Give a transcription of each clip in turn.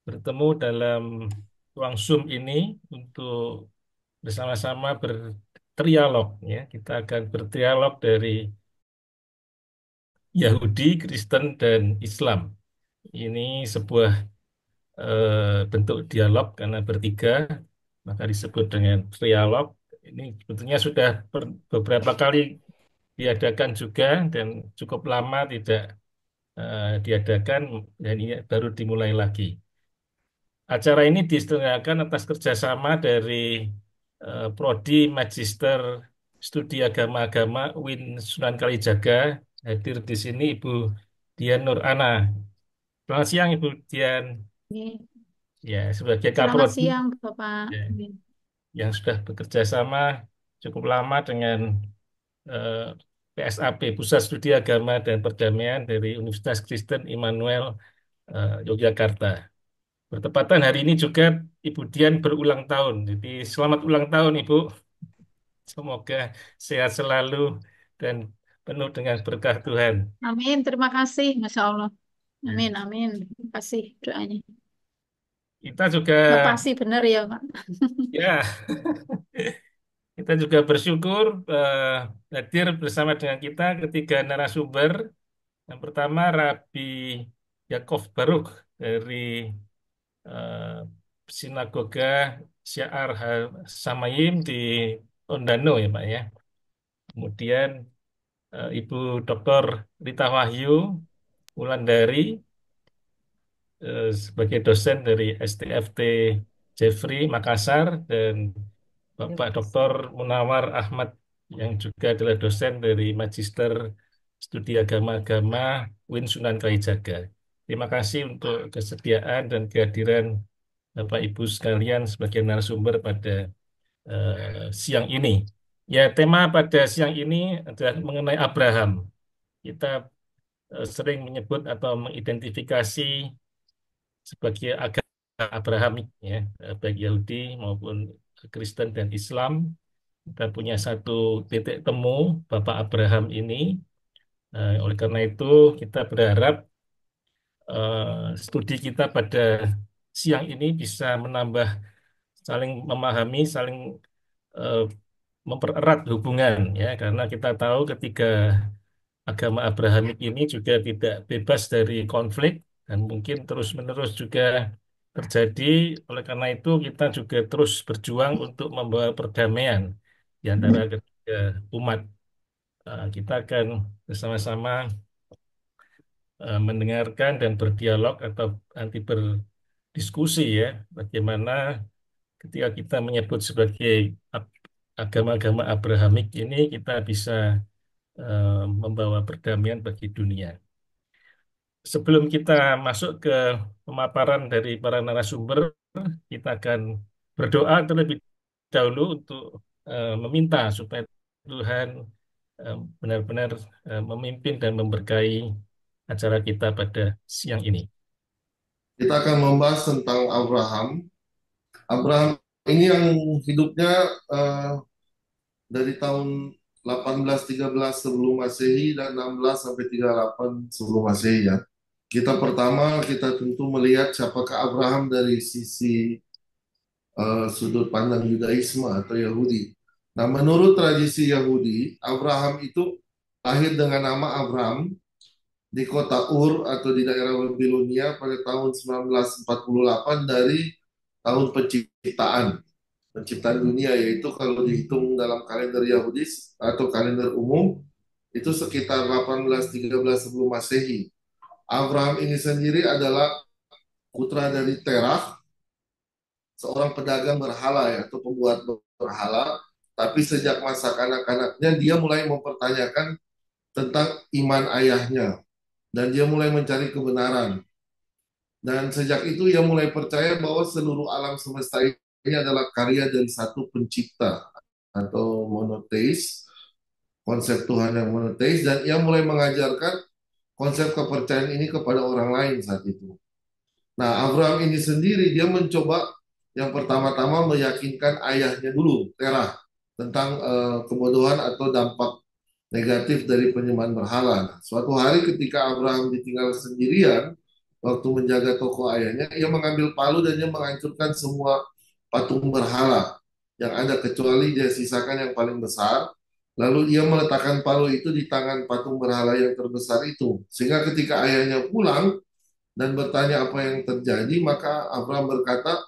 bertemu dalam ruang Zoom ini untuk bersama-sama bertrialog ya. Kita akan bertrialog dari Yahudi, Kristen, dan Islam. Ini sebuah bentuk dialog karena bertiga, maka disebut dengan trialog. Ini sebetulnya sudah beberapa kali diadakan juga dan cukup lama tidak diadakan dan ini baru dimulai lagi. Acara ini diselenggarakan atas kerjasama dari Prodi Magister Studi Agama-Agama UIN Sunan Kalijaga. Hadir di sini Ibu Dian Nur Ana. Selamat siang Ibu Dian. Oke. Ya, sebagai Selamat Kaprodi siang, Bapak. ya, yang sudah bekerja sama cukup lama dengan eh, PSAP, Pusat Studi Agama dan Perdamaian dari Universitas Kristen Immanuel Yogyakarta. Bertepatan hari ini juga Ibu Dian berulang tahun. Jadi selamat ulang tahun Ibu. Semoga sehat selalu dan penuh dengan berkah Tuhan. Amin. Terima kasih, Masya Allah. Ya. Amin, amin. Terima kasih doanya. Kita juga Bapak sih benar ya, Pak. ya kita juga bersyukur hadir bersama dengan kita ketiga narasumber. Yang pertama Rabi Yakov Baruk dari eh, Sinagoga Syiar Samayim di Ondano ya Pak ya. Kemudian Ibu Dr. Rita Wahyu Wulandari sebagai dosen dari STFT Jeffrey Makassar dan Bapak Dr. Munawar Ahmad yang juga adalah dosen dari Magister Studi Agama-Agama UIN Sunan Kalijaga. Terima kasih untuk kesediaan dan kehadiran Bapak Ibu sekalian sebagai narasumber pada siang ini. Ya, tema pada siang ini adalah mengenai Abraham. Kita sering menyebut atau mengidentifikasi sebagai agama Abrahamik ya, baik Yahudi maupun Kristen dan Islam. Kita punya satu titik temu Bapak Abraham ini. Oleh karena itu kita berharap studi kita pada siang ini bisa menambah saling memahami, saling eh, mempererat hubungan ya, karena kita tahu ketiga agama Abrahamik ini juga tidak bebas dari konflik dan mungkin terus-menerus juga terjadi. Oleh karena itu, kita juga terus berjuang untuk membawa perdamaian di antara ketiga umat. Kita akan bersama-sama mendengarkan dan berdialog atau nanti berdiskusi ya, bagaimana ketika kita menyebut sebagai agama-agama Abrahamik ini kita bisa membawa perdamaian bagi dunia. Sebelum kita masuk ke pemaparan dari para narasumber, kita akan berdoa terlebih dahulu untuk meminta supaya Tuhan benar-benar memimpin dan memberkahi acara kita pada siang ini. Kita akan membahas tentang Abraham. Abraham ini yang hidupnya eh, dari tahun 1813 sebelum Masehi dan 16 sampai 38 sebelum Masehi ya. Kita tentu melihat siapakah Abraham dari sisi sudut pandang Yudaisme atau Yahudi. Nah, menurut tradisi Yahudi, Abraham itu lahir dengan nama Abraham di kota Ur atau di daerah Babilonia pada tahun 1948 dari tahun penciptaan dunia, yaitu kalau dihitung dalam kalender Yahudi atau kalender umum itu sekitar 1813 sebelum Masehi. Abraham ini sendiri adalah putra dari Terah, seorang pedagang berhala ya, atau pembuat berhala. Tapi sejak masa kanak-kanaknya dia mulai mempertanyakan tentang iman ayahnya dan dia mulai mencari kebenaran. Dan sejak itu ia mulai percaya bahwa seluruh alam semesta ini adalah karya dari satu pencipta atau monoteis, konsep Tuhan yang monoteis, dan ia mulai mengajarkan konsep kepercayaan ini kepada orang lain saat itu. Nah, Abraham ini sendiri dia mencoba yang pertama-tama meyakinkan ayahnya dulu, Terah, tentang kebodohan atau dampak negatif dari penyembahan berhala. Nah, suatu hari ketika Abraham ditinggal sendirian waktu menjaga toko ayahnya, ia mengambil palu dan dia menghancurkan semua patung berhala yang ada kecuali dia sisakan yang paling besar. Lalu ia meletakkan palu itu di tangan patung berhala yang terbesar itu. Sehingga ketika ayahnya pulang dan bertanya apa yang terjadi, maka Abraham berkata,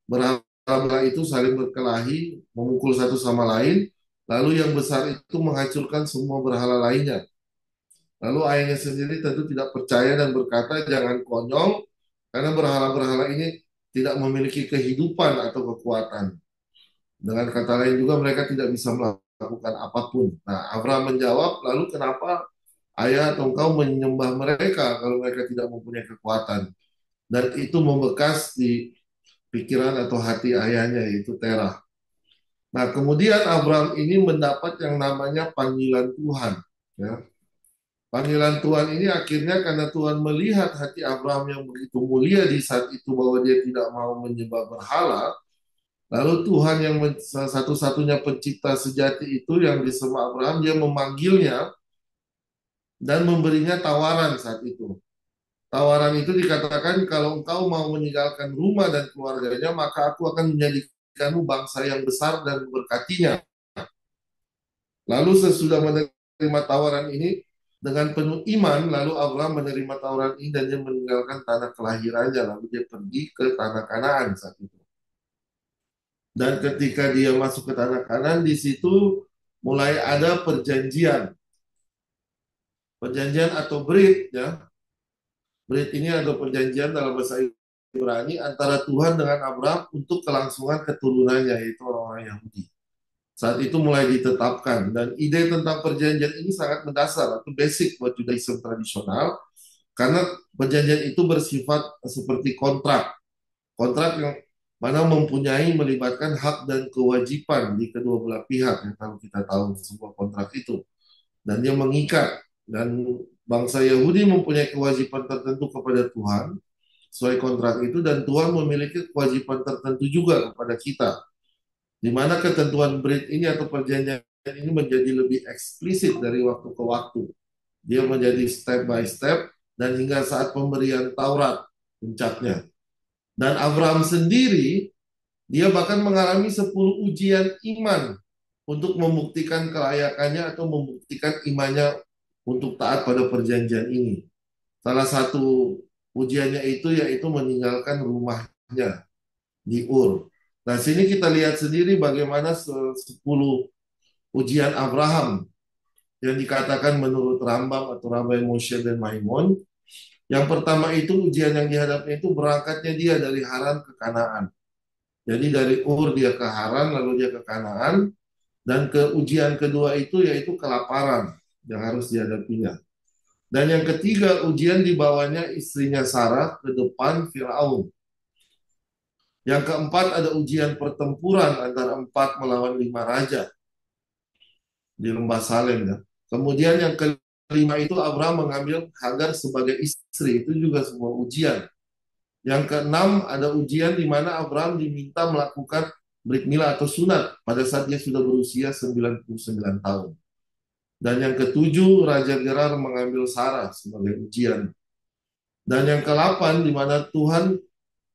berhala itu saling berkelahi, memukul satu sama lain, lalu yang besar itu menghancurkan semua berhala lainnya. Lalu ayahnya sendiri tentu tidak percaya dan berkata, jangan konyol, karena berhala-berhala ini tidak memiliki kehidupan atau kekuatan. Dengan kata lain juga mereka tidak bisa melakukan apapun. Nah, Abraham menjawab, lalu kenapa ayah atau engkau menyembah mereka kalau mereka tidak mempunyai kekuatan? Dan itu membekas di pikiran atau hati ayahnya, yaitu Terah. Nah, kemudian Abraham ini mendapat yang namanya panggilan Tuhan. Ya. Panggilan Tuhan ini akhirnya karena Tuhan melihat hati Abraham yang begitu mulia di saat itu bahwa dia tidak mau menyembah berhala, lalu Tuhan yang satu-satunya pencipta sejati itu yang disembah Abraham, dia memanggilnya dan memberinya tawaran saat itu. Tawaran itu dikatakan kalau engkau mau meninggalkan rumah dan keluarganya, maka aku akan menjadikanmu bangsa yang besar dan memberkatinya. Lalu sesudah menerima tawaran ini, dengan penuh iman, lalu Abraham menerima tawaran ini dan dia meninggalkan tanah kelahirannya, lalu dia pergi ke tanah Kanaan saat itu. Dan ketika dia masuk ke tanah Kanaan, di situ mulai ada perjanjian, perjanjian atau brit, ya. Brit ini ada perjanjian dalam bahasa Ibrani antara Tuhan dengan Abraham untuk kelangsungan keturunannya, yaitu orang-orang Yahudi. Saat itu mulai ditetapkan dan ide tentang perjanjian ini sangat mendasar atau basic buat Judaism tradisional karena perjanjian itu bersifat seperti kontrak. Kontrak yang mana mempunyai melibatkan hak dan kewajiban di kedua belah pihak. Ya, kalau kita tahu sebuah kontrak itu dan dia mengikat dan bangsa Yahudi mempunyai kewajiban tertentu kepada Tuhan sesuai kontrak itu dan Tuhan memiliki kewajiban tertentu juga kepada kita di mana ketentuan Brit ini atau perjanjian ini menjadi lebih eksplisit dari waktu ke waktu. Dia menjadi step by step dan hingga saat pemberian Taurat puncaknya. Dan Abraham sendiri, dia bahkan mengalami 10 ujian iman untuk membuktikan kelayakannya atau membuktikan imannya untuk taat pada perjanjian ini. Salah satu ujiannya itu yaitu meninggalkan rumahnya di Ur. Nah, sini kita lihat sendiri bagaimana 10 ujian Abraham yang dikatakan menurut Rambam atau Rabbi Moshe dan Maimon. Yang pertama itu ujian yang dihadapnya itu berangkatnya dia dari Haran ke Kanaan. Jadi dari Ur dia ke Haran, lalu dia ke Kanaan. Dan ke ujian kedua itu yaitu kelaparan yang harus dihadapinya. Dan yang ketiga ujian dibawanya istrinya Sarah ke depan Firaun. Yang keempat ada ujian pertempuran antara 4 melawan 5 raja di lembah Salem. Ya. Kemudian yang kelima itu Abraham mengambil Hagar sebagai istri. Itu juga sebuah ujian. Yang keenam ada ujian di mana Abraham diminta melakukan brit milah atau sunat pada saat dia sudah berusia 99 tahun. Dan yang ketujuh Raja Gerar mengambil Sarah sebagai ujian. Dan yang ke-8 di mana Tuhan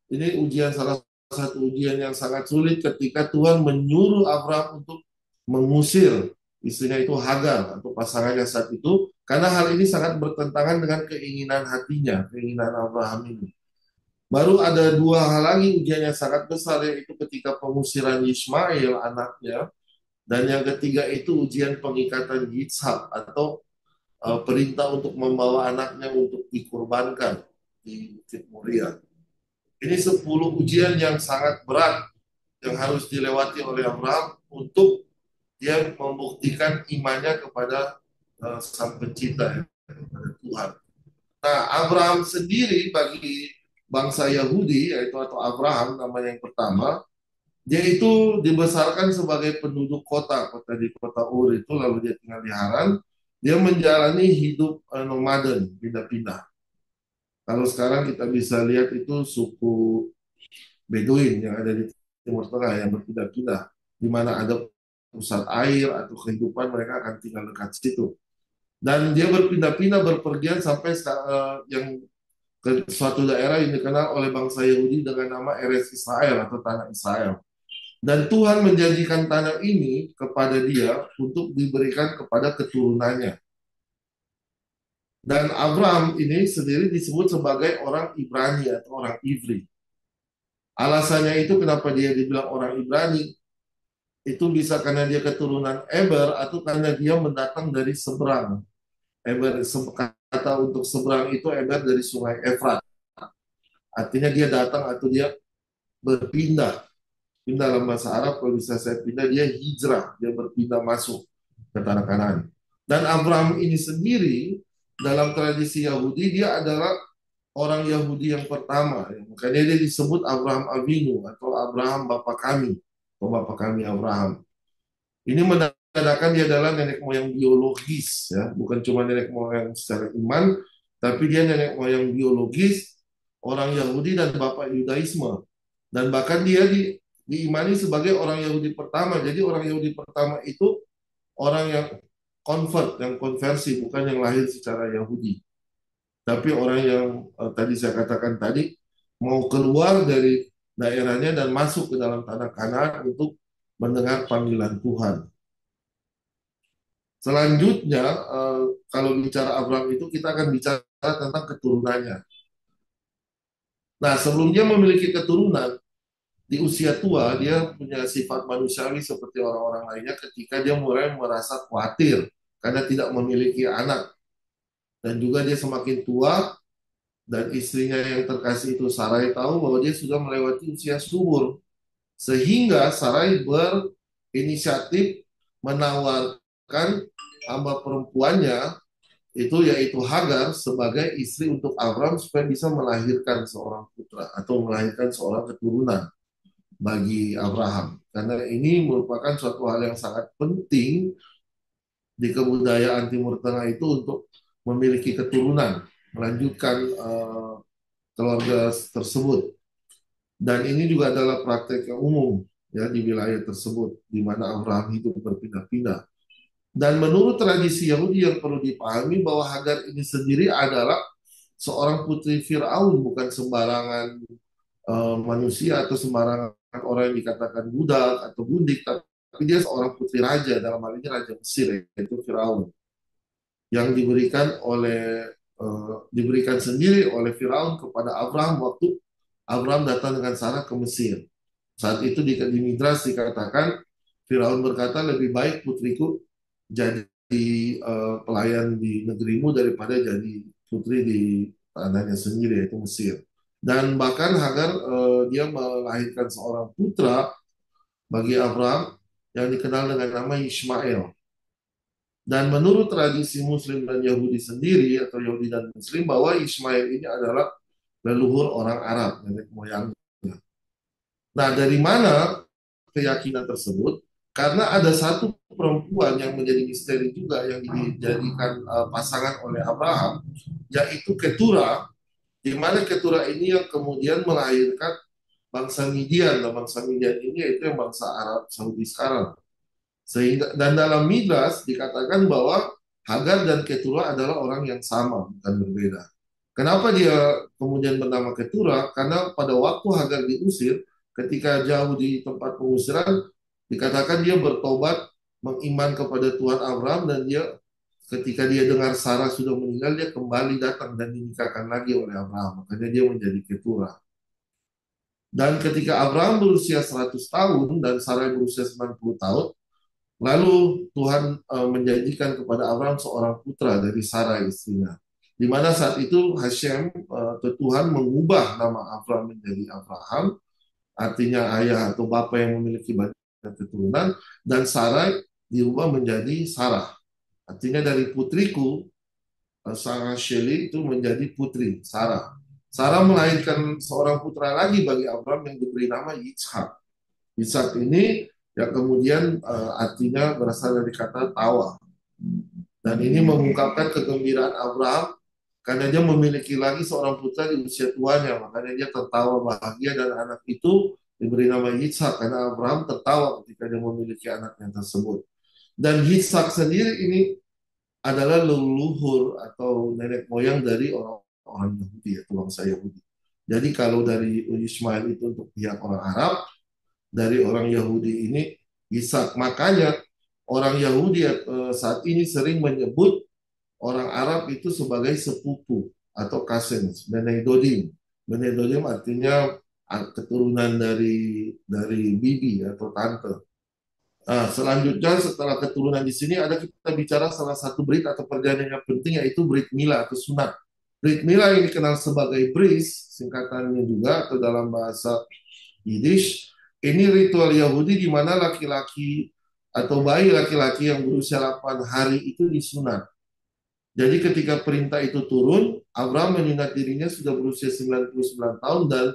ini ujian salah satu ujian yang sangat sulit ketika Tuhan menyuruh Abraham untuk mengusir istrinya itu Hagar atau pasangannya saat itu karena hal ini sangat bertentangan dengan keinginan hatinya, keinginan Abraham ini. Baru ada 2 hal lagi ujian yang sangat besar yaitu ketika pengusiran Ismail anaknya dan yang ketiga itu ujian pengikatan Yitzhak atau perintah untuk membawa anaknya untuk dikurbankan di Bukit Moria. Ini 10 ujian yang sangat berat yang harus dilewati oleh Abraham untuk dia membuktikan imannya kepada Sang Pencipta, ya, kepada Tuhan. Nah, Abraham sendiri bagi bangsa Yahudi, yaitu atau Abraham namanya yang pertama, dia itu dibesarkan sebagai penduduk kota di kota Ur itu, lalu dia tinggal di Haran, dia menjalani hidup nomaden, pindah-pindah. Kalau sekarang kita bisa lihat itu suku Beduin yang ada di Timur Tengah yang berpindah-pindah, di mana ada pusat air atau kehidupan mereka akan tinggal dekat situ. Dan dia berpindah-pindah berpergian sampai yang ke suatu daerah yang dikenal oleh bangsa Yahudi dengan nama Eretz Israel atau tanah Israel. Dan Tuhan menjanjikan tanah ini kepada dia untuk diberikan kepada keturunannya. Dan Abraham ini sendiri disebut sebagai orang Ibrani atau orang Ivri. Alasannya itu kenapa dia dibilang orang Ibrani, itu bisa karena dia keturunan Eber atau karena dia mendatang dari seberang. Eber, kata untuk seberang itu Eber dari sungai Efrat. Artinya dia datang atau dia berpindah. Pindah dalam bahasa Arab, kalau bisa saya pindah, dia hijrah, dia berpindah masuk ke tanah Kanaan. Dan Abraham ini sendiri, dalam tradisi Yahudi, dia adalah orang Yahudi yang pertama. Makanya dia disebut Abraham Avinu atau Abraham Bapa kami, atau Bapa kami Abraham. Ini menandakan dia adalah nenek moyang biologis, ya, bukan cuma nenek moyang secara iman, tapi dia nenek moyang biologis orang Yahudi dan bapak Yudaisme. Dan bahkan dia diimani sebagai orang Yahudi pertama. Jadi orang Yahudi pertama itu orang yang convert, yang konversi, bukan yang lahir secara Yahudi. Tapi orang yang tadi saya katakan tadi mau keluar dari daerahnya dan masuk ke dalam tanah Kanaan untuk mendengar panggilan Tuhan. Selanjutnya, kalau bicara Abraham itu kita akan bicara tentang keturunannya. Nah, sebelum dia memiliki keturunan, di usia tua dia punya sifat manusiawi seperti orang-orang lainnya ketika dia mulai merasa khawatir karena tidak memiliki anak. Dan juga dia semakin tua dan istrinya yang terkasih itu Sarai tahu bahwa dia sudah melewati usia subur. Sehingga Sarai berinisiatif menawarkan hamba perempuannya itu yaitu Hagar sebagai istri untuk Abram supaya bisa melahirkan seorang putra atau melahirkan seorang keturunan bagi Abraham. Karena ini merupakan suatu hal yang sangat penting di kebudayaan Timur Tengah itu untuk memiliki keturunan, melanjutkan keluarga tersebut. Dan ini juga adalah praktek yang umum ya di wilayah tersebut di mana Abraham hidup berpindah-pindah. Dan menurut tradisi Yahudi yang perlu dipahami bahwa Hagar ini sendiri adalah seorang putri Firaun, bukan sembarangan manusia atau sembarangan orang yang dikatakan budak atau budik, tapi dia seorang putri raja, dalam hal ini raja Mesir yaitu Firaun, yang diberikan sendiri oleh Firaun kepada Abraham waktu Abraham datang dengan Sarah ke Mesir. Saat itu di Midras dikatakan Firaun berkata, lebih baik putriku jadi pelayan di negerimu daripada jadi putri di tanahnya sendiri yaitu Mesir. Dan bahkan Hagar dia melahirkan seorang putra bagi Abraham yang dikenal dengan nama Ishmael. Dan menurut tradisi Muslim dan Yahudi sendiri atau Yahudi dan Muslim bahwa Ishmael ini adalah leluhur orang Arab, nenek moyangnya. Nah, dari mana keyakinan tersebut? Karena ada satu perempuan yang menjadi misteri juga yang dijadikan pasangan oleh Abraham, yaitu Ketura, di mana Ketura ini yang kemudian melahirkan bangsa Midian. Nah, bangsa Midian ini yaitu yang bangsa Arab Saudi sekarang. Sehingga dan dalam Midras dikatakan bahwa Hagar dan Ketura adalah orang yang sama, bukan berbeda. Kenapa dia kemudian bernama Ketura? Karena pada waktu Hagar diusir, ketika jauh di tempat pengusiran, dikatakan dia bertobat, mengiman kepada Tuhan Abraham, dan dia ketika dia dengar Sarah sudah meninggal, dia kembali datang dan dinikahkan lagi oleh Abraham. Makanya dia menjadi Ketura. Dan ketika Abraham berusia 100 tahun dan Sarah berusia 90 tahun, lalu Tuhan menjanjikan kepada Abraham seorang putra dari Sarah istrinya. Di mana saat itu Hashem Tuhan mengubah nama Abraham menjadi Abraham, artinya ayah atau bapak yang memiliki banyak keturunan, dan Sarah diubah menjadi Sarah. Artinya dari putriku Sarah Shelley itu menjadi putri Sarah. Sarah melahirkan seorang putra lagi bagi Abraham yang diberi nama Yitzhak. Yitzhak ini yang kemudian artinya berasal dari kata tawa. Dan ini mengungkapkan kegembiraan Abraham karena dia memiliki lagi seorang putra di usia tuanya. Makanya dia tertawa bahagia dan anak itu diberi nama Yitzhak karena Abraham tertawa ketika dia memiliki anaknya tersebut. Dan Yitzhak sendiri ini adalah leluhur atau nenek moyang dari orang orang Yahudi atau bangsa Yahudi. Jadi kalau dari Ismail itu untuk pihak orang Arab, dari orang Yahudi ini Ishak. Makanya orang Yahudi saat ini sering menyebut orang Arab itu sebagai sepupu atau cousins, Bene Dodim. Bene Dodim artinya keturunan dari bibi atau tante. Nah, selanjutnya setelah keturunan di sini ada kita bicara salah satu brit atau perjanjian yang penting yaitu Brit Mila atau sunat. Brit Mila ini dikenal sebagai bris, singkatannya juga atau dalam bahasa Yiddish. Ini ritual Yahudi di mana laki-laki atau bayi laki-laki yang berusia 8 hari itu disunat. Jadi ketika perintah itu turun, Abraham menyunat dirinya sudah berusia 99 tahun dan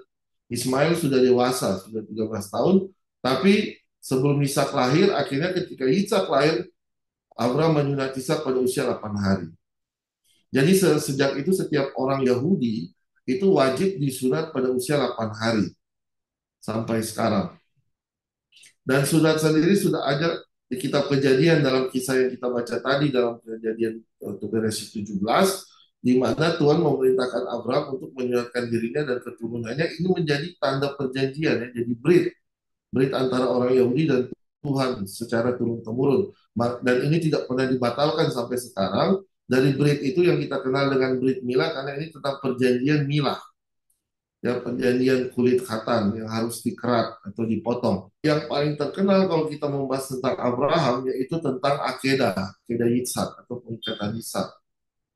Ismail sudah dewasa, sudah 13 tahun. Tapi sebelum Ishak lahir, akhirnya ketika Ishak lahir, Abraham menyunat Ishak pada usia 8 hari. Jadi sejak itu setiap orang Yahudi itu wajib disunat pada usia 8 hari sampai sekarang. Dan sunat sendiri sudah ada di kitab Kejadian dalam kisah yang kita baca tadi dalam Kejadian Genesis 17, di mana Tuhan memerintahkan Abraham untuk menyunatkan dirinya dan keturunannya. Ini menjadi tanda perjanjian, ya, jadi brit antara orang Yahudi dan Tuhan secara turun-temurun. Dan ini tidak pernah dibatalkan sampai sekarang. Dari brit itu yang kita kenal dengan Brit Mila, karena ini tentang perjanjian Milah, ya, perjanjian kulit khatan yang harus dikerat atau dipotong. Yang paling terkenal kalau kita membahas tentang Abraham yaitu tentang akedah Yitzhak atau pengikatan Ishak.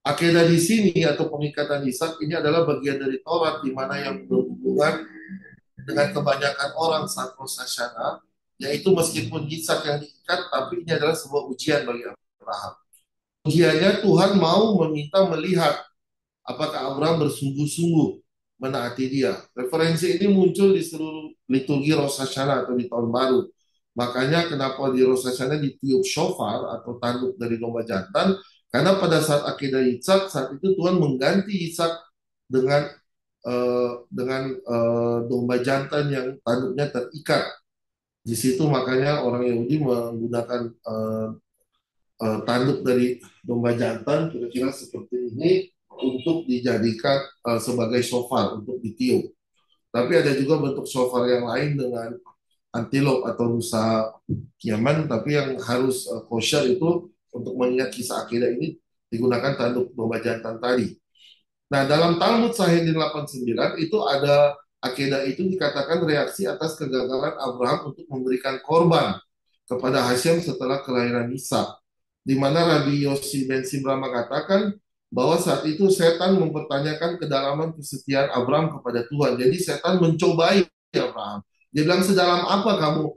Akedah di sini atau pengikatan Ishak ini adalah bagian dari Taurat di mana yang berhubungan dengan kebanyakan orang saat Rosh Hashanah, yaitu meskipun Ishak yang diikat, tapi ini adalah sebuah ujian bagi Abraham. Ujiannya Tuhan mau meminta melihat apakah Abraham bersungguh-sungguh menaati dia. Referensi ini muncul di seluruh liturgi Rosh Hashanah atau di Tahun Baru. Makanya kenapa di Rosh Hashanah ditiup shofar atau tanduk dari domba jantan, karena pada saat akedah Ishak, saat itu Tuhan mengganti Ishak dengan domba jantan yang tanduknya terikat. Di situ makanya orang Yahudi menggunakan tanduk dari domba jantan kira-kira seperti ini untuk dijadikan sebagai shofar untuk ditiup. Tapi ada juga bentuk shofar yang lain dengan antilop atau rusa Yaman, tapi yang harus kosher itu untuk mengingat kisah akedah ini digunakan tanduk domba jantan tadi. Nah, dalam Talmud Sanhedrin 89 itu ada akedah itu dikatakan reaksi atas kegagalan Abraham untuk memberikan korban kepada Hashem setelah kelahiran Ishak, di mana Rabbi Yossi ben Simra mengatakan bahwa saat itu setan mempertanyakan kedalaman kesetiaan Abraham kepada Tuhan. Jadi setan mencobai Abraham. Dia bilang, sedalam apa kamu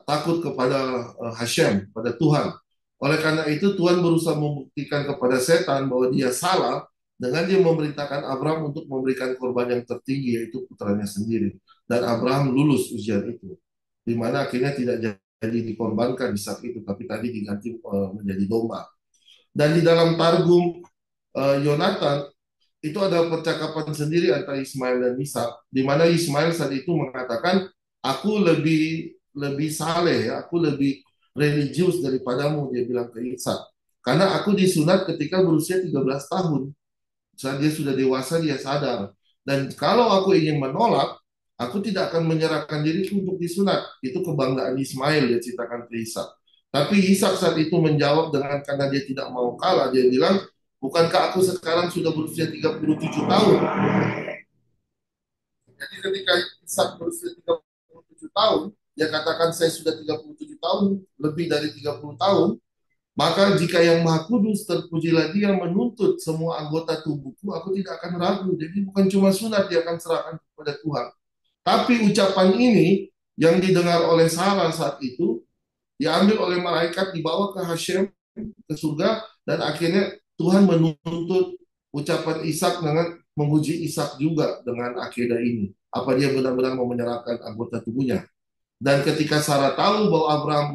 takut kepada Hashem, pada Tuhan? Oleh karena itu Tuhan berusaha membuktikan kepada setan bahwa dia salah dengan dia memerintahkan Abraham untuk memberikan korban yang tertinggi, yaitu putranya sendiri. Dan Abraham lulus ujian itu, di mana akhirnya tidak jadi dikorbankan di saat itu, tapi tadi diganti menjadi domba. Dan di dalam Targum Yonatan itu ada percakapan sendiri antara Ismail dan Ishak, di mana Ismail saat itu mengatakan, aku lebih saleh, ya, aku lebih religius daripadamu, dia bilang ke Ishak, karena aku disunat ketika berusia 13 tahun. Saat dia sudah dewasa, dia sadar. Dan kalau aku ingin menolak, aku tidak akan menyerahkan diriku untuk disunat. Itu kebanggaan Ismail, dia ceritakan ke Ishak. Tapi Ishak saat itu menjawab dengan, karena dia tidak mau kalah, dia bilang, bukankah aku sekarang sudah berusia 37 tahun? Jadi ketika Ishak berusia 37 tahun, dia katakan saya sudah 37 tahun, lebih dari 30 tahun, maka jika yang Maha Kudus, terpujilah dia, menuntut semua anggota tubuhku, aku tidak akan ragu. Jadi bukan cuma sunat dia akan serahkan kepada Tuhan. Tapi ucapan ini yang didengar oleh Sarah saat itu, diambil oleh malaikat, dibawa ke Hashem, ke surga, dan akhirnya Tuhan menuntut ucapan Ishak dengan memuji Ishak juga dengan akedah ini. Apa dia benar-benar mau menyerahkan anggota tubuhnya? Dan ketika Sarah tahu bahwa Abraham,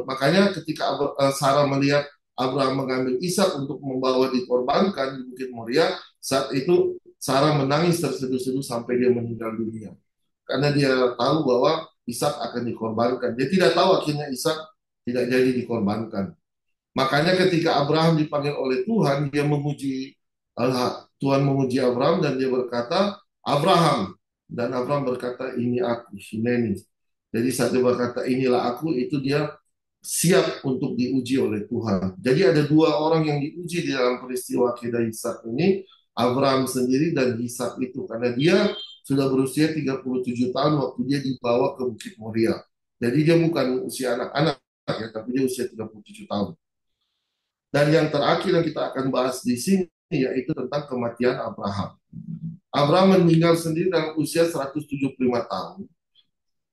makanya ketika Sarah melihat Abraham mengambil Ishak untuk membawa dikorbankan di Bukit Moria, saat itu Sarah menangis terseduh-seduh sampai dia meninggal dunia. Karena dia tahu bahwa Ishak akan dikorbankan. Dia tidak tahu akhirnya Ishak tidak jadi dikorbankan. Makanya ketika Abraham dipanggil oleh Tuhan, dia memuji Tuhan menguji Abraham dan dia berkata, Abraham. Dan Abraham berkata, ini aku, Hineni. Jadi saat dia berkata, inilah aku, itu dia siap untuk diuji oleh Tuhan. Jadi ada dua orang yang diuji di dalam peristiwa aqidah Ishak ini, Abraham sendiri dan Ishak itu. Karena dia sudah berusia 37 tahun waktu dia dibawa ke Bukit Moria. Jadi dia bukan usia anak-anak ya, tapi dia usia 37 tahun. Dan yang terakhir yang kita akan bahas di sini yaitu tentang kematian Abraham. Abraham meninggal sendiri dalam usia 175 tahun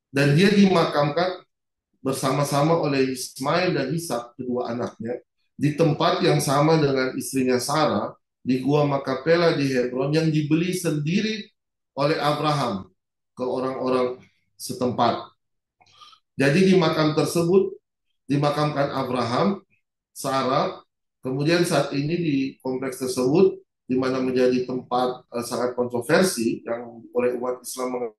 dan dia dimakamkan bersama-sama oleh Ismail dan Ishak, kedua anaknya, di tempat yang sama dengan istrinya Sarah di Gua Makapela di Hebron yang dibeli sendiri oleh Abraham ke orang-orang setempat. Jadi di makam tersebut dimakamkan Abraham, Sarah. Kemudian saat ini di kompleks tersebut, di mana menjadi tempat sangat kontroversi yang oleh umat Islam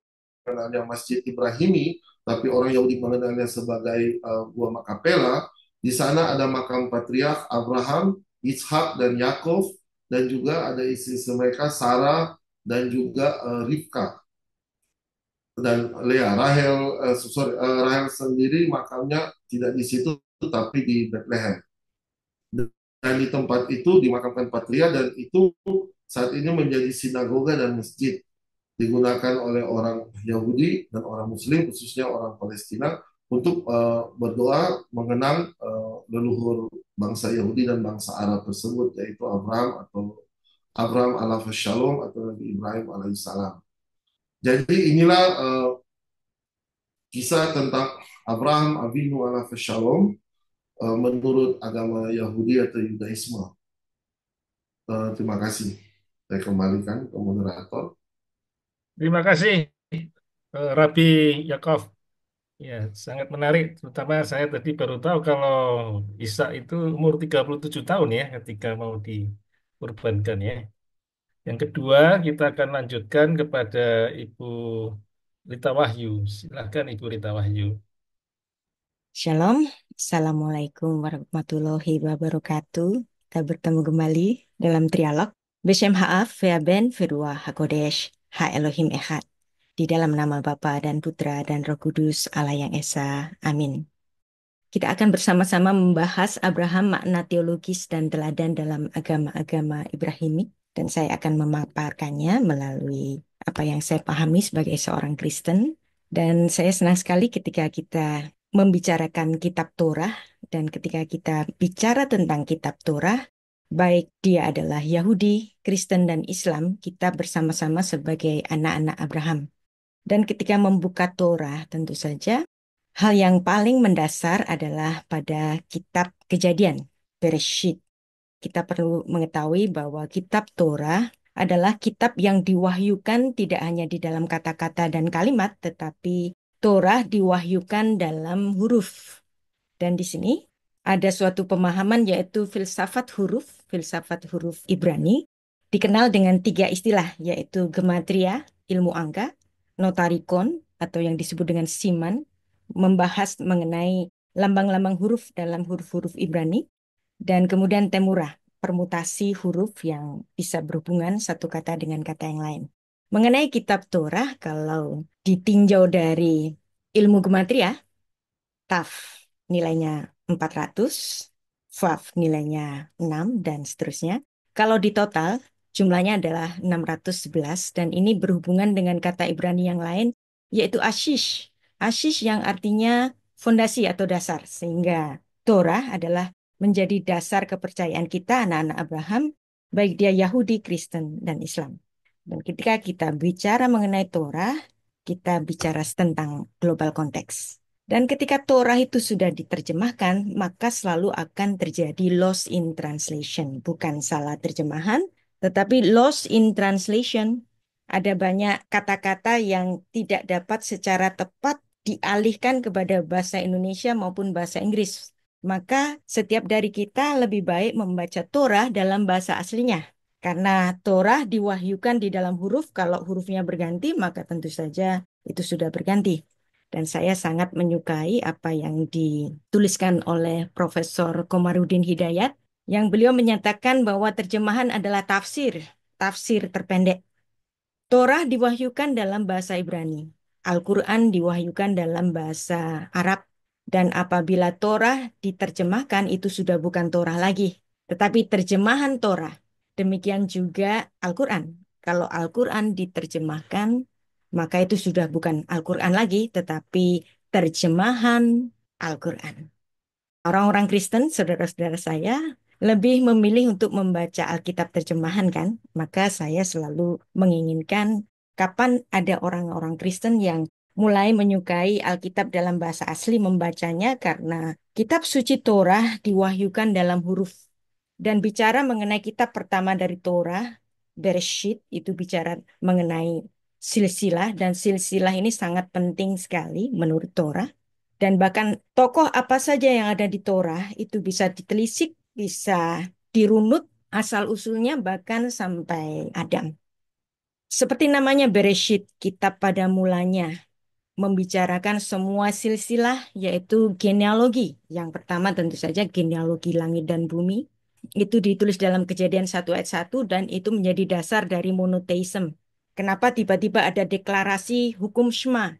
mengenalnya Masjid Ibrahimi, tapi orang Yahudi mengenalnya sebagai Gua Makapela. Di sana ada makam patriark Abraham, Ishak dan Yakov, dan juga ada istri mereka Sarah dan juga Rivka dan Lea. Rahel sendiri makamnya tidak di situ, tapi di Bethlehem. Dan di tempat itu dimakamkan Patria dan itu saat ini menjadi sinagoga dan masjid digunakan oleh orang Yahudi dan orang Muslim khususnya orang Palestina untuk berdoa mengenang leluhur bangsa Yahudi dan bangsa Arab tersebut yaitu Abraham alaihi shalom atau Nabi Ibrahim alaihissalam. Jadi inilah kisah tentang Abraham Avinu alaihi shalom menurut agama Yahudi atau Yudaisme. Terima kasih. Saya kembalikan ke moderator. Terima kasih, Rabi Yakov. Ya, sangat menarik. Terutama saya tadi baru tahu kalau Isa itu umur 37 tahun ya ketika mau dikurbankan ya. Yang kedua, kita akan lanjutkan kepada Ibu Rita Wahyu. Silahkan Ibu Rita Wahyu. Shalom, Assalamualaikum warahmatullahi wabarakatuh. Kita bertemu kembali dalam trialog. Beshem Ha'af, Ve'aben, Ve'dua, HaKodesh, Ha-Elohim Echad. Di dalam nama Bapa dan Putra dan Roh Kudus, Allah yang Esa. Amin. Kita akan bersama-sama membahas Abraham, makna teologis dan teladan dalam agama-agama Ibrahimik. Dan saya akan memaparkannya melalui apa yang saya pahami sebagai seorang Kristen. Dan saya senang sekali ketika kita membicarakan kitab Torah dan ketika kita bicara tentang kitab Torah, baik dia adalah Yahudi, Kristen, dan Islam, kita bersama-sama sebagai anak-anak Abraham. Dan ketika membuka Torah, tentu saja hal yang paling mendasar adalah pada kitab Kejadian, Bereshit. Kita perlu mengetahui bahwa kitab Torah adalah kitab yang diwahyukan tidak hanya di dalam kata-kata dan kalimat, tetapi Torah diwahyukan dalam huruf. Dan di sini ada suatu pemahaman yaitu filsafat huruf Ibrani, dikenal dengan 3 istilah, yaitu gematria, ilmu angka, notarikon, atau yang disebut dengan siman, membahas mengenai lambang-lambang huruf dalam huruf-huruf Ibrani, dan kemudian temurah, permutasi huruf yang bisa berhubungan satu kata dengan kata yang lain. Mengenai kitab Torah, kalau ditinjau dari ilmu gematria, Taf nilainya 400, Vav nilainya 6, dan seterusnya. Kalau di total, jumlahnya adalah 611, dan ini berhubungan dengan kata Ibrani yang lain, yaitu Ashish. Ashish yang artinya fondasi atau dasar, sehingga Torah adalah menjadi dasar kepercayaan kita, anak-anak Abraham, baik dia Yahudi, Kristen, dan Islam. Dan ketika kita bicara mengenai Torah, kita bicara tentang global konteks. Dan ketika Torah itu sudah diterjemahkan, maka selalu akan terjadi loss in translation. Bukan salah terjemahan, tetapi loss in translation. Ada banyak kata-kata yang tidak dapat secara tepat dialihkan kepada bahasa Indonesia maupun bahasa Inggris. Maka setiap dari kita lebih baik membaca Torah dalam bahasa aslinya. Karena Torah diwahyukan di dalam huruf, kalau hurufnya berganti, maka tentu saja itu sudah berganti. Dan saya sangat menyukai apa yang dituliskan oleh Profesor Komarudin Hidayat, yang beliau menyatakan bahwa terjemahan adalah tafsir. tafsir terpendek. Torah diwahyukan dalam bahasa Ibrani. Al-Quran diwahyukan dalam bahasa Arab. Dan apabila Torah diterjemahkan, itu sudah bukan Torah lagi, tetapi terjemahan Torah. Demikian juga Al-Quran. Kalau Al-Quran diterjemahkan, maka itu sudah bukan Al-Quran lagi, tetapi terjemahan Al-Quran. Orang-orang Kristen, saudara-saudara saya, lebih memilih untuk membaca Alkitab terjemahan kan? Maka saya selalu menginginkan kapan ada orang-orang Kristen yang mulai menyukai Alkitab dalam bahasa asli membacanya karena kitab suci Torah diwahyukan dalam huruf. Dan bicara mengenai kitab pertama dari Torah, Bereshit, itu bicara mengenai silsilah, dan silsilah ini sangat penting sekali menurut Torah. Dan bahkan tokoh apa saja yang ada di Torah itu bisa ditelisik, bisa dirunut asal-usulnya bahkan sampai Adam. Seperti namanya Bereshit, kitab pada mulanya, membicarakan semua silsilah yaitu genealogi. Yang pertama tentu saja genealogi langit dan bumi. Itu ditulis dalam Kejadian 1 ayat 1 dan itu menjadi dasar dari monoteisme. Kenapa tiba-tiba ada deklarasi hukum Shema?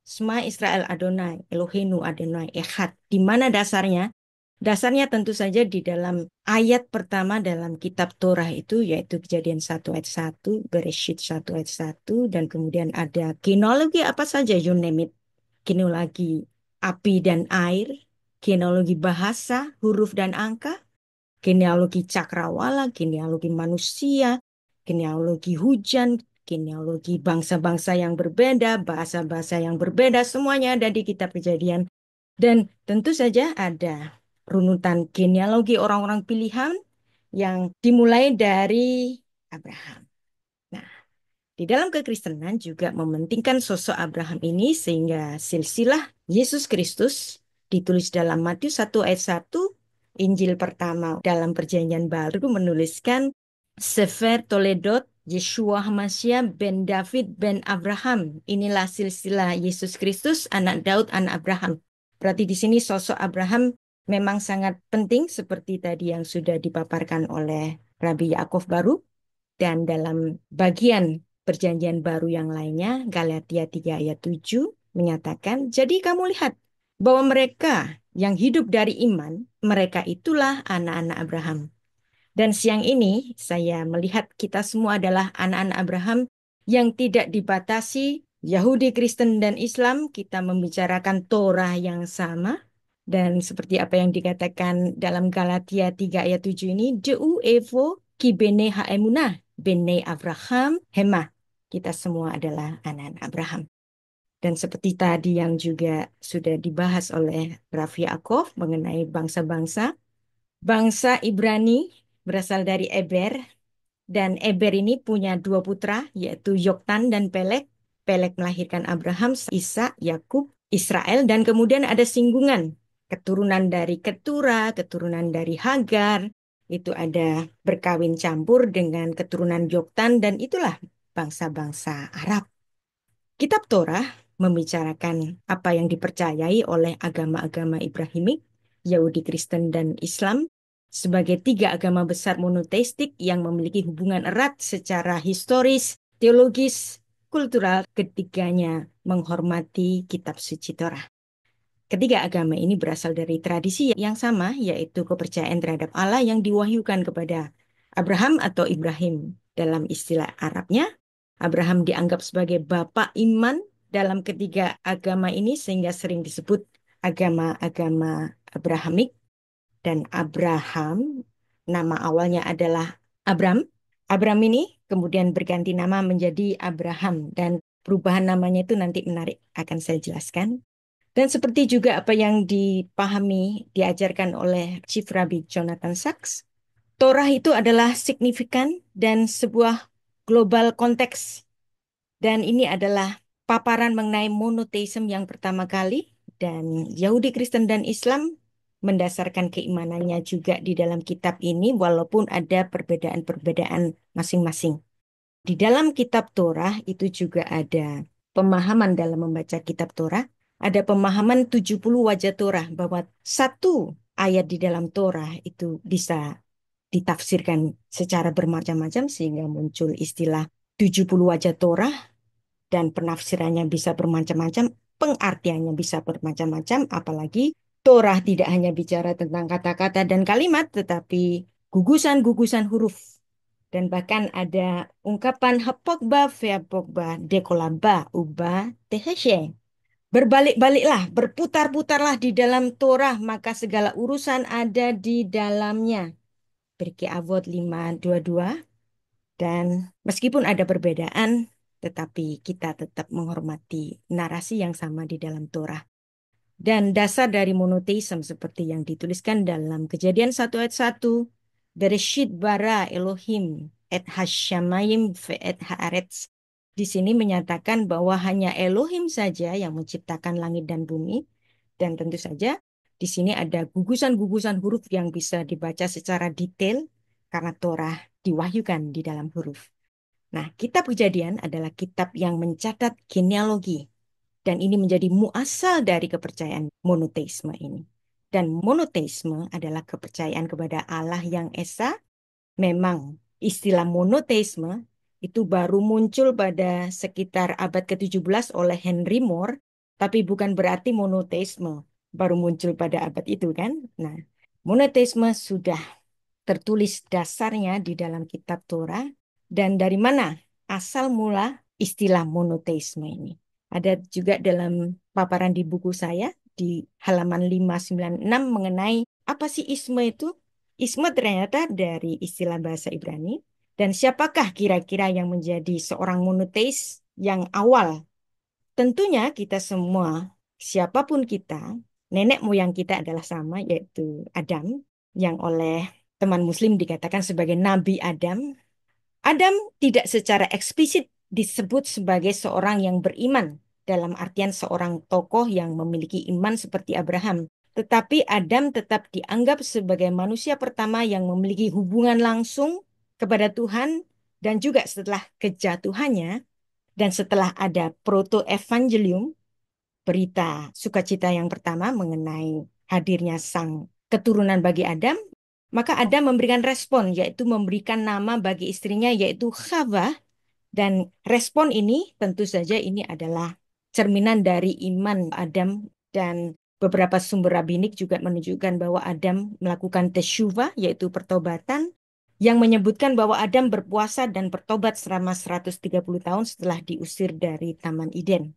Shema Israel Adonai, Eloheinu Adonai Echad. Di mana dasarnya? Dasarnya tentu saja di dalam ayat pertama dalam kitab Torah itu, yaitu Kejadian 1 ayat 1, Bereshit 1 ayat 1, dan kemudian ada genealogi apa saja, you name it. Genealogi api dan air, genealogi bahasa, huruf dan angka, genealogi cakrawala, genealogi manusia, genealogi hujan, genealogi bangsa-bangsa yang berbeda, bahasa-bahasa yang berbeda, semuanya ada di kitab Kejadian. Dan tentu saja ada runutan genealogi orang-orang pilihan yang dimulai dari Abraham. Nah, di dalam kekristenan juga mementingkan sosok Abraham ini sehingga silsilah Yesus Kristus ditulis dalam Matius 1 ayat 1, Injil pertama dalam Perjanjian Baru menuliskan Sefer Toledot Yeshua Hamashiach ben David ben Abraham. Inilah silsilah Yesus Kristus, anak Daud, anak Abraham. Berarti di sini sosok Abraham memang sangat penting seperti tadi yang sudah dipaparkan oleh Rabbi Yaakov Baru. Dan dalam bagian Perjanjian Baru yang lainnya, Galatia 3 ayat 7 menyatakan, jadi kamu lihat bahwa mereka yang hidup dari iman, mereka itulah anak-anak Abraham. Dan siang ini saya melihat kita semua adalah anak-anak Abraham yang tidak dibatasi Yahudi, Kristen, dan Islam. Kita membicarakan Torah yang sama. Dan seperti apa yang dikatakan dalam Galatia 3 ayat 7 ini, Deu evo ki bene haemunah, bene Abraham hema. Kita semua adalah anak-anak Abraham. Dan seperti tadi yang juga sudah dibahas oleh Raffi Yaakov mengenai bangsa-bangsa, bangsa Ibrani berasal dari Eber, dan Eber ini punya dua putra, yaitu Yoktan dan Pelek. Pelek melahirkan Abraham, Ishak, Yakub, Israel, dan kemudian ada singgungan. Keturunan dari Ketura, keturunan dari Hagar, itu ada berkawin campur dengan keturunan Yoktan, dan itulah bangsa-bangsa Arab. Kitab Torah membicarakan apa yang dipercayai oleh agama-agama Ibrahimik, Yahudi, Kristen, dan Islam sebagai tiga agama besar monoteistik yang memiliki hubungan erat secara historis, teologis, kultural. Ketiganya menghormati kitab suci Torah. Ketiga agama ini berasal dari tradisi yang sama, yaitu kepercayaan terhadap Allah yang diwahyukan kepada Abraham atau Ibrahim. Dalam istilah Arabnya, Abraham dianggap sebagai bapak iman dalam ketiga agama ini sehingga sering disebut agama-agama Abrahamik. Dan Abraham, nama awalnya adalah Abram. Abram ini kemudian berganti nama menjadi Abraham dan perubahan namanya itu nanti menarik, akan saya jelaskan. Dan seperti juga apa yang dipahami, diajarkan oleh Chief Rabbi Jonathan Sacks, Torah itu adalah signifikan dan sebuah global konteks. Dan ini adalah paparan mengenai monoteisme yang pertama kali. Dan Yahudi, Kristen, dan Islam mendasarkan keimanannya juga di dalam kitab ini, walaupun ada perbedaan-perbedaan masing-masing. Di dalam kitab Torah itu juga ada pemahaman dalam membaca kitab Torah. Ada pemahaman 70 wajah Torah, bahwa satu ayat di dalam Torah itu bisa ditafsirkan secara bermacam-macam sehingga muncul istilah 70 wajah Torah dan penafsirannya bisa bermacam-macam, pengartiannya bisa bermacam-macam, apalagi Torah tidak hanya bicara tentang kata-kata dan kalimat, tetapi gugusan-gugusan huruf. Dan bahkan ada ungkapan hapokba, veapokba, dekolaba, uba, teheshe. Berbalik-baliklah, berputar-putarlah di dalam Torah, maka segala urusan ada di dalamnya. Pirkei Avot 5:22. Dan meskipun ada perbedaan, tetapi kita tetap menghormati narasi yang sama di dalam Torah. Dan dasar dari monoteisme seperti yang dituliskan dalam Kejadian 1 ayat 1, Bereshit bara Elohim et hashamayim ve'et haaretz. Di sini menyatakan bahwa hanya Elohim saja yang menciptakan langit dan bumi. Dan tentu saja di sini ada gugusan-gugusan huruf yang bisa dibaca secara detail karena Torah diwahyukan di dalam huruf. Nah, kitab Kejadian adalah kitab yang mencatat genealogi. Dan ini menjadi muasal dari kepercayaan monoteisme ini. Dan monoteisme adalah kepercayaan kepada Allah yang Esa. Memang istilah monoteisme itu baru muncul pada sekitar abad ke-17 oleh Henry Moore, tapi bukan berarti monoteisme baru muncul pada abad itu kan. Nah, monoteisme sudah tertulis dasarnya di dalam kitab Torah. Dan dari mana asal mula istilah monoteisme ini? Ada juga dalam paparan di buku saya di halaman 596 mengenai apa sih isme itu? Isme ternyata dari istilah bahasa Ibrani. Dan siapakah kira-kira yang menjadi seorang monoteis yang awal? Tentunya kita semua, siapapun kita, nenek moyang kita adalah sama, yaitu Adam, yang oleh teman Muslim dikatakan sebagai Nabi Adam. Adam tidak secara eksplisit disebut sebagai seorang yang beriman, dalam artian seorang tokoh yang memiliki iman seperti Abraham. Tetapi Adam tetap dianggap sebagai manusia pertama yang memiliki hubungan langsung kepada Tuhan, dan juga setelah kejatuhannya, dan setelah ada proto-evangelium, berita sukacita yang pertama mengenai hadirnya sang keturunan bagi Adam, maka Adam memberikan respon, yaitu memberikan nama bagi istrinya, yaitu Hawa. Dan respon ini tentu saja ini adalah cerminan dari iman Adam, dan beberapa sumber rabbinik juga menunjukkan bahwa Adam melakukan tesyuvah, yaitu pertobatan, yang menyebutkan bahwa Adam berpuasa dan bertobat selama 130 tahun setelah diusir dari Taman Eden.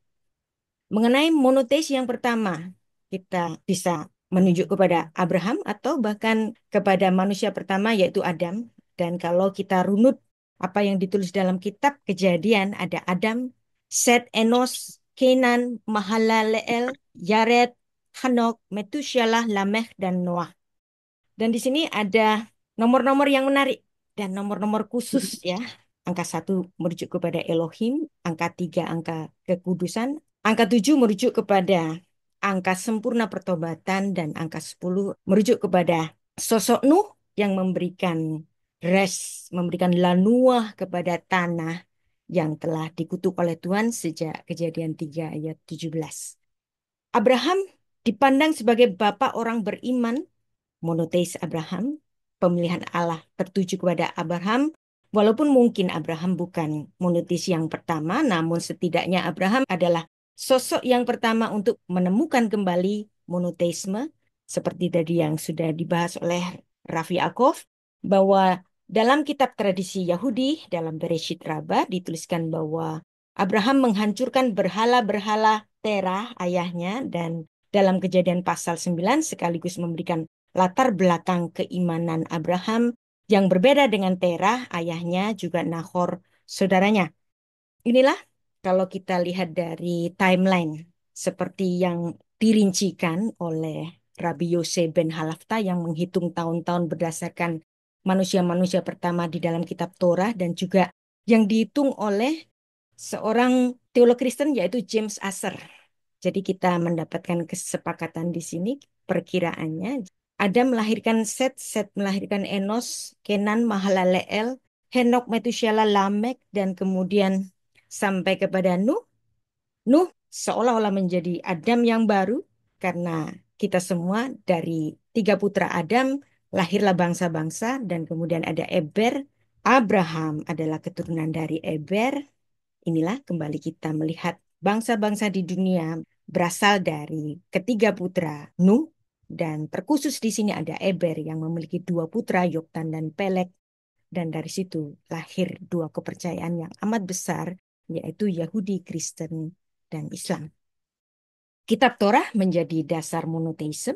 Mengenai monoteis yang pertama, kita bisa menunjuk kepada Abraham atau bahkan kepada manusia pertama yaitu Adam. Dan kalau kita runut apa yang ditulis dalam kitab Kejadian, ada Adam, Set, Enos, Kenan, Mahalaleel, Yared, Hanok, Metusyalah, Lameh, dan Noah. Dan di sini ada nomor-nomor yang menarik dan nomor-nomor khusus ya. Angka 1 merujuk kepada Elohim, angka 3 angka kekudusan, angka 7 merujuk kepada angka sempurna pertobatan, dan angka 10 merujuk kepada sosok Nuh yang memberikan memberikan lanuah kepada tanah yang telah dikutuk oleh Tuhan sejak Kejadian 3 ayat 17. Abraham dipandang sebagai bapak orang beriman, monoteis Abraham, pemilihan Allah tertuju kepada Abraham. Walaupun mungkin Abraham bukan monoteis yang pertama, namun setidaknya Abraham adalah sosok yang pertama untuk menemukan kembali monoteisme, seperti tadi yang sudah dibahas oleh Raffi Akov, bahwa dalam kitab tradisi Yahudi, dalam Bereshit Rabbah, dituliskan bahwa Abraham menghancurkan berhala-berhala Terah ayahnya, dan dalam Kejadian pasal 9 sekaligus memberikan latar belakang keimanan Abraham yang berbeda dengan Terah ayahnya, juga Nahor saudaranya. Inilah kalau kita lihat dari timeline seperti yang dirincikan oleh Rabbi Yose ben Halafta yang menghitung tahun-tahun berdasarkan manusia-manusia pertama di dalam kitab Torah, dan juga yang dihitung oleh seorang teolog Kristen yaitu James Asser. Jadi kita mendapatkan kesepakatan di sini perkiraannya. Adam melahirkan Set, Set melahirkan Enos, Kenan, Mahalaleel, Henok, Metusyalah, Lamek, dan kemudian sampai kepada Nuh. Nuh seolah-olah menjadi Adam yang baru karena kita semua dari 3 putra Adam lahirlah bangsa-bangsa dan kemudian ada Eber. Abraham adalah keturunan dari Eber. Inilah kembali kita melihat bangsa-bangsa di dunia berasal dari ketiga putra Nuh, dan terkhusus di sini ada Eber yang memiliki dua putra Yoktan dan Pelek, dan dari situ lahir dua kepercayaan yang amat besar, yaitu Yahudi, Kristen, dan Islam. Kitab Torah menjadi dasar monoteisme,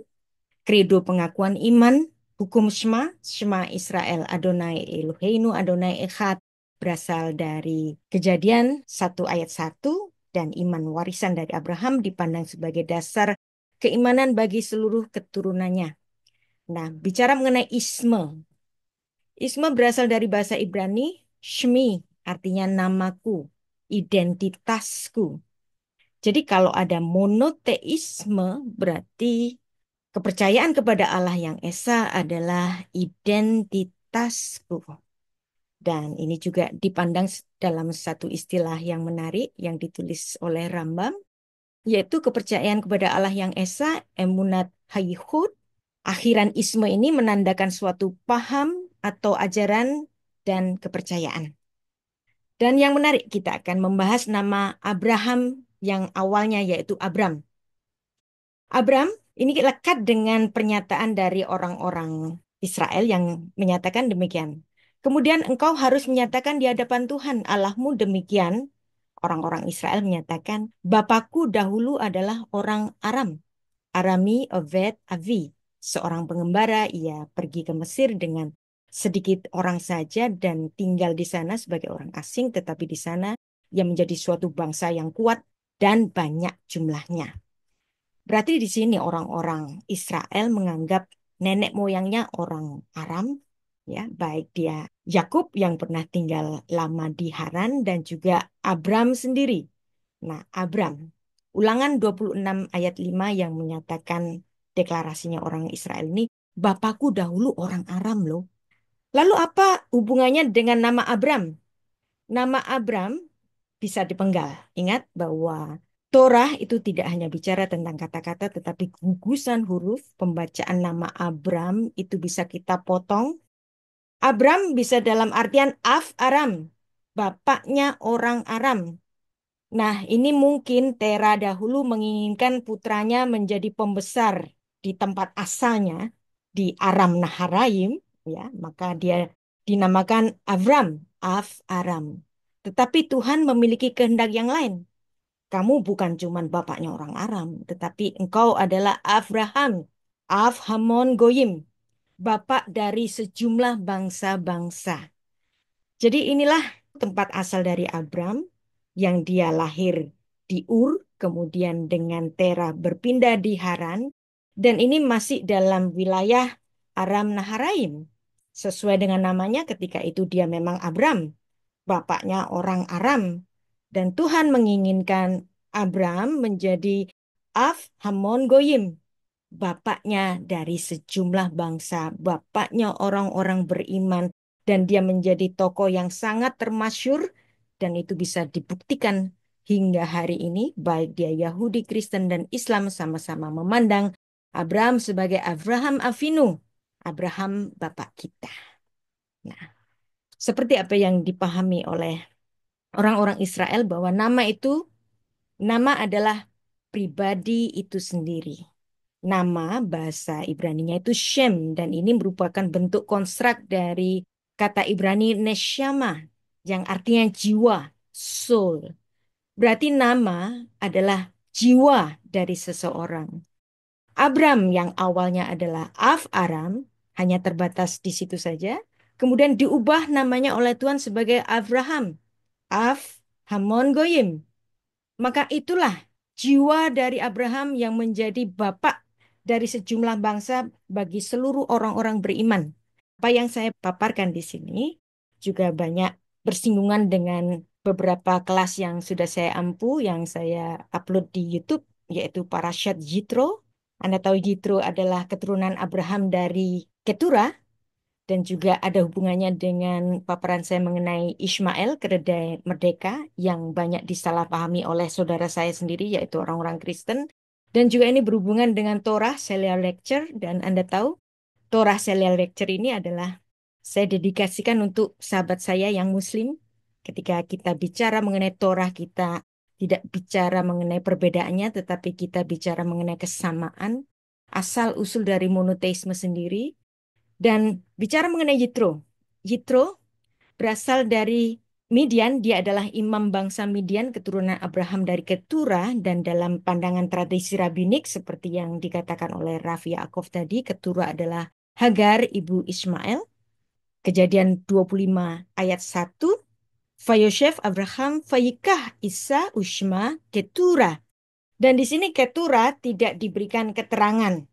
kredo pengakuan iman, hukum Shema, Shema Israel Adonai Eloheinu Adonai Echad, berasal dari Kejadian 1 ayat 1, dan iman warisan dari Abraham dipandang sebagai dasar keimanan bagi seluruh keturunannya. Nah, bicara mengenai isme. Isme berasal dari bahasa Ibrani, Shmi, artinya namaku, identitasku. Jadi kalau ada monoteisme, berarti kepercayaan kepada Allah yang Esa adalah identitasku. Dan ini juga dipandang dalam satu istilah yang menarik yang ditulis oleh Rambam, yaitu kepercayaan kepada Allah yang Esa, emunat hayhud. Akhiran isme ini menandakan suatu paham atau ajaran dan kepercayaan. Dan yang menarik, kita akan membahas nama Abraham yang awalnya yaitu Abram. Abram ini lekat dengan pernyataan dari orang-orang Israel yang menyatakan demikian. Kemudian engkau harus menyatakan di hadapan Tuhan Allahmu demikian. Orang-orang Israel menyatakan, Bapakku dahulu adalah orang Aram. Arami Oved Avi. Seorang pengembara, ia pergi ke Mesir dengan sedikit orang saja dan tinggal di sana sebagai orang asing, tetapi di sana ia menjadi suatu bangsa yang kuat dan banyak jumlahnya. Berarti di sini orang-orang Israel menganggap nenek moyangnya orang Aram, ya, baik dia Yakub yang pernah tinggal lama di Haran dan juga Abram sendiri. Nah, Abram, Ulangan 26 ayat 5 yang menyatakan deklarasinya orang Israel ini, Bapakku dahulu orang Aram loh. Lalu apa hubungannya dengan nama Abram? Nama Abram bisa dipenggal. Ingat bahwa Torah itu tidak hanya bicara tentang kata-kata, tetapi gugusan huruf. Pembacaan nama Abram itu bisa kita potong. Abram bisa dalam artian Af Aram, bapaknya orang Aram. Nah, ini mungkin Tera dahulu menginginkan putranya menjadi pembesar di tempat asalnya, di Aram Naharaim, ya, maka dia dinamakan Avram, Av Aram. Tetapi Tuhan memiliki kehendak yang lain. Kamu bukan cuma bapaknya orang Aram, tetapi engkau adalah Abraham, Av Hamon Goyim, bapak dari sejumlah bangsa-bangsa. Jadi inilah tempat asal dari Abram, yang dia lahir di Ur, kemudian dengan Tera berpindah di Haran, dan ini masih dalam wilayah Aram Naharaim. Sesuai dengan namanya, ketika itu dia memang Abram, bapaknya orang Aram. Dan Tuhan menginginkan Abram menjadi Av Hamon Goyim, bapaknya dari sejumlah bangsa, bapaknya orang-orang beriman, dan dia menjadi tokoh yang sangat termasyur, dan itu bisa dibuktikan hingga hari ini, baik dia Yahudi, Kristen, dan Islam sama-sama memandang Abraham sebagai Abraham Avinu, Abraham bapak kita. Nah, seperti apa yang dipahami oleh orang-orang Israel bahwa nama adalah pribadi itu sendiri. Nama bahasa Ibraninya itu Shem, dan ini merupakan bentuk konstruk dari kata Ibrani neshama yang artinya jiwa, soul. Berarti nama adalah jiwa dari seseorang. Abram yang awalnya adalah Av Aram hanya terbatas di situ saja. Kemudian diubah namanya oleh Tuhan sebagai Abraham, Av Hamon Goyim. Maka itulah jiwa dari Abraham yang menjadi bapak dari sejumlah bangsa bagi seluruh orang-orang beriman. Apa yang saya paparkan di sini juga banyak bersinggungan dengan beberapa kelas yang sudah saya ampu, yang saya upload di YouTube, yaitu Parashat Yitro. Anda tahu Yitro adalah keturunan Abraham dari Keturah, dan juga ada hubungannya dengan paparan saya mengenai Ishmael, keledai merdeka, yang banyak disalahpahami oleh saudara saya sendiri, yaitu orang-orang Kristen. Dan juga ini berhubungan dengan Torah, Celia Lecture, dan Anda tahu Torah Serial Lecture ini adalah saya dedikasikan untuk sahabat saya yang Muslim. Ketika kita bicara mengenai Torah, kita tidak bicara mengenai perbedaannya, tetapi kita bicara mengenai kesamaan, asal-usul dari monoteisme sendiri, dan bicara mengenai Yitro. Yitro berasal dari Midian, dia adalah imam bangsa Midian, keturunan Abraham dari Keturah, dan dalam pandangan tradisi rabbinik, seperti yang dikatakan oleh Rafi Yaakov tadi, Keturah adalah Hagar, ibu Ismail. Kejadian 25 ayat 1, Vayoshev Abraham Vayikah Isa Ushma Keturah. Dan di sini Keturah tidak diberikan keterangan.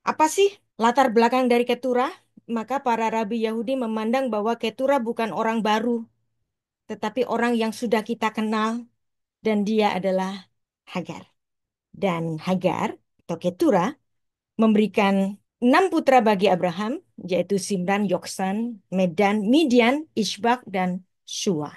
Apa sih latar belakang dari Keturah? Maka para rabi Yahudi memandang bahwa Keturah bukan orang baru, tetapi orang yang sudah kita kenal, dan dia adalah Hagar. Dan Hagar atau Keturah memberikan 6 putra bagi Abraham, yaitu Simran, Yoksan, Medan, Midian, Ishbak, dan Shua.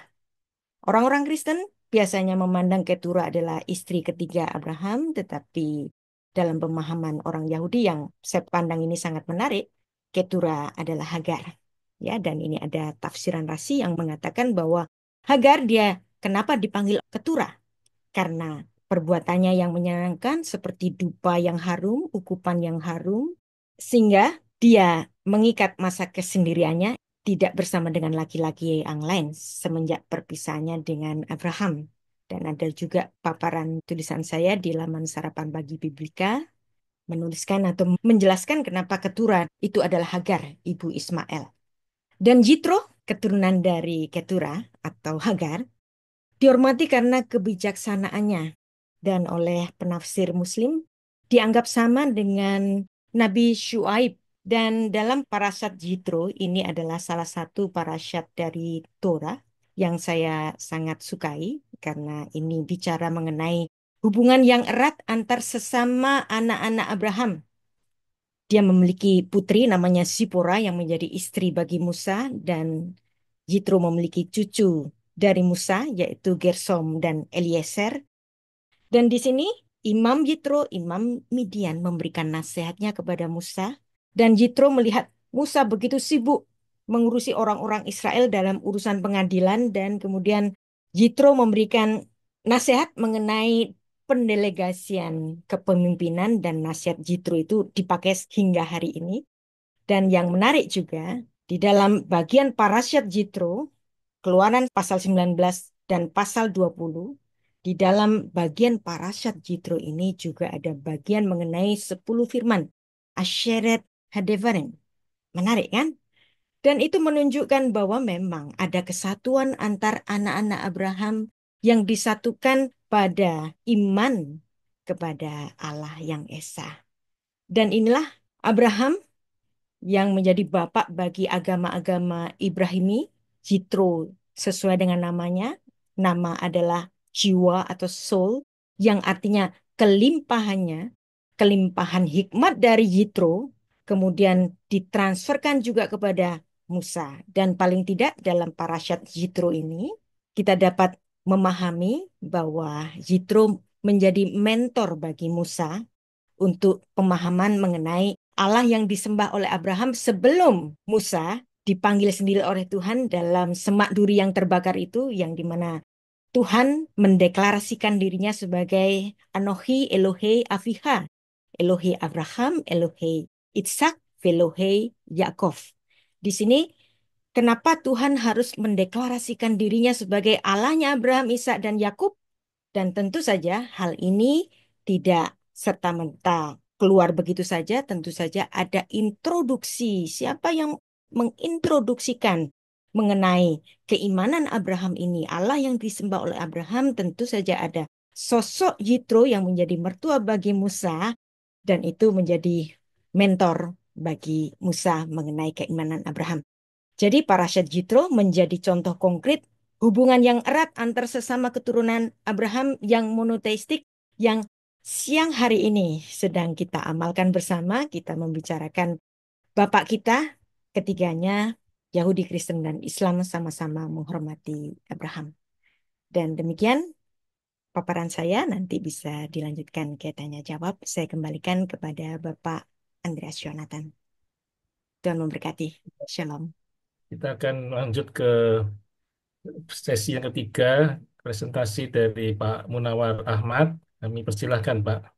Orang-orang Kristen biasanya memandang Keturah adalah istri ketiga Abraham, tetapi dalam pemahaman orang Yahudi yang saya pandang ini sangat menarik, Keturah adalah Hagar. Ya, dan ini ada tafsiran Rasi yang mengatakan bahwa Hagar dia kenapa dipanggil Keturah? Karena perbuatannya yang menyenangkan seperti dupa yang harum, ukupan yang harum, sehingga dia mengikat masa kesendiriannya tidak bersama dengan laki-laki yang lain semenjak perpisahannya dengan Abraham. Dan ada juga paparan tulisan saya di laman Sarapan Pagi Biblika menuliskan atau menjelaskan kenapa Keturah itu adalah Hagar, ibu Ismail. Dan Jitro, keturunan dari Keturah atau Hagar, dihormati karena kebijaksanaannya dan oleh penafsir Muslim dianggap sama dengan Nabi Syuaib. Dan dalam parashat Jitro ini adalah salah satu parashat dari Torah yang saya sangat sukai karena ini bicara mengenai hubungan yang erat antar sesama anak-anak Abraham. Dia memiliki putri namanya Zipora yang menjadi istri bagi Musa, dan Jitro memiliki cucu dari Musa yaitu Gersom dan Eliezer. Dan di sini Imam Jitro, Imam Midian memberikan nasihatnya kepada Musa. Dan Jitro melihat Musa begitu sibuk mengurusi orang-orang Israel dalam urusan pengadilan. Dan kemudian Jitro memberikan nasihat mengenai pendelegasian kepemimpinan, dan nasihat Jitro itu dipakai hingga hari ini. Dan yang menarik juga, di dalam bagian parashat Jitro, Keluaran pasal 19 dan pasal 20, di dalam bagian parashat Jitro ini juga ada bagian mengenai 10 firman. Asyeret Hadevarim. Menarik kan? Dan itu menunjukkan bahwa memang ada kesatuan antar anak-anak Abraham yang disatukan pada iman kepada Allah yang Esa. Dan inilah Abraham yang menjadi bapak bagi agama-agama Ibrahimi. Jitro sesuai dengan namanya. Nama adalah jiwa atau soul, yang artinya kelimpahannya, kelimpahan hikmat dari Jitro, kemudian ditransferkan juga kepada Musa. Dan paling tidak dalam parashat Jitro ini, kita dapat memahami bahwa Jitro menjadi mentor bagi Musa untuk pemahaman mengenai Allah yang disembah oleh Abraham sebelum Musa dipanggil sendiri oleh Tuhan dalam semak duri yang terbakar itu, yang dimana Tuhan mendeklarasikan dirinya sebagai Anohi Elohe Aviha, Elohe Abraham, Elohe Ishak, Elohe Yakov. Di sini kenapa Tuhan harus mendeklarasikan dirinya sebagai Allahnya Abraham, Ishak, dan Yakub? Dan tentu saja hal ini tidak serta-merta keluar begitu saja. Tentu saja ada introduksi. Siapa yang mengintroduksikan mengenai keimanan Abraham ini, Allah yang disembah oleh Abraham? Tentu saja ada sosok Yitro yang menjadi mertua bagi Musa, dan itu menjadi mentor bagi Musa mengenai keimanan Abraham. Jadi parashat Jitro menjadi contoh konkret hubungan yang erat antar sesama keturunan Abraham yang monoteistik, yang siang hari ini sedang kita amalkan bersama. Kita membicarakan Bapak kita, ketiganya Yahudi, Kristen, dan Islam sama-sama menghormati Abraham. Dan demikian paparan saya, nanti bisa dilanjutkan ke tanya jawab. Saya kembalikan kepada Bapak Andreas Yonatan. Tuhan memberkati. Shalom. Kita akan lanjut ke sesi yang ketiga, presentasi dari Pak Munawar Ahmad. Kami persilahkan, Pak.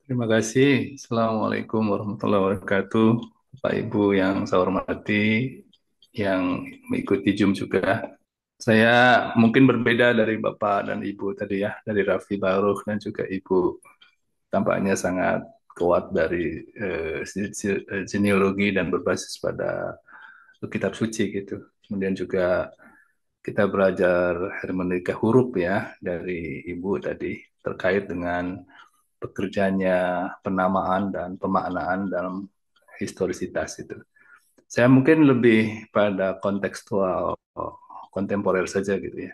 Terima kasih. Assalamualaikum warahmatullahi wabarakatuh. Bapak Ibu yang saya hormati, yang mengikuti Zoom juga. Saya mungkin berbeda dari Bapak dan Ibu tadi ya, dari Raffi Baruch dan juga Ibu. Tampaknya sangat kuat dari genealogi dan berbasis pada kitab suci gitu. Kemudian juga kita belajar hermeneutika huruf ya dari Ibu tadi terkait dengan pekerjaannya penamaan dan pemaknaan dalam historisitas itu. Saya mungkin lebih pada kontekstual kontemporer saja gitu ya.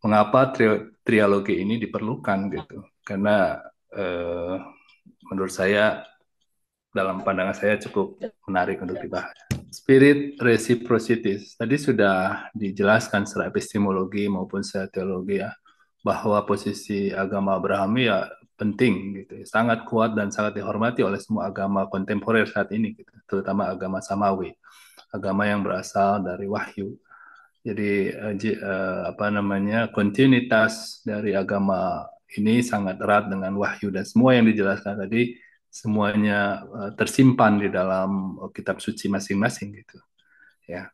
Mengapa trialogi ini diperlukan gitu? Karena menurut saya dalam pandangan saya cukup menarik untuk dibahas. Spirit reciprocity tadi sudah dijelaskan secara epistemologi maupun secara teologi ya, bahwa posisi agama Abrahami ya penting gitu, sangat kuat dan sangat dihormati oleh semua agama kontemporer saat ini, gitu, terutama agama Samawi, agama yang berasal dari wahyu. Jadi apa namanya, kontinuitas dari agama ini sangat erat dengan wahyu dan semua yang dijelaskan tadi semuanya tersimpan di dalam kitab suci masing-masing gitu. Ya,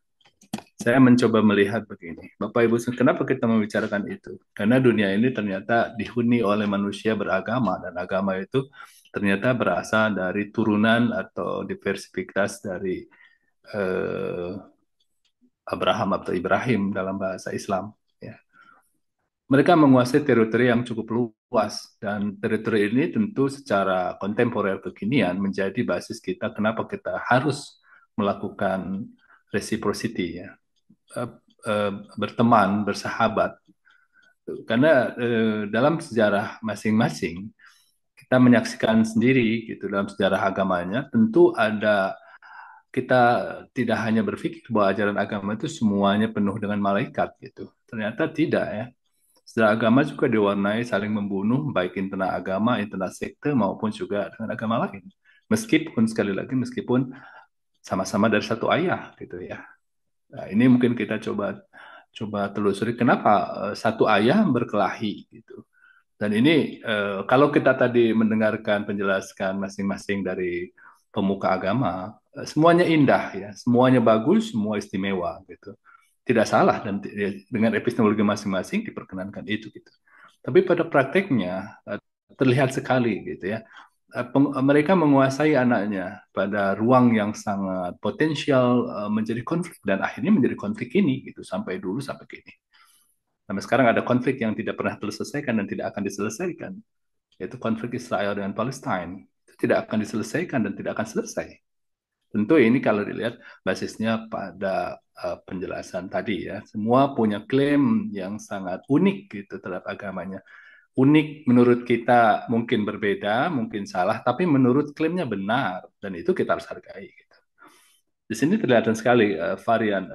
saya mencoba melihat begini, Bapak Ibu, kenapa kita membicarakan itu? Karena dunia ini ternyata dihuni oleh manusia beragama dan agama itu ternyata berasal dari turunan atau diversifikasi dari Abraham atau Ibrahim dalam bahasa Islam. Ya. Mereka menguasai teritori yang cukup luas dan teritori ini tentu secara kontemporer kekinian menjadi basis kita kenapa kita harus melakukan reciprocity ya, berteman, bersahabat. Karena dalam sejarah masing-masing kita menyaksikan sendiri gitu dalam sejarah agamanya tentu ada, kita tidak hanya berpikir bahwa ajaran agama itu semuanya penuh dengan malaikat gitu. Ternyata tidak ya. Sejarah agama juga diwarnai saling membunuh baik internal agama, internal sekte maupun juga dengan agama lain. Meskipun sekali lagi meskipun sama-sama dari satu ayah gitu ya. Nah, ini mungkin kita coba telusuri kenapa satu ayah berkelahi gitu. Dan ini kalau kita tadi mendengarkan penjelasan masing-masing dari pemuka agama, semuanya indah ya, semuanya bagus, semua istimewa gitu. Tidak salah dan dengan epistemologi masing-masing diperkenankan itu gitu. Tapi pada prakteknya terlihat sekali gitu ya. Mereka menguasai anaknya pada ruang yang sangat potensial menjadi konflik dan akhirnya menjadi konflik ini gitu sampai dulu sampai kini. Sampai sekarang ada konflik yang tidak pernah terselesaikan dan tidak akan diselesaikan, yaitu konflik Israel dengan Palestina. Itu tidak akan diselesaikan dan tidak akan selesai. Tentu ini kalau dilihat basisnya pada penjelasan tadi ya. Semua punya klaim yang sangat unik gitu terhadap agamanya. Unik menurut kita mungkin berbeda, mungkin salah, tapi menurut klaimnya benar dan itu kita harus hargai. Gitu. Di sini terlihat sekali varian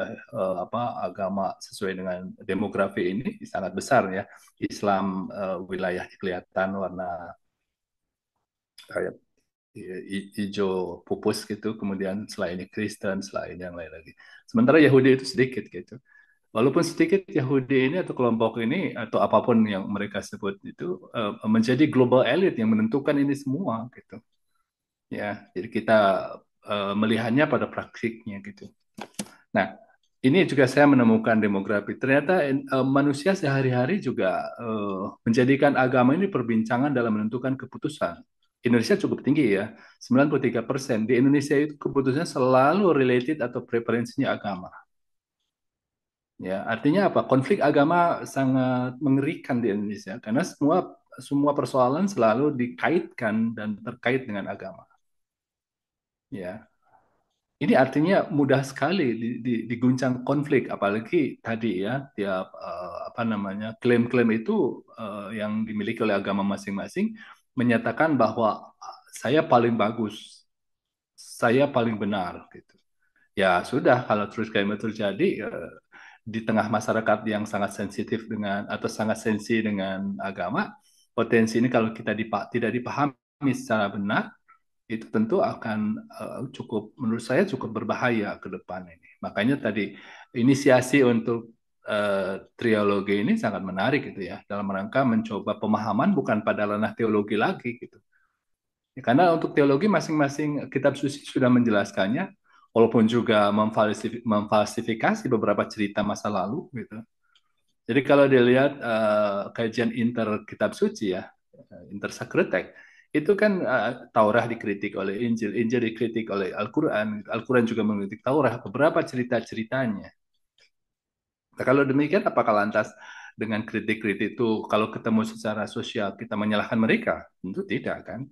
agama sesuai dengan demografi ini sangat besar ya. Islam wilayahnya kelihatan warna kayak hijau pupus gitu, kemudian selainnya Kristen, selain yang lain lagi. Sementara Yahudi itu sedikit gitu. Walaupun sedikit Yahudi ini atau kelompok ini atau apapun yang mereka sebut itu menjadi global elite yang menentukan ini semua gitu. Ya, jadi kita melihatnya pada praktiknya gitu. Nah, ini juga saya menemukan demografi. Ternyata manusia sehari-hari juga menjadikan agama ini perbincangan dalam menentukan keputusan. Indonesia cukup tinggi ya, 93%. Di Indonesia itu keputusannya selalu related atau preferensinya agama. Ya, artinya apa? Konflik agama sangat mengerikan di Indonesia karena semua persoalan selalu dikaitkan dan terkait dengan agama. Ya, ini artinya mudah sekali diguncang konflik, apalagi tadi ya tiap klaim-klaim itu yang dimiliki oleh agama masing-masing menyatakan bahwa saya paling bagus, saya paling benar gitu. Ya sudah, kalau terus kayak itu terjadi di tengah masyarakat yang sangat sensitif dengan atau sangat sensi dengan agama, potensi ini kalau kita tidak dipahami secara benar itu tentu akan menurut saya cukup berbahaya ke depan ini. Makanya tadi inisiasi untuk triologi ini sangat menarik gitu ya, dalam rangka mencoba pemahaman bukan pada ranah teologi lagi gitu. Ya, karena untuk teologi masing-masing kitab suci sudah menjelaskannya, walaupun juga memfalsifikasi beberapa cerita masa lalu gitu. Jadi kalau dilihat kajian inter kitab suci ya, inter sacred text, itu kan Taurat dikritik oleh Injil, Injil dikritik oleh Al-Quran, Al-Quran juga mengkritik Taurat, beberapa cerita-ceritanya. Nah, kalau demikian, apakah lantas dengan kritik-kritik itu, kalau ketemu secara sosial, kita menyalahkan mereka? Tentu tidak, kan?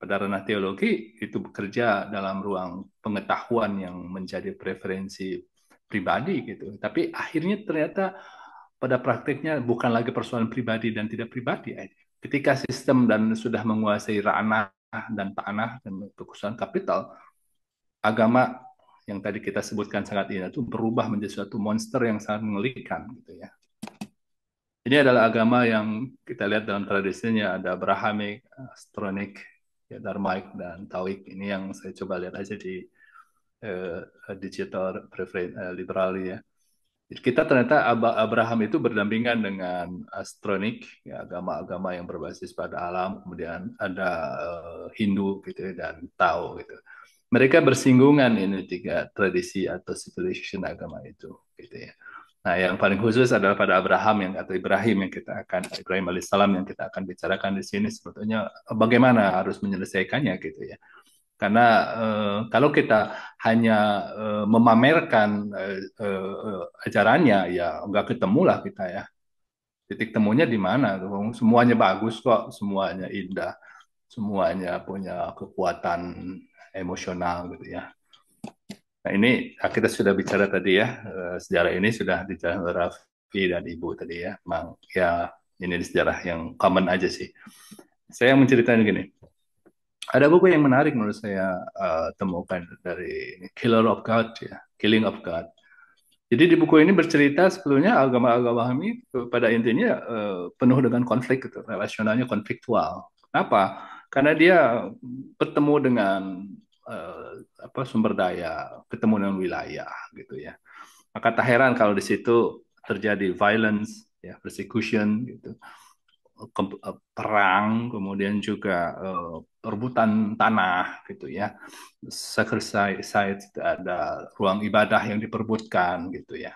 Pada ranah teologi, itu bekerja dalam ruang pengetahuan yang menjadi preferensi pribadi, gitu. Tapi akhirnya ternyata pada praktiknya bukan lagi persoalan pribadi dan tidak pribadi. Ketika sistem dan sudah menguasai ranah dan tanah dan kekuasaan kapital, agama yang tadi kita sebutkan sangat indah itu berubah menjadi suatu monster yang sangat mengerikan gitu ya. Ini adalah agama yang kita lihat dalam tradisinya ada Abrahamic, Stronic, ya, Dharmaic dan Taoic. Ini yang saya coba lihat aja di digital liberal ya. Jadi kita ternyata Abraham itu berdampingan dengan Stronic, ya, agama-agama yang berbasis pada alam, kemudian ada Hindu gitu ya, dan Tao gitu. Mereka bersinggungan ini tiga tradisi atau civilization agama itu gitu ya. Nah, yang paling khusus adalah pada Abraham atau Ibrahim yang kita akan Ibrahim alaihissalam yang kita akan bicarakan di sini sebetulnya bagaimana harus menyelesaikannya gitu ya. Karena kalau kita hanya memamerkan ajarannya ya nggak ketemulah kita ya. Titik temunya di mana? Semuanya bagus kok, semuanya indah, semuanya punya kekuatan emosional gitu ya. Nah ini kita sudah bicara tadi ya, sejarah ini sudah dijelaskan oleh Raffi dan Ibu tadi ya. Memang ya ini sejarah yang common aja sih. Saya menceritakan gini, ada buku yang menarik menurut saya temukan dari Killer of God ya, Killing of God. Jadi di buku ini bercerita sebetulnya agama-agama ini pada intinya penuh dengan konflik gitu, relasionalnya konfliktual. Kenapa? Karena dia bertemu dengan sumber daya, ketemu dengan wilayah gitu ya. Maka tak heran kalau di situ terjadi violence, ya, persecution gitu, perang, kemudian juga perebutan tanah gitu ya, site ada ruang ibadah yang diperebutkan gitu ya.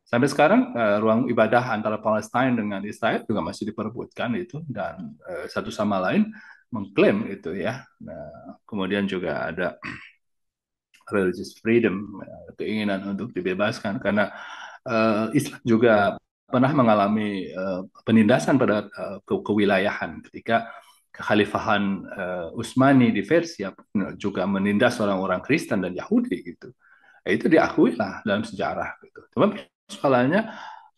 Sampai sekarang ruang ibadah antara Palestina dengan Israel juga masih diperebutkan itu dan satu sama lain mengklaim itu ya. Nah, kemudian juga ada religious freedom, keinginan untuk dibebaskan karena Islam juga pernah mengalami penindasan pada kewilayahan ketika kekhalifahan Utsmani di Persia juga menindas orang-orang Kristen dan Yahudi gitu. Itu diakui lah dalam sejarah gitu. Cuma persoalannya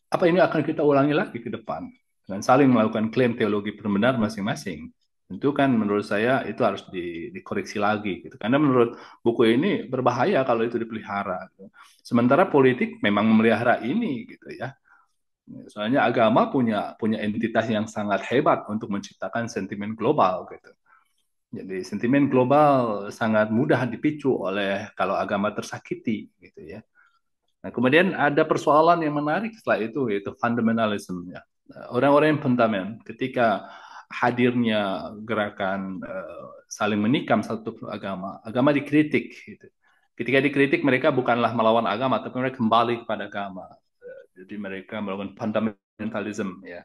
apa ini akan kita ulangi lagi ke depan dengan saling melakukan klaim teologi benar masing-masing. Tentu kan menurut saya itu harus dikoreksi lagi gitu. Karena menurut buku ini berbahaya kalau itu dipelihara. Gitu. Sementara politik memang memelihara ini gitu ya. Soalnya agama punya entitas yang sangat hebat untuk menciptakan sentimen global gitu. Jadi sentimen global sangat mudah dipicu oleh kalau agama tersakiti gitu ya. Nah, kemudian ada persoalan yang menarik setelah itu yaitu fundamentalism ya. Orang-orang yang fundamental ketika hadirnya gerakan saling menikam satu agama, agama dikritik gitu. Ketika dikritik mereka bukanlah melawan agama tapi mereka kembali kepada agama. Jadi mereka melakukan fundamentalism ya,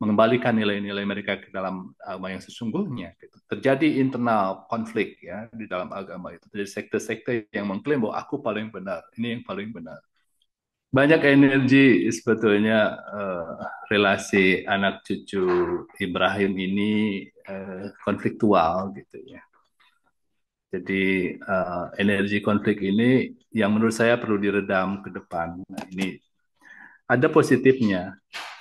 mengembalikan nilai-nilai mereka ke dalam agama yang sesungguhnya. Gitu. Terjadi internal konflik ya di dalam agama itu. Jadi sekte-sekte yang mengklaim bahwa aku paling benar, ini yang paling benar. Banyak energi sebetulnya relasi anak cucu Ibrahim ini konfliktual gitu ya. Jadi energi konflik ini yang menurut saya perlu diredam ke depan. Nah, ini ada positifnya.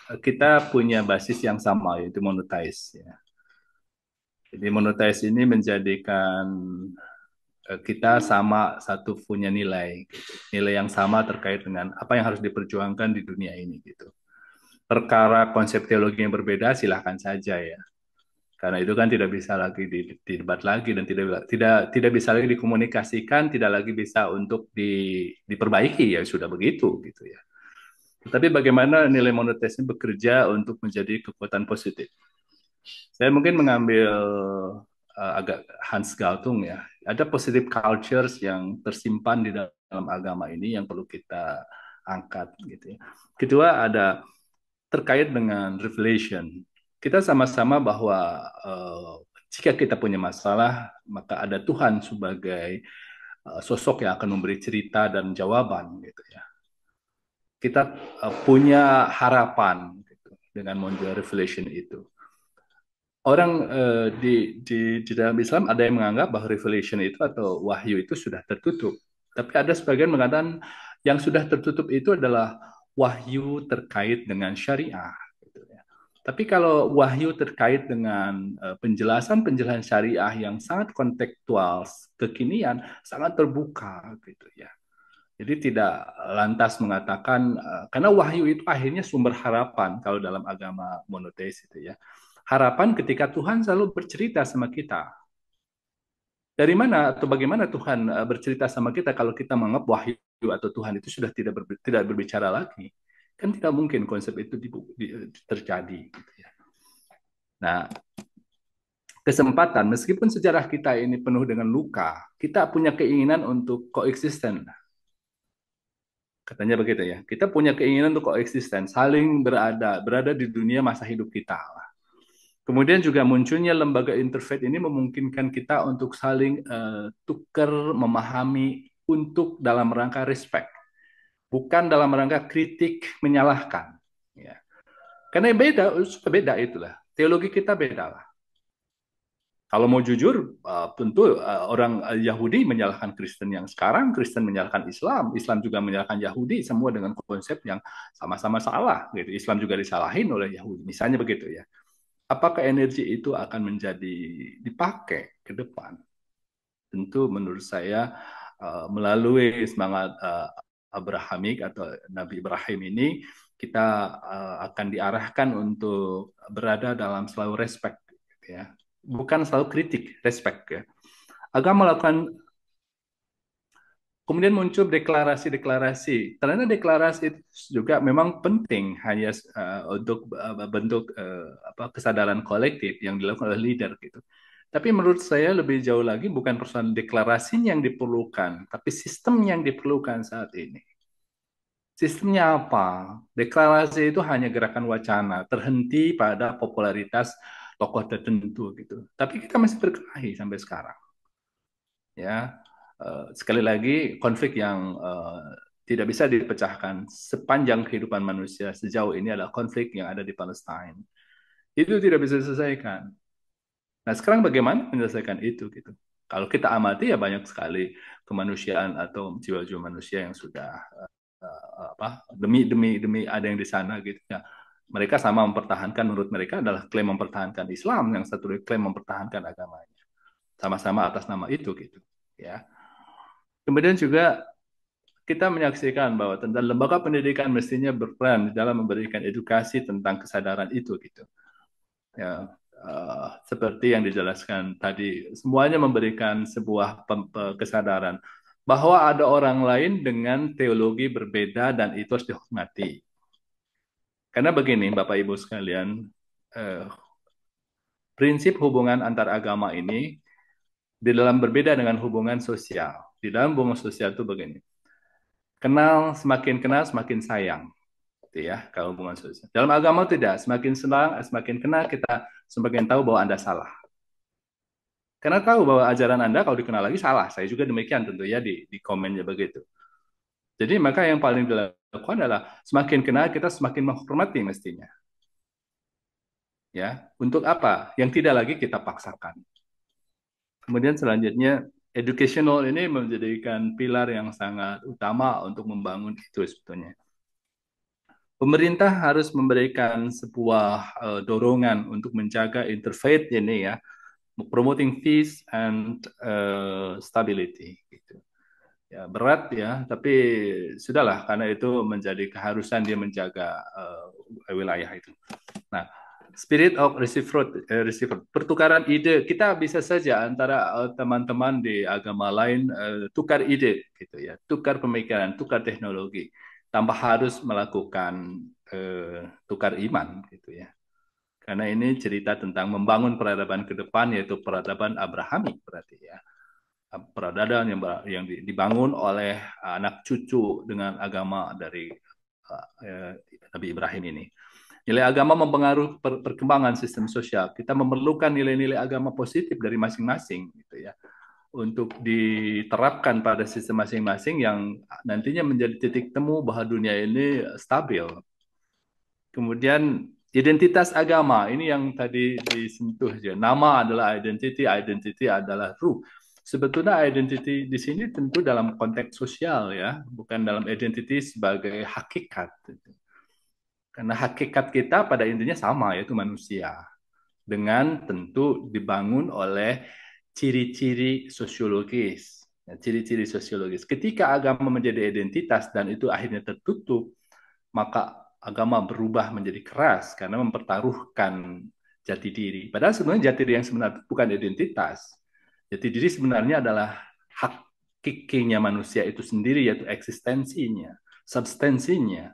Kita punya basis yang sama yaitu monetize ya. Jadi monetize ini menjadikan kita sama satu punya nilai, gitu. Nilai yang sama terkait dengan apa yang harus diperjuangkan di dunia ini gitu. Perkara konsep teologi yang berbeda silahkan saja ya. Karena itu kan tidak bisa lagi didebat lagi dan tidak bisa lagi dikomunikasikan, tidak lagi bisa untuk diperbaiki, ya sudah begitu gitu ya. Tetapi bagaimana nilai monetisme bekerja untuk menjadi kekuatan positif? Saya mungkin mengambil agak Hans Galtung ya. Ada positive cultures yang tersimpan di dalam agama ini yang perlu kita angkat gitu ya. Kedua ada terkait dengan revelation. Kita sama-sama bahwa jika kita punya masalah, maka ada Tuhan sebagai sosok yang akan memberi cerita dan jawaban gitu ya. Kita punya harapan gitu, dengan muncul revelation itu. Orang di dalam Islam ada yang menganggap bahwa revelation itu atau wahyu itu sudah tertutup. Tapi ada sebagian mengatakan yang sudah tertutup itu adalah wahyu terkait dengan syariah. Gitu ya. Tapi kalau wahyu terkait dengan penjelasan-penjelasan syariah yang sangat kontekstual, kekinian, sangat terbuka gitu ya. Jadi tidak lantas mengatakan, karena wahyu itu akhirnya sumber harapan kalau dalam agama monoteis itu ya. Harapan ketika Tuhan selalu bercerita sama kita. Dari mana atau bagaimana Tuhan bercerita sama kita kalau kita menganggap wahyu atau Tuhan itu sudah tidak berbicara lagi? Kan tidak mungkin konsep itu terjadi. Gitu ya. Nah, kesempatan, meskipun sejarah kita ini penuh dengan luka, kita punya keinginan untuk koeksisten. Katanya begitu ya. Kita punya keinginan untuk koeksisten, saling berada di dunia masa hidup kita. Kemudian juga munculnya lembaga interfaith ini memungkinkan kita untuk saling tukar, memahami untuk dalam rangka respect, bukan dalam rangka kritik menyalahkan. Ya. Karena sudah beda itulah. Teologi kita beda lah. Kalau mau jujur, tentu orang Yahudi menyalahkan Kristen yang sekarang, Kristen menyalahkan Islam, Islam juga menyalahkan Yahudi, semua dengan konsep yang sama-sama salah. Gitu. Islam juga disalahin oleh Yahudi, misalnya begitu ya. Apakah energi itu akan menjadi dipakai ke depan? Tentu menurut saya melalui semangat Abrahamik atau Nabi Ibrahim ini, kita akan diarahkan untuk berada dalam selalu respect, ya. Bukan selalu kritik, respect ya. Agama melakukan, kemudian muncul deklarasi-deklarasi. Ternyata deklarasi itu juga memang penting hanya untuk bentuk kesadaran kolektif yang dilakukan oleh leader gitu. Tapi menurut saya lebih jauh lagi bukan persoalan deklarasi yang diperlukan, tapi sistem yang diperlukan saat ini. Sistemnya apa? Deklarasi itu hanya gerakan wacana, terhenti pada popularitas tokoh tertentu gitu. Tapi kita masih berkelahi sampai sekarang. Ya, sekali lagi konflik yang tidak bisa dipecahkan sepanjang kehidupan manusia sejauh ini adalah konflik yang ada di Palestina. Itu tidak bisa diselesaikan. Nah, sekarang bagaimana menyelesaikan itu gitu? Kalau kita amati ya banyak sekali kemanusiaan atau jiwa-jiwa manusia yang sudah demi ada yang di sana gitu ya. Mereka sama mempertahankan, menurut mereka adalah klaim mempertahankan Islam, yang satu klaim mempertahankan agamanya. Sama-sama atas nama itu gitu, ya. Kemudian juga kita menyaksikan bahwa tentang lembaga pendidikan mestinya berperan dalam memberikan edukasi tentang kesadaran itu gitu. Ya, seperti yang dijelaskan tadi, semuanya memberikan sebuah kesadaran bahwa ada orang lain dengan teologi berbeda dan itu harus dihormati. Karena begini, Bapak Ibu sekalian, prinsip hubungan antar agama ini di dalam berbeda dengan hubungan sosial. Di dalam hubungan sosial itu begini, semakin kenal, semakin sayang. Gitu ya, kalau hubungan sosial. Dalam agama tidak, semakin senang, semakin kenal, kita semakin tahu bahwa Anda salah. Karena tahu bahwa ajaran Anda kalau dikenal lagi salah. Saya juga demikian tentu ya di komennya begitu. Jadi maka yang paling dilakukan adalah semakin kenal kita semakin menghormati mestinya. Ya, untuk apa? Yang tidak lagi kita paksakan. Kemudian selanjutnya educational ini menjadikan pilar yang sangat utama untuk membangun itu sebetulnya. Pemerintah harus memberikan sebuah dorongan untuk menjaga interfaith ini ya, promoting peace and stability gitu. Ya, berat ya, tapi sudahlah karena itu menjadi keharusan dia menjaga wilayah itu. Nah, spirit of reciprocity, pertukaran ide. Kita bisa saja antara teman-teman di agama lain tukar ide, gitu ya, tukar pemikiran, tukar teknologi, tanpa harus melakukan tukar iman, gitu ya. Karena ini cerita tentang membangun peradaban ke depan, yaitu peradaban Abrahamik berarti ya. Peradaban yang dibangun oleh anak cucu dengan agama dari Nabi Ibrahim ini. Nilai agama mempengaruhi perkembangan sistem sosial. Kita memerlukan nilai-nilai agama positif dari masing-masing, gitu ya, untuk diterapkan pada sistem masing-masing yang nantinya menjadi titik temu bahwa dunia ini stabil. Kemudian identitas agama ini yang tadi disentuh ya. Nama adalah identity, identity adalah ruh. Sebetulnya identity di sini tentu dalam konteks sosial ya, bukan dalam identity sebagai hakikat. Karena hakikat kita pada intinya sama, yaitu manusia. Dengan tentu dibangun oleh ciri-ciri sosiologis. Ciri-ciri sosiologis. Ketika agama menjadi identitas dan itu akhirnya tertutup, maka agama berubah menjadi keras karena mempertaruhkan jati diri. Padahal sebenarnya jati diri yang sebenarnya bukan identitas. Jati diri sebenarnya adalah hakikinya manusia itu sendiri, yaitu eksistensinya, substansinya.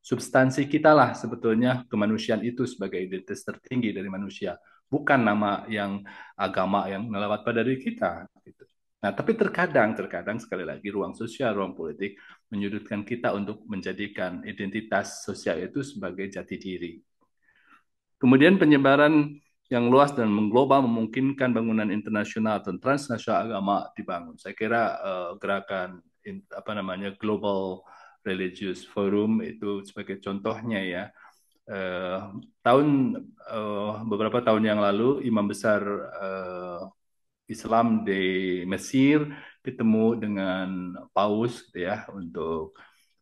Substansi kita lah sebetulnya kemanusiaan itu sebagai identitas tertinggi dari manusia, bukan nama yang agama yang melewat pada diri kita. Gitu. Nah, tapi terkadang sekali lagi ruang sosial, ruang politik menyudutkan kita untuk menjadikan identitas sosial itu sebagai jati diri. Kemudian penyebaran yang luas dan mengglobal memungkinkan bangunan internasional dan transnasional agama dibangun. Saya kira gerakan Global Religious Forum itu sebagai contohnya ya. Beberapa tahun yang lalu imam besar Islam di Mesir ketemu dengan Paus gitu ya untuk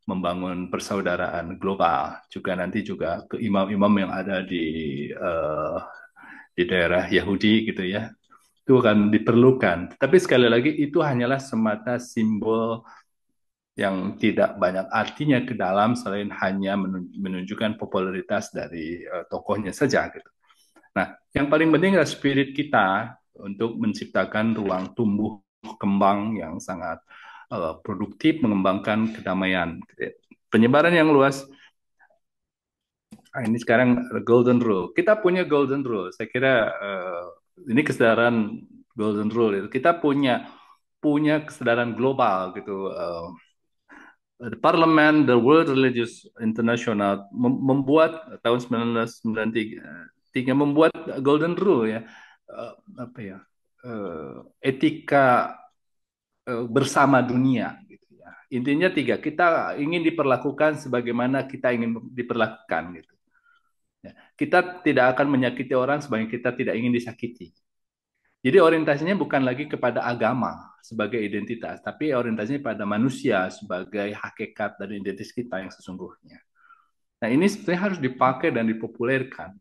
membangun persaudaraan global. Nanti juga ke imam-imam yang ada di daerah Yahudi gitu ya. Itu akan diperlukan. Tapi sekali lagi itu hanyalah semata simbol yang tidak banyak artinya ke dalam selain hanya menunjukkan popularitas dari tokohnya saja gitu. Nah, yang paling penting adalah spirit kita untuk menciptakan ruang tumbuh kembang yang sangat produktif, mengembangkan kedamaian. Penyebaran yang luas. Ini sekarang golden rule. Kita punya golden rule. Saya kira ini kesadaran golden rule. Kita punya kesadaran global gitu. Parlemen The World Religious International membuat tahun 1993 membuat Golden Rule ya, etika bersama dunia gitu ya. Intinya 3, kita ingin diperlakukan sebagaimana kita ingin diperlakukan gitu. Ya. Kita tidak akan menyakiti orang sebagaimana kita tidak ingin disakiti. Jadi orientasinya bukan lagi kepada agama sebagai identitas, tapi orientasinya pada manusia sebagai hakikat dan identitas kita yang sesungguhnya. Nah ini sebenarnya harus dipakai dan dipopulerkan.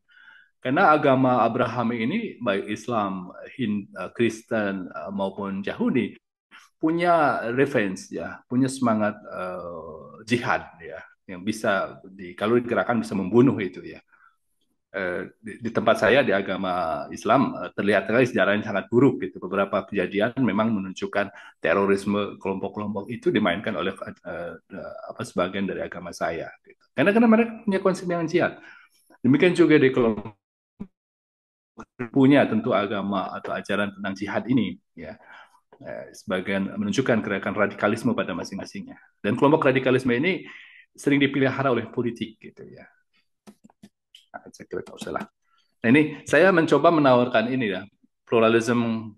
Karena agama Abraham ini, baik Islam, Kristen maupun Yahudi, punya reference ya, punya semangat jihad ya, yang bisa kalau digerakkan bisa membunuh itu ya. Di tempat saya di agama Islam terlihat sekali sejarahnya sangat buruk gitu. Beberapa kejadian memang menunjukkan terorisme kelompok-kelompok itu dimainkan oleh sebagian dari agama saya gitu. Karena mereka punya konsep yang jihad. Demikian juga di kelompok punya tentu agama atau ajaran tentang jihad ini ya. Sebagian menunjukkan gerakan radikalisme pada masing-masingnya. Dan kelompok radikalisme ini sering dipelihara oleh politik gitu ya. Saya kira tak usah lah. Nah ini saya mencoba menawarkan ini ya, pluralism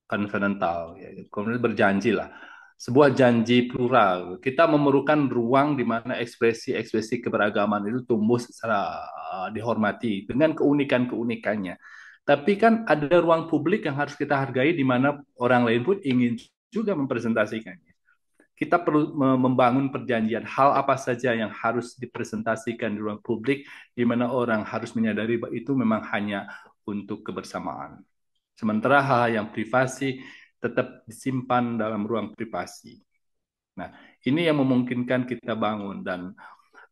konvenantal, ya, kemudian berjanji lah, sebuah janji plural. Kita memerlukan ruang di mana ekspresi keberagaman itu tumbuh secara dihormati dengan keunikan-keunikannya. Tapi kan ada ruang publik yang harus kita hargai di mana orang lain pun ingin juga mempresentasikannya. Kita perlu membangun perjanjian hal apa saja yang harus dipresentasikan di ruang publik, di mana orang harus menyadari bahwa itu memang hanya untuk kebersamaan. Sementara hal yang privasi tetap disimpan dalam ruang privasi. Nah, ini yang memungkinkan kita bangun dan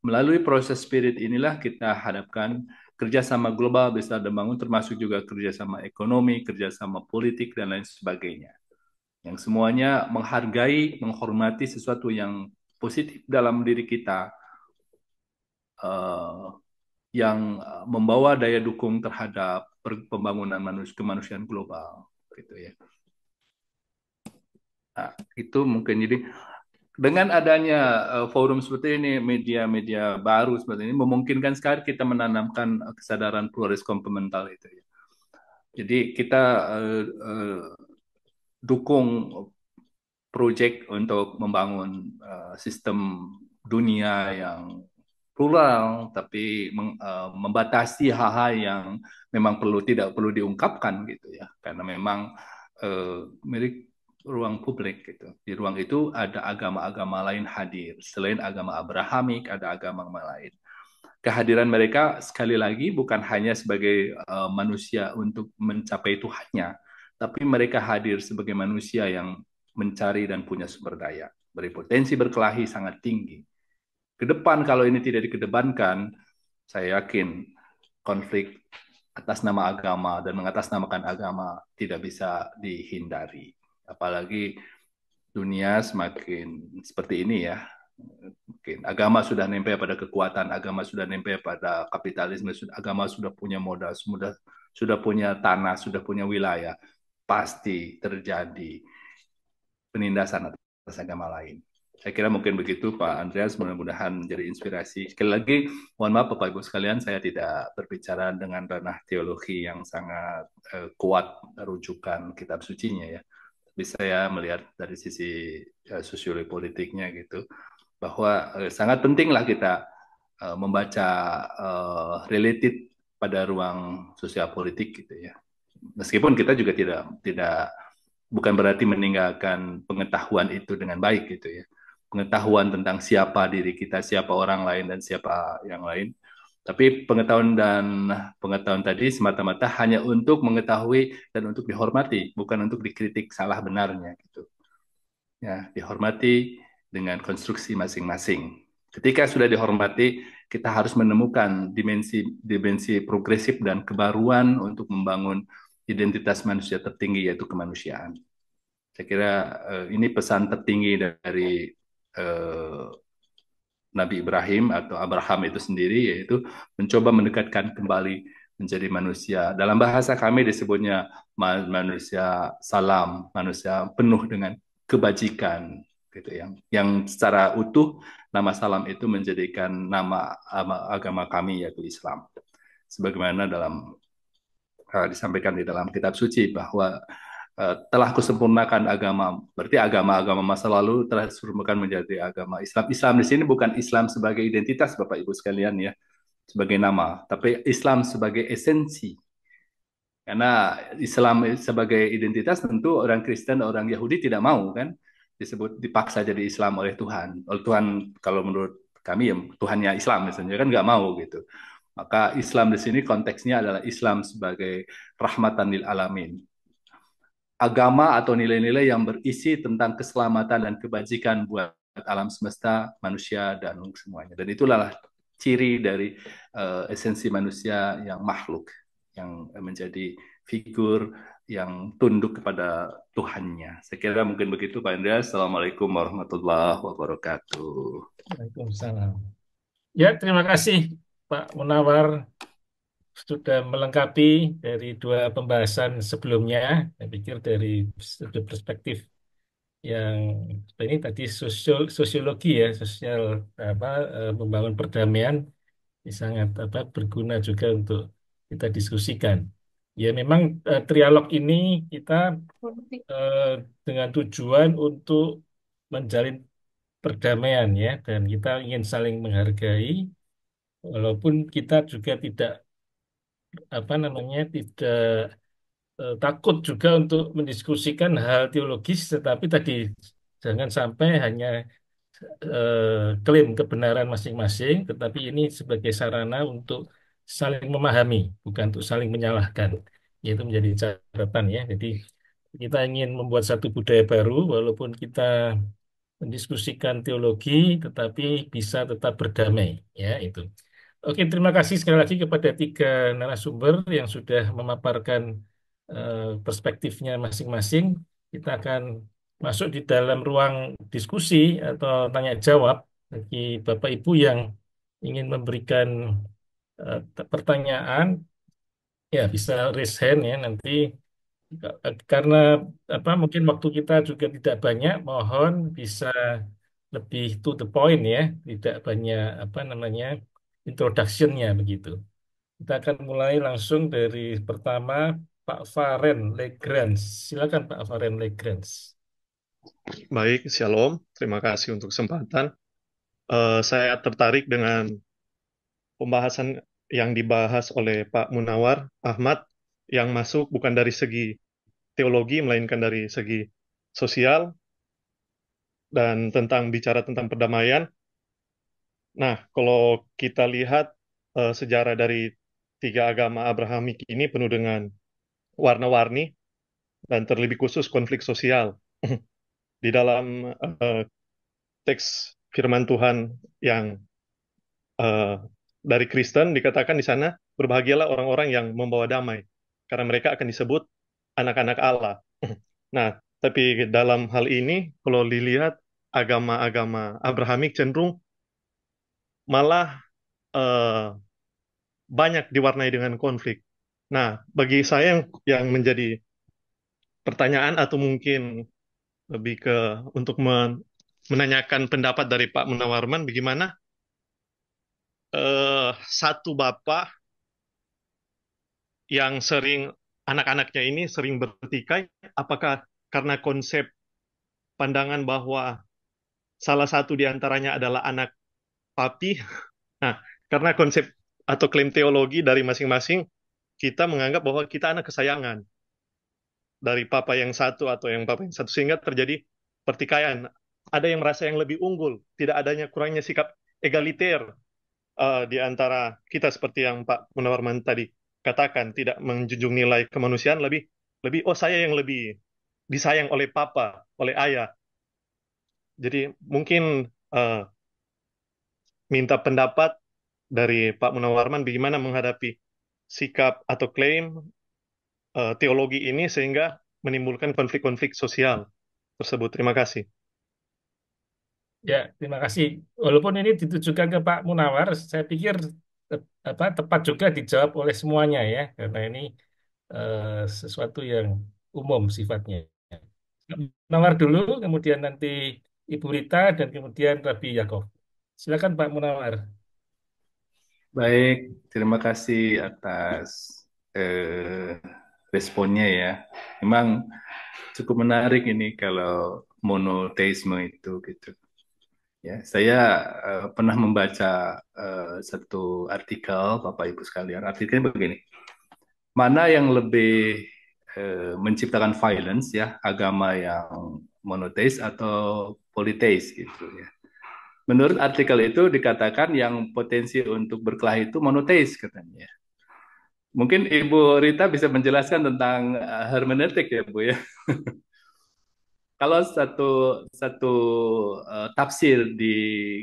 melalui proses spirit inilah kita harapkan kerjasama global bisa dibangun, termasuk juga kerjasama ekonomi, kerjasama politik, dan lain sebagainya. Yang semuanya menghargai, menghormati sesuatu yang positif dalam diri kita, eh, yang membawa daya dukung terhadap pembangunan kemanusiaan global, gitu ya. Nah, itu mungkin jadi dengan adanya forum seperti ini, media-media baru seperti ini memungkinkan sekali kita menanamkan kesadaran pluralis komplementar itu ya. Jadi kita dukung proyek untuk membangun sistem dunia yang plural, tapi membatasi hal-hal yang memang tidak perlu diungkapkan gitu ya, karena memang milik ruang publik gitu. Di ruang itu ada agama-agama lain hadir, selain agama Abrahamik ada agama lain. Kehadiran mereka sekali lagi bukan hanya sebagai manusia untuk mencapai Tuhannya, tapi mereka hadir sebagai manusia yang mencari dan punya sumber daya, berpotensi berkelahi sangat tinggi. Ke depan kalau ini tidak dikedepankan, saya yakin konflik atas nama agama dan mengatasnamakan agama tidak bisa dihindari. Apalagi dunia semakin seperti ini ya. Mungkin agama sudah nempel pada kekuatan, agama sudah nempel pada kapitalisme, agama sudah punya modal, sudah punya tanah, sudah punya wilayah. Pasti terjadi penindasan atas agama lain. Saya kira mungkin begitu Pak Andreas, mudah-mudahan menjadi inspirasi. Sekali lagi, mohon maaf Bapak Ibu sekalian, saya tidak berbicara dengan ranah teologi yang sangat kuat rujukan kitab sucinya ya. Tapi saya melihat dari sisi sosiologi politiknya gitu, bahwa sangat pentinglah kita membaca related pada ruang sosial politik gitu ya. Meskipun kita juga tidak bukan berarti meninggalkan pengetahuan itu dengan baik gitu ya. Pengetahuan tentang siapa diri kita, siapa orang lain dan siapa yang lain. Tapi pengetahuan tadi semata-mata hanya untuk mengetahui dan untuk dihormati, bukan untuk dikritik salah benarnya gitu. Ya, dihormati dengan konstruksi masing-masing. Ketika sudah dihormati, kita harus menemukan dimensi progresif dan kebaruan untuk membangun identitas manusia tertinggi, yaitu kemanusiaan. Saya kira ini pesan tertinggi dari Nabi Ibrahim atau Abraham itu sendiri, yaitu mencoba mendekatkan kembali menjadi manusia. Dalam bahasa kami disebutnya manusia salam, manusia penuh dengan kebajikan, gitu ya. Yang secara utuh nama salam itu menjadikan nama agama kami yaitu Islam. Sebagaimana disampaikan di dalam kitab suci bahwa telah kusempurnakan agama. Berarti agama-agama masa lalu telah disempurnakan menjadi agama Islam. Islam di sini bukan Islam sebagai identitas, Bapak Ibu sekalian ya, sebagai nama, tapi Islam sebagai esensi. Karena Islam sebagai identitas tentu orang Kristen, orang Yahudi tidak mau kan disebut dipaksa jadi Islam oleh Tuhan. Oleh Tuhan kalau menurut kami ya Tuhannya Islam misalnya kan nggak mau gitu. Maka Islam di sini konteksnya adalah Islam sebagai rahmatan lil alamin. Agama atau nilai-nilai yang berisi tentang keselamatan dan kebajikan buat alam semesta, manusia, dan semuanya. Dan itulah ciri dari esensi manusia yang makhluk, yang menjadi figur yang tunduk kepada Tuhannya. Saya kira mungkin begitu Pak Andreas. Assalamualaikum warahmatullahi wabarakatuh. Waalaikumsalam. Ya, terima kasih Pak Munawar sudah melengkapi dari dua pembahasan sebelumnya. Saya pikir dari sudut perspektif yang ini tadi sosiologi ya, sosial membangun perdamaian ini sangat berguna juga untuk kita diskusikan. Ya memang trialog ini kita dengan tujuan untuk menjalin perdamaian ya, dan kita ingin saling menghargai walaupun kita juga tidak tidak takut juga untuk mendiskusikan hal teologis, tetapi tadi jangan sampai hanya klaim kebenaran masing-masing, tetapi ini sebagai sarana untuk saling memahami, bukan untuk saling menyalahkan. Itu menjadi catatan ya. Jadi kita ingin membuat satu budaya baru, walaupun kita mendiskusikan teologi, tetapi bisa tetap berdamai. Ya itu. Oke, terima kasih sekali lagi kepada tiga narasumber yang sudah memaparkan perspektifnya masing-masing. Kita akan masuk di dalam ruang diskusi atau tanya jawab bagi Bapak Ibu yang ingin memberikan pertanyaan, ya bisa raise hand ya nanti. Karena mungkin waktu kita juga tidak banyak, mohon bisa lebih to the point ya, tidak banyak introduction-nya begitu. Kita akan mulai langsung dari pertama Pak Faren Legrand. Silakan Pak Faren Legrand. Baik, Shalom. Terima kasih untuk kesempatan. Saya tertarik dengan pembahasan yang dibahas oleh Pak Munawar Ahmad yang masuk bukan dari segi teologi, melainkan dari segi sosial dan bicara tentang perdamaian. Nah, kalau kita lihat sejarah dari tiga agama Abrahamik ini penuh dengan warna-warni dan terlebih khusus konflik sosial. Di dalam teks firman Tuhan yang dari Kristen dikatakan di sana, berbahagialah orang-orang yang membawa damai, karena mereka akan disebut anak-anak Allah. Nah, tapi dalam hal ini, kalau dilihat agama-agama Abrahamik cenderung malah banyak diwarnai dengan konflik. Nah, bagi saya yang menjadi pertanyaan atau mungkin lebih ke untuk menanyakan pendapat dari Pak Munawarman, bagaimana satu bapak yang sering anak-anaknya ini sering bertikai, apakah karena konsep pandangan bahwa salah satu di antaranya adalah anak papi? Nah, karena konsep atau klaim teologi dari masing-masing, kita menganggap bahwa kita anak kesayangan dari papa yang satu atau yang papa yang satu, sehingga terjadi pertikaian. Ada yang merasa yang lebih unggul, tidak adanya kurangnya sikap egaliter di antara kita seperti yang Pak Munarman tadi katakan, tidak menjunjung nilai kemanusiaan, lebih lebih oh saya yang lebih disayang oleh papa, oleh ayah. Jadi mungkin eh, minta pendapat dari Pak Munarman bagaimana menghadapi sikap atau klaim teologi ini sehingga menimbulkan konflik-konflik sosial tersebut. Terima kasih. Ya, terima kasih. Walaupun ini ditujukan ke Pak Munawar, saya pikir tepat juga dijawab oleh semuanya ya, karena ini eh, sesuatu yang umum sifatnya. Munawar dulu, kemudian nanti Ibu Rita, dan kemudian Rabi Yaakov. Silakan Pak Munawar. Baik, terima kasih atas responnya ya. Memang cukup menarik ini kalau monoteisme itu gitu. Ya, saya pernah membaca satu artikel, Bapak Ibu sekalian. Artikelnya begini, mana yang lebih menciptakan violence ya, agama yang monoteis atau politeis gitu ya. Menurut artikel itu dikatakan yang potensi untuk berkelahi itu monoteis katanya. Mungkin Ibu Rita bisa menjelaskan tentang hermeneutik ya Bu ya. Kalau satu satu tafsir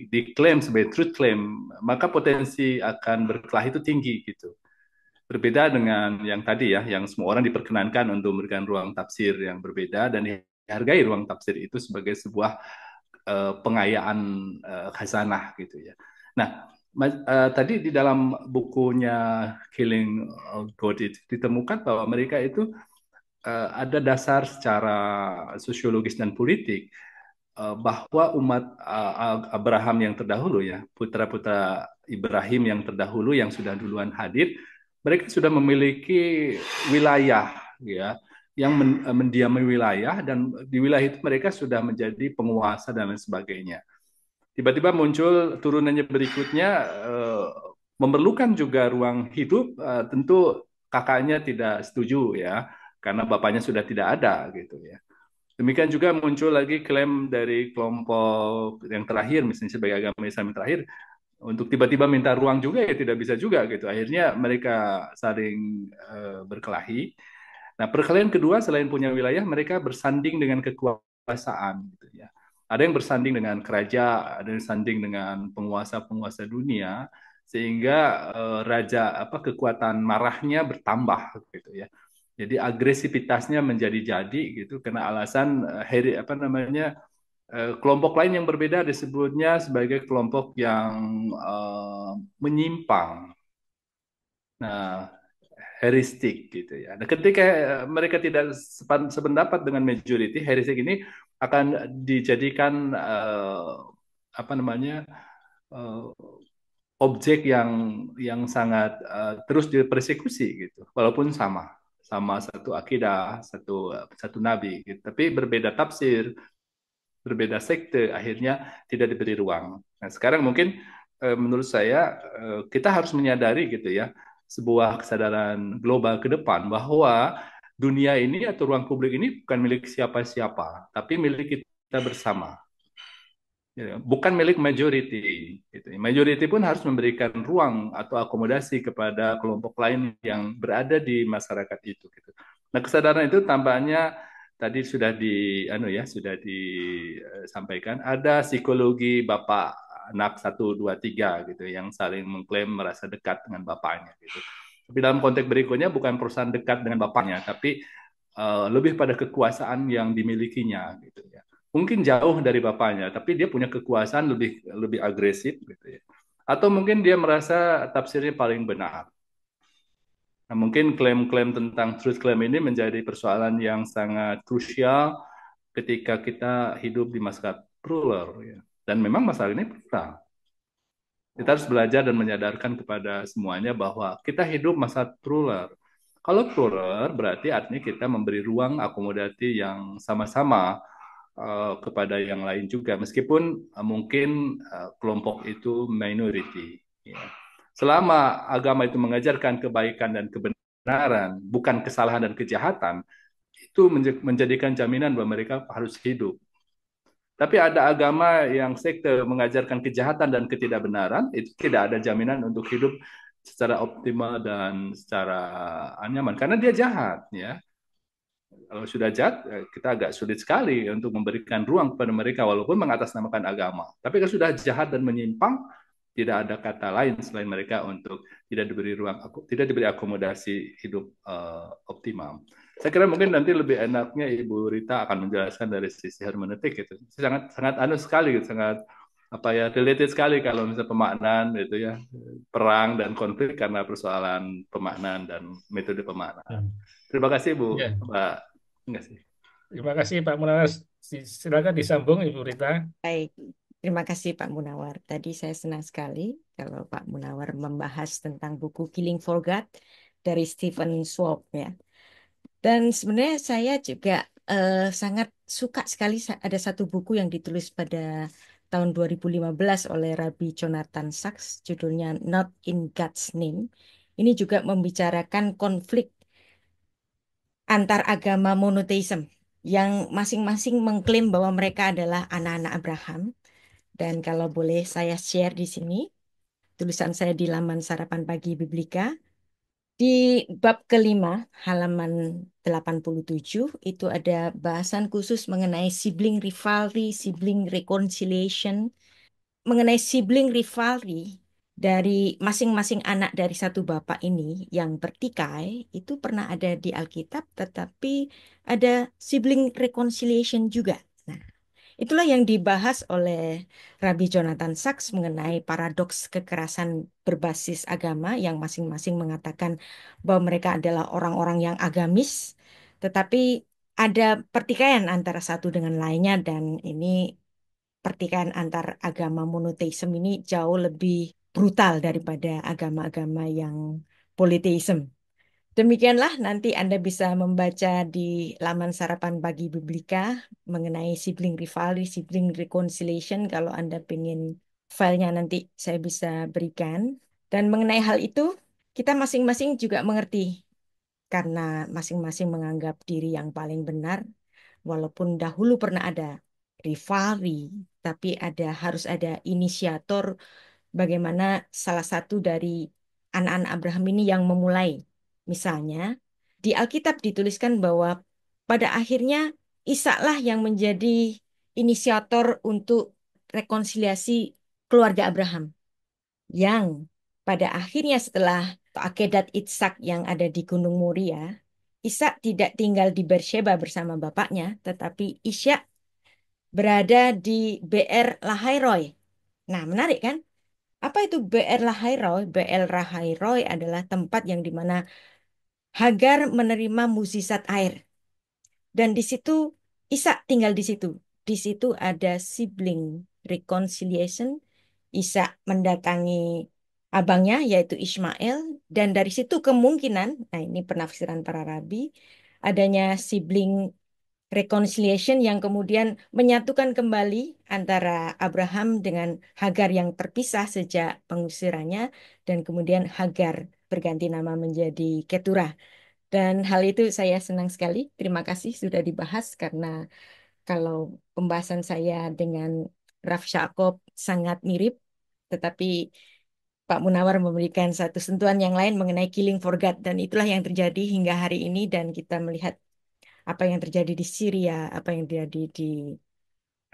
diklaim sebagai truth claim, maka potensi akan berkelahi itu tinggi gitu. Berbeda dengan yang tadi ya, yang semua orang diperkenankan untuk memberikan ruang tafsir yang berbeda dan dihargai ruang tafsir itu sebagai sebuah pengayaan khazanah gitu ya. Nah, tadi di dalam bukunya Killing God itu ditemukan bahwa mereka itu ada dasar secara sosiologis dan politik bahwa umat Abraham yang terdahulu ya, putra-putra Ibrahim yang terdahulu yang sudah duluan hadir, mereka sudah memiliki wilayah ya yang mendiami wilayah, dan di wilayah itu mereka sudah menjadi penguasa dan lain sebagainya. Tiba-tiba muncul turunannya berikutnya memerlukan juga ruang hidup, tentu kakaknya tidak setuju ya karena bapaknya sudah tidak ada gitu ya. Demikian juga muncul lagi klaim dari kelompok yang terakhir, misalnya sebagai agama Islam yang terakhir, untuk tiba-tiba minta ruang juga ya tidak bisa juga gitu. Akhirnya mereka saling berkelahi. Nah, perkelahian kedua selain punya wilayah, mereka bersanding dengan kekuasaan gitu ya. Ada yang bersanding dengan kerajaan, ada yang bersanding dengan penguasa-penguasa dunia, sehingga kekuatan marahnya bertambah gitu ya. Jadi agresivitasnya menjadi gitu karena alasan kelompok lain yang berbeda disebutnya sebagai kelompok yang menyimpang. Nah, heuristik gitu ya. Nah, ketika mereka tidak sependapat dengan majority, heuristik ini akan dijadikan eh, objek yang sangat terus dipersekusi gitu, walaupun sama satu akidah, satu nabi gitu. Tapi berbeda tafsir, berbeda sekte, akhirnya tidak diberi ruang. Nah, sekarang mungkin menurut saya kita harus menyadari gitu ya, sebuah kesadaran global ke depan bahwa dunia ini atau ruang publik ini bukan milik siapa-siapa, tapi milik kita bersama. Ya, bukan milik majority. Gitu. Majority pun harus memberikan ruang atau akomodasi kepada kelompok lain yang berada di masyarakat itu. Gitu. Nah, kesadaran itu tampaknya tadi sudah disampaikan. Ada psikologi bapak anak 1, 2, 3 gitu yang saling mengklaim merasa dekat dengan bapaknya. Gitu. Tapi dalam konteks berikutnya bukan perusahaan dekat dengan bapaknya, tapi lebih pada kekuasaan yang dimilikinya. Gitu ya, mungkin jauh dari bapaknya, tapi dia punya kekuasaan lebih lebih agresif gitu ya. Atau mungkin dia merasa tafsirnya paling benar. Nah, mungkin klaim-klaim tentang truth claim ini menjadi persoalan yang sangat krusial ketika kita hidup di masyarakat plural ya. Dan memang masalah ini plural. Kita harus belajar dan menyadarkan kepada semuanya bahwa kita hidup masa plural. Kalau plural berarti artinya kita memberi ruang akomodasi yang sama-sama kepada yang lain juga, meskipun mungkin kelompok itu minority. Ya. Selama agama itu mengajarkan kebaikan dan kebenaran, bukan kesalahan dan kejahatan, itu menjadikan jaminan bahwa mereka harus hidup. Tapi ada agama yang sekte mengajarkan kejahatan dan ketidakbenaran, itu tidak ada jaminan untuk hidup secara optimal dan secara nyaman, karena dia jahat, ya. Kalau sudah jahat, kita agak sulit sekali untuk memberikan ruang kepada mereka walaupun mengatasnamakan agama. Tapi kalau sudah jahat dan menyimpang, tidak ada kata lain selain mereka untuk tidak diberi ruang, tidak diberi akomodasi hidup optimal. Saya kira mungkin nanti lebih enaknya Ibu Rita akan menjelaskan dari sisi hermeneutik itu. Sangat sangat sekali, sangat related sekali kalau misalnya pemaknaan itu ya, perang dan konflik karena persoalan pemaknaan dan metode pemaknaan. Terima kasih Bu, Ya. Mbak. Enggak sih. Terima kasih Pak Munawar. Silakan disambung Ibu Rita. Baik, terima kasih Pak Munawar. Tadi saya senang sekali kalau Pak Munawar membahas tentang buku Killing for God dari Stephen Schwab ya. Dan sebenarnya saya juga sangat suka sekali ada satu buku yang ditulis pada tahun 2015 oleh Rabbi Jonathan Sacks, judulnya Not in God's Name. Ini juga membicarakan konflik antar agama monotheism yang masing-masing mengklaim bahwa mereka adalah anak-anak Abraham. Dan kalau boleh saya share di sini, tulisan saya di laman Sarapan Pagi Biblika, di bab kelima, halaman 87, itu ada bahasan khusus mengenai sibling rivalry, sibling reconciliation, mengenai sibling rivalry dari masing-masing anak dari satu bapak ini yang bertikai, itu pernah ada di Alkitab, tetapi ada sibling reconciliation juga. Nah, itulah yang dibahas oleh Rabbi Jonathan Sacks mengenai paradoks kekerasan berbasis agama yang masing-masing mengatakan bahwa mereka adalah orang-orang yang agamis, tetapi ada pertikaian antara satu dengan lainnya dan ini pertikaian antar agama monoteisme ini jauh lebih brutal daripada agama-agama yang politeisme. Demikianlah nanti Anda bisa membaca di laman Sarapan Pagi Biblika mengenai sibling rivalry, sibling reconciliation. Kalau Anda pengen filenya nanti saya bisa berikan. Dan mengenai hal itu, kita masing-masing juga mengerti karena masing-masing menganggap diri yang paling benar. Walaupun dahulu pernah ada rivalry, tapi harus ada inisiator bagaimana salah satu dari anak-anak Abraham ini yang memulai. Misalnya, di Alkitab dituliskan bahwa pada akhirnya Ishak lah yang menjadi inisiator untuk rekonsiliasi keluarga Abraham. Yang pada akhirnya setelah Akedat Ishak yang ada di Gunung Moria, Ishak tidak tinggal di Beersheba bersama bapaknya, tetapi Ishak berada di BR Lahairoi. Nah, menarik kan? Apa itu BR Lahairoi? BR Lahairoi adalah tempat yang dimana Hagar menerima mukjizat air. Dan di situ Ishak tinggal di situ. Di situ ada sibling reconciliation. Ishak mendatangi abangnya yaitu Ismail, dan dari situ kemungkinan, nah ini penafsiran para rabi, adanya sibling reconciliation yang kemudian menyatukan kembali antara Abraham dengan Hagar yang terpisah sejak pengusirannya, dan kemudian Hagar berganti nama menjadi Keturah. Dan hal itu saya senang sekali. Terima kasih sudah dibahas karena kalau pembahasan saya dengan Raf Yakob sangat mirip, tetapi Pak Munawar memberikan satu sentuhan yang lain mengenai Killing for God, dan itulah yang terjadi hingga hari ini, dan kita melihat apa yang terjadi di Syria, apa yang terjadi di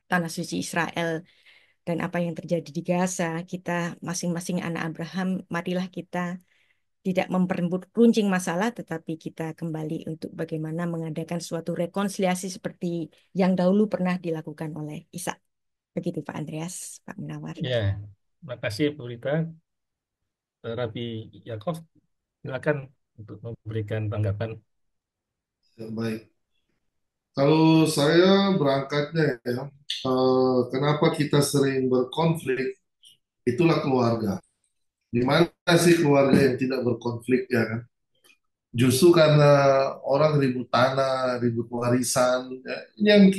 Tanah Suci Israel, dan apa yang terjadi di Gaza. Kita masing-masing anak Abraham, marilah kita tidak memperuncing masalah, tetapi kita kembali untuk bagaimana mengadakan suatu rekonsiliasi seperti yang dahulu pernah dilakukan oleh Ishak. Begitu Pak Andreas, Pak Munawar. Ya, terima kasih Bu Rita. Rabi Yakov, silakan untuk memberikan tanggapan. Ya, baik. Kalau saya berangkatnya ya, kenapa kita sering berkonflik, itulah keluarga. Di mana sih keluarga yang tidak berkonflik ya kan? Justru karena orang ribut tanah, ribut warisan, ya, yang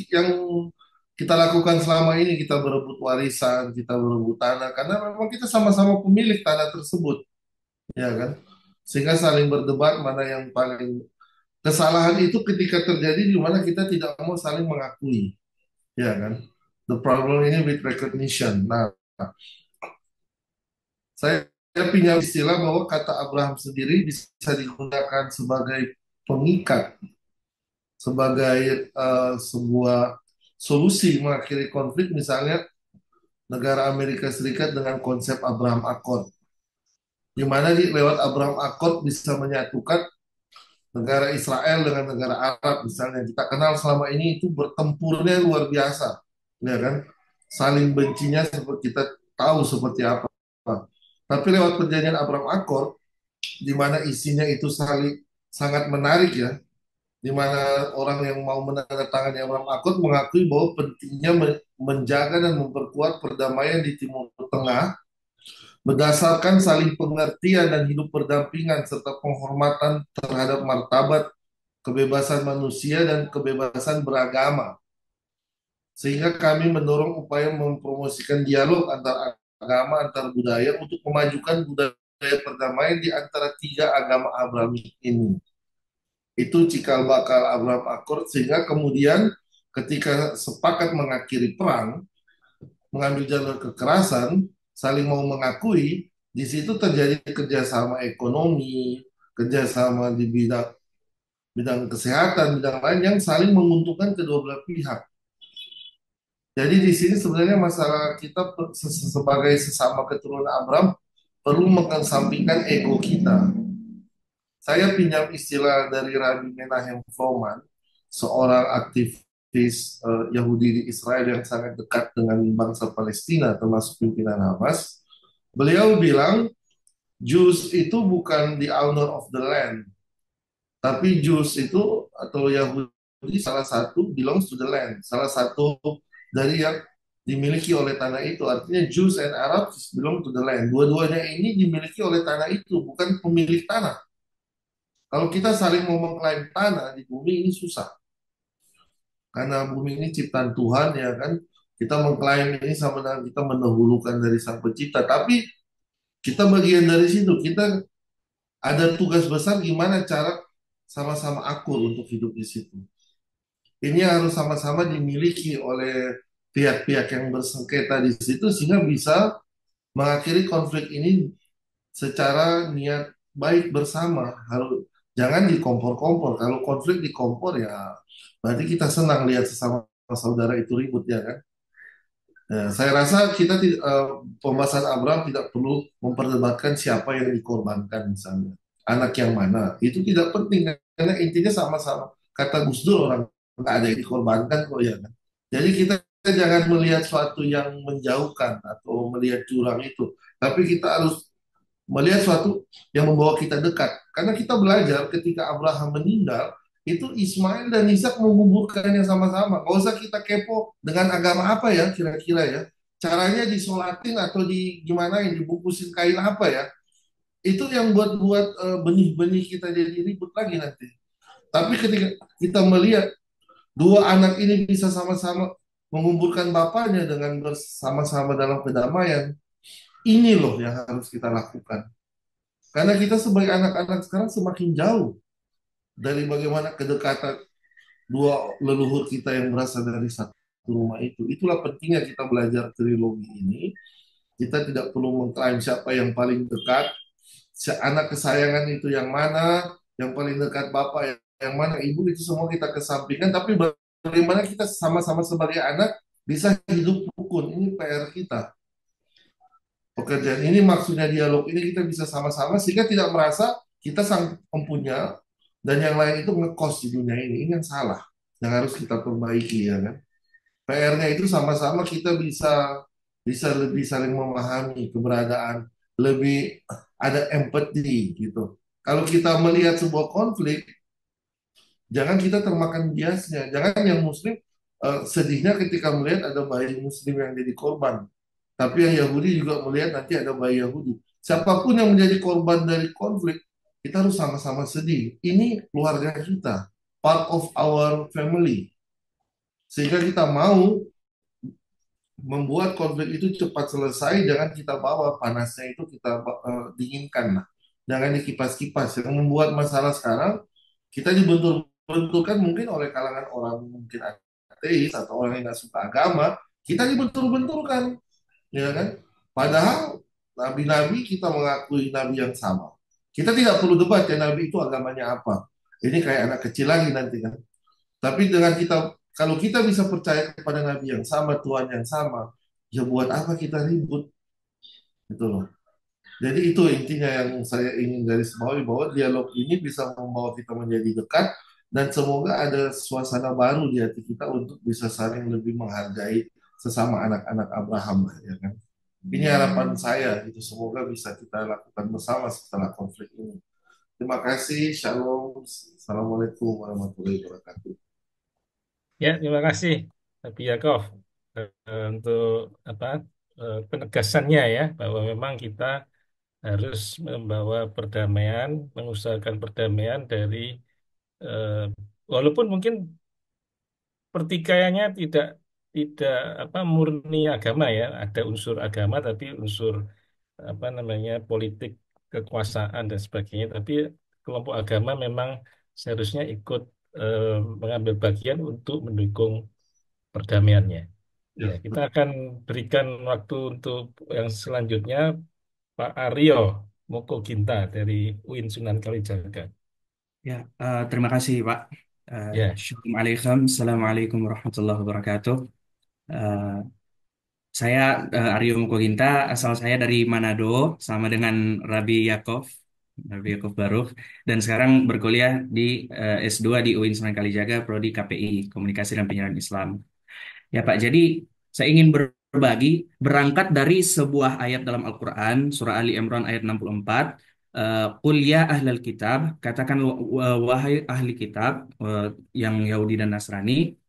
kita lakukan selama ini, kita berebut warisan, kita berebut tanah, karena memang kita sama-sama pemilik tanah tersebut, ya kan? Sehingga saling berdebat mana yang paling kesalahan itu ketika terjadi di mana kita tidak mau saling mengakui, ya kan? The problem ini with recognition. Nah, saya pinjam istilah bahwa kata Abraham sendiri bisa digunakan sebagai pengikat, sebagai sebuah solusi mengakhiri konflik, misalnya negara Amerika Serikat dengan konsep Abraham Accord, di mana lewat Abraham Accord bisa menyatukan negara Israel dengan negara Arab misalnya. Kita kenal selama ini itu bertempurnya luar biasa, ya kan? Saling bencinya seperti kita tahu seperti apa. Tapi lewat perjanjian Abraham Accord, di mana isinya itu sangat menarik ya, di mana orang yang mau menandatangani Abraham Accord mengakui bahwa pentingnya menjaga dan memperkuat perdamaian di Timur Tengah berdasarkan saling pengertian dan hidup berdampingan serta penghormatan terhadap martabat, kebebasan manusia dan kebebasan beragama. Sehingga kami mendorong upaya mempromosikan dialog antar agama, antar budaya untuk memajukan budaya perdamaian di antara tiga agama Abrahami ini. Itu cikal bakal Abraham Accord, sehingga kemudian ketika sepakat mengakhiri perang, mengambil jalur kekerasan, saling mau mengakui, di situ terjadi kerjasama ekonomi, kerjasama di bidang bidang kesehatan, bidang lain yang saling menguntungkan kedua belah pihak. Jadi di sini sebenarnya masalah kita sebagai sesama keturunan Abraham perlu mengesampingkan ego kita. Saya pinjam istilah dari Rabbi Menahem Froman, seorang aktivis Yahudi di Israel yang sangat dekat dengan bangsa Palestina, termasuk pimpinan Hamas. Beliau bilang, Jews itu bukan the owner of the land, tapi Jews itu atau Yahudi salah satu belongs to the land, salah satu dari yang dimiliki oleh tanah itu. Artinya Jews and Arabs belong to the land. Dua-duanya ini dimiliki oleh tanah itu, bukan pemilik tanah. Kalau kita saling mau mengklaim tanah di bumi ini susah. Karena bumi ini ciptaan Tuhan ya kan. Kita mengklaim ini sama dengan kita mendahulukan dari Sang Pencipta. Tapi kita bagian dari situ. Kita ada tugas besar gimana cara sama-sama akur untuk hidup di situ. Ini harus sama-sama dimiliki oleh pihak-pihak yang bersengketa di situ sehingga bisa mengakhiri konflik ini secara niat baik bersama. Harus jangan dikompor-kompor. Kalau konflik dikompor ya berarti kita senang lihat sesama saudara itu ribut ya kan. Saya rasa pembahasan Abraham tidak perlu memperdebatkan siapa yang dikorbankan misalnya. Anak yang mana. Itu tidak penting karena intinya sama-sama. Kata Gus Dur orang nggak ada yang dikorbankan kok ya kan. Jadi kita jangan melihat suatu yang menjauhkan atau melihat jurang itu. Tapi kita harus melihat suatu yang membawa kita dekat. Karena kita belajar ketika Abraham meninggal, itu Ismail dan Ishak menguburkannya sama-sama. Gak usah kita kepo dengan agama apa ya kira-kira ya. Caranya disolatin atau di gimana yang dibungkusin kain apa ya. Itu yang buat-buat benih-benih kita jadi ribut lagi nanti. Tapi ketika kita melihat dua anak ini bisa sama-sama menguburkan bapaknya dengan bersama-sama dalam kedamaian, ini loh yang harus kita lakukan. Karena kita sebagai anak-anak sekarang semakin jauh dari bagaimana kedekatan dua leluhur kita yang berasal dari satu rumah itu. Itulah pentingnya kita belajar trilogi ini. Kita tidak perlu mengklaim siapa yang paling dekat, anak kesayangan itu yang mana, yang paling dekat bapak yang mana, ibu itu semua kita kesampingkan. Tapi bagaimana kita sama-sama sebagai anak bisa hidup rukun. Ini PR kita. Pekerjaan ini maksudnya dialog ini kita bisa sama-sama sehingga tidak merasa kita sang empunya dan yang lain itu ngekos di dunia ini. Ini yang salah, yang harus kita perbaiki ya kan. PR-nya itu sama-sama kita bisa bisa lebih saling memahami keberadaan, lebih ada empati gitu. Kalau kita melihat sebuah konflik, jangan kita termakan biasnya. Jangan yang Muslim sedihnya ketika melihat ada bayi Muslim yang jadi korban. Tapi yang Yahudi juga melihat nanti ada bayi Yahudi. Siapapun yang menjadi korban dari konflik, kita harus sama-sama sedih. Ini keluarga kita, part of our family. Sehingga kita mau membuat konflik itu cepat selesai, jangan kita bawa panasnya itu kita dinginkan lah. Jangan dikipas-kipas. Yang membuat masalah sekarang, kita dibentur-benturkan mungkin oleh kalangan orang mungkin ateis atau orang yang nggak suka agama, kita dibentur-benturkan ya kan? Padahal nabi-nabi kita mengakui nabi yang sama. Kita tidak perlu debat ya nabi itu agamanya apa. Ini kayak anak kecil lagi nanti kan. Tapi dengan kita, kalau kita bisa percaya kepada nabi yang sama, Tuhan yang sama, ya buat apa kita ribut? Gitu loh. Jadi itu intinya yang saya ingin garis bawahi bahwa dialog ini bisa membawa kita menjadi dekat dan semoga ada suasana baru di hati kita untuk bisa saling lebih menghargai sesama anak-anak Abraham ya kan. Ini harapan saya itu semoga bisa kita lakukan bersama setelah konflik ini. Terima kasih, Shalom, Assalamualaikum warahmatullahi wabarakatuh. Ya, terima kasih Tapi Yakov untuk apa penegasannya ya bahwa memang kita harus membawa perdamaian, mengusahakan perdamaian dari eh, walaupun mungkin pertikaiannya tidak tidak apa murni agama ya, ada unsur agama tapi unsur apa namanya politik kekuasaan dan sebagainya. Tapi kelompok agama memang seharusnya ikut eh, mengambil bagian untuk mendukung perdamaiannya. Ya, Ya, kita akan berikan waktu untuk yang selanjutnya Pak Aryo Mokoginta dari UIN Sunan Kalijaga. Ya, terima kasih Pak. Ya, Assalamualaikum, Assalamualaikum warahmatullahi wabarakatuh. Eh, saya Aryo Mukoginta, asal saya dari Manado, sama dengan Rabi Yakov Baruch, dan sekarang berkuliah di S2 di UIN Sunan Kalijaga, Prodi KPI, Komunikasi dan Penyiaran Islam. Ya Pak, jadi saya ingin berbagi berangkat dari sebuah ayat dalam Al-Quran, surah Ali Imran ayat 64. Qul ya ahlal kitab, katakan wahai ahli kitab yang Yahudi dan Nasrani,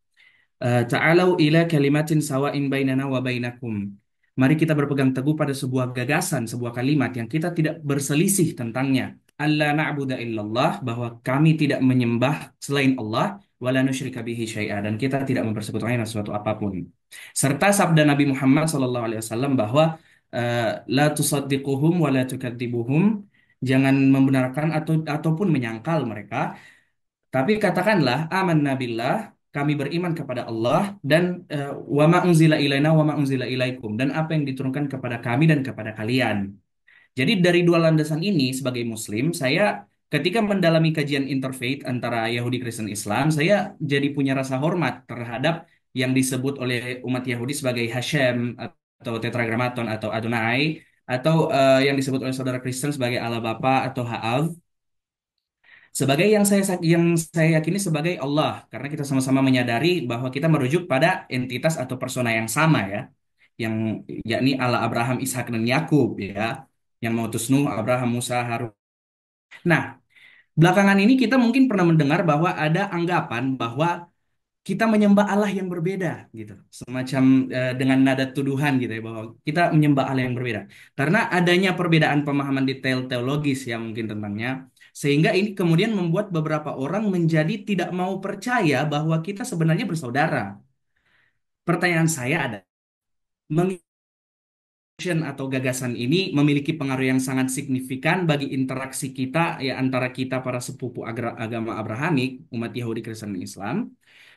ta'alau ila kalimatin sawa'in bainana wa bainakum. Mari kita berpegang teguh pada sebuah gagasan, sebuah kalimat yang kita tidak berselisih tentangnya. Alla na'budu illallah, bahwa kami tidak menyembah selain Allah, wala nusyrika bihi syai'a, dan kita tidak mempersekutukannya dengan sesuatu apapun. Serta sabda Nabi Muhammad SAW bahwa la tusaddiquhum wa la tukadzibuhum, jangan membenarkan ataupun menyangkal mereka, tapi katakanlah amanna billah, kami beriman kepada Allah dan wa ma unzila ilaina wa ma unzila ilaikum, dan apa yang diturunkan kepada kami dan kepada kalian. Jadi dari dua landasan ini sebagai Muslim, saya ketika mendalami kajian interfaith antara Yahudi Kristen Islam, saya jadi punya rasa hormat terhadap yang disebut oleh umat Yahudi sebagai Hashem atau Tetragrammaton atau Adonai, atau yang disebut oleh saudara Kristen sebagai Allah Bapa atau Haav, sebagai yang saya yakini sebagai Allah, karena kita sama-sama menyadari bahwa kita merujuk pada entitas atau persona yang sama ya, yang yakni Allah Abraham, Ishak dan Yakub ya, yang mengutus Nuh, Abraham, Musa, Harun. Nah, belakangan ini kita mungkin pernah mendengar bahwa ada anggapan bahwa kita menyembah Allah yang berbeda gitu, semacam dengan nada tuduhan gitu ya, bahwa kita menyembah Allah yang berbeda karena adanya perbedaan pemahaman detail teologis ya mungkin tentangnya, sehingga ini kemudian membuat beberapa orang menjadi tidak mau percaya bahwa kita sebenarnya bersaudara. Pertanyaan saya adalah, atau gagasan ini memiliki pengaruh yang sangat signifikan bagi interaksi kita ya antara kita para sepupu agama Abrahamik, umat Yahudi, Kristen, dan Islam.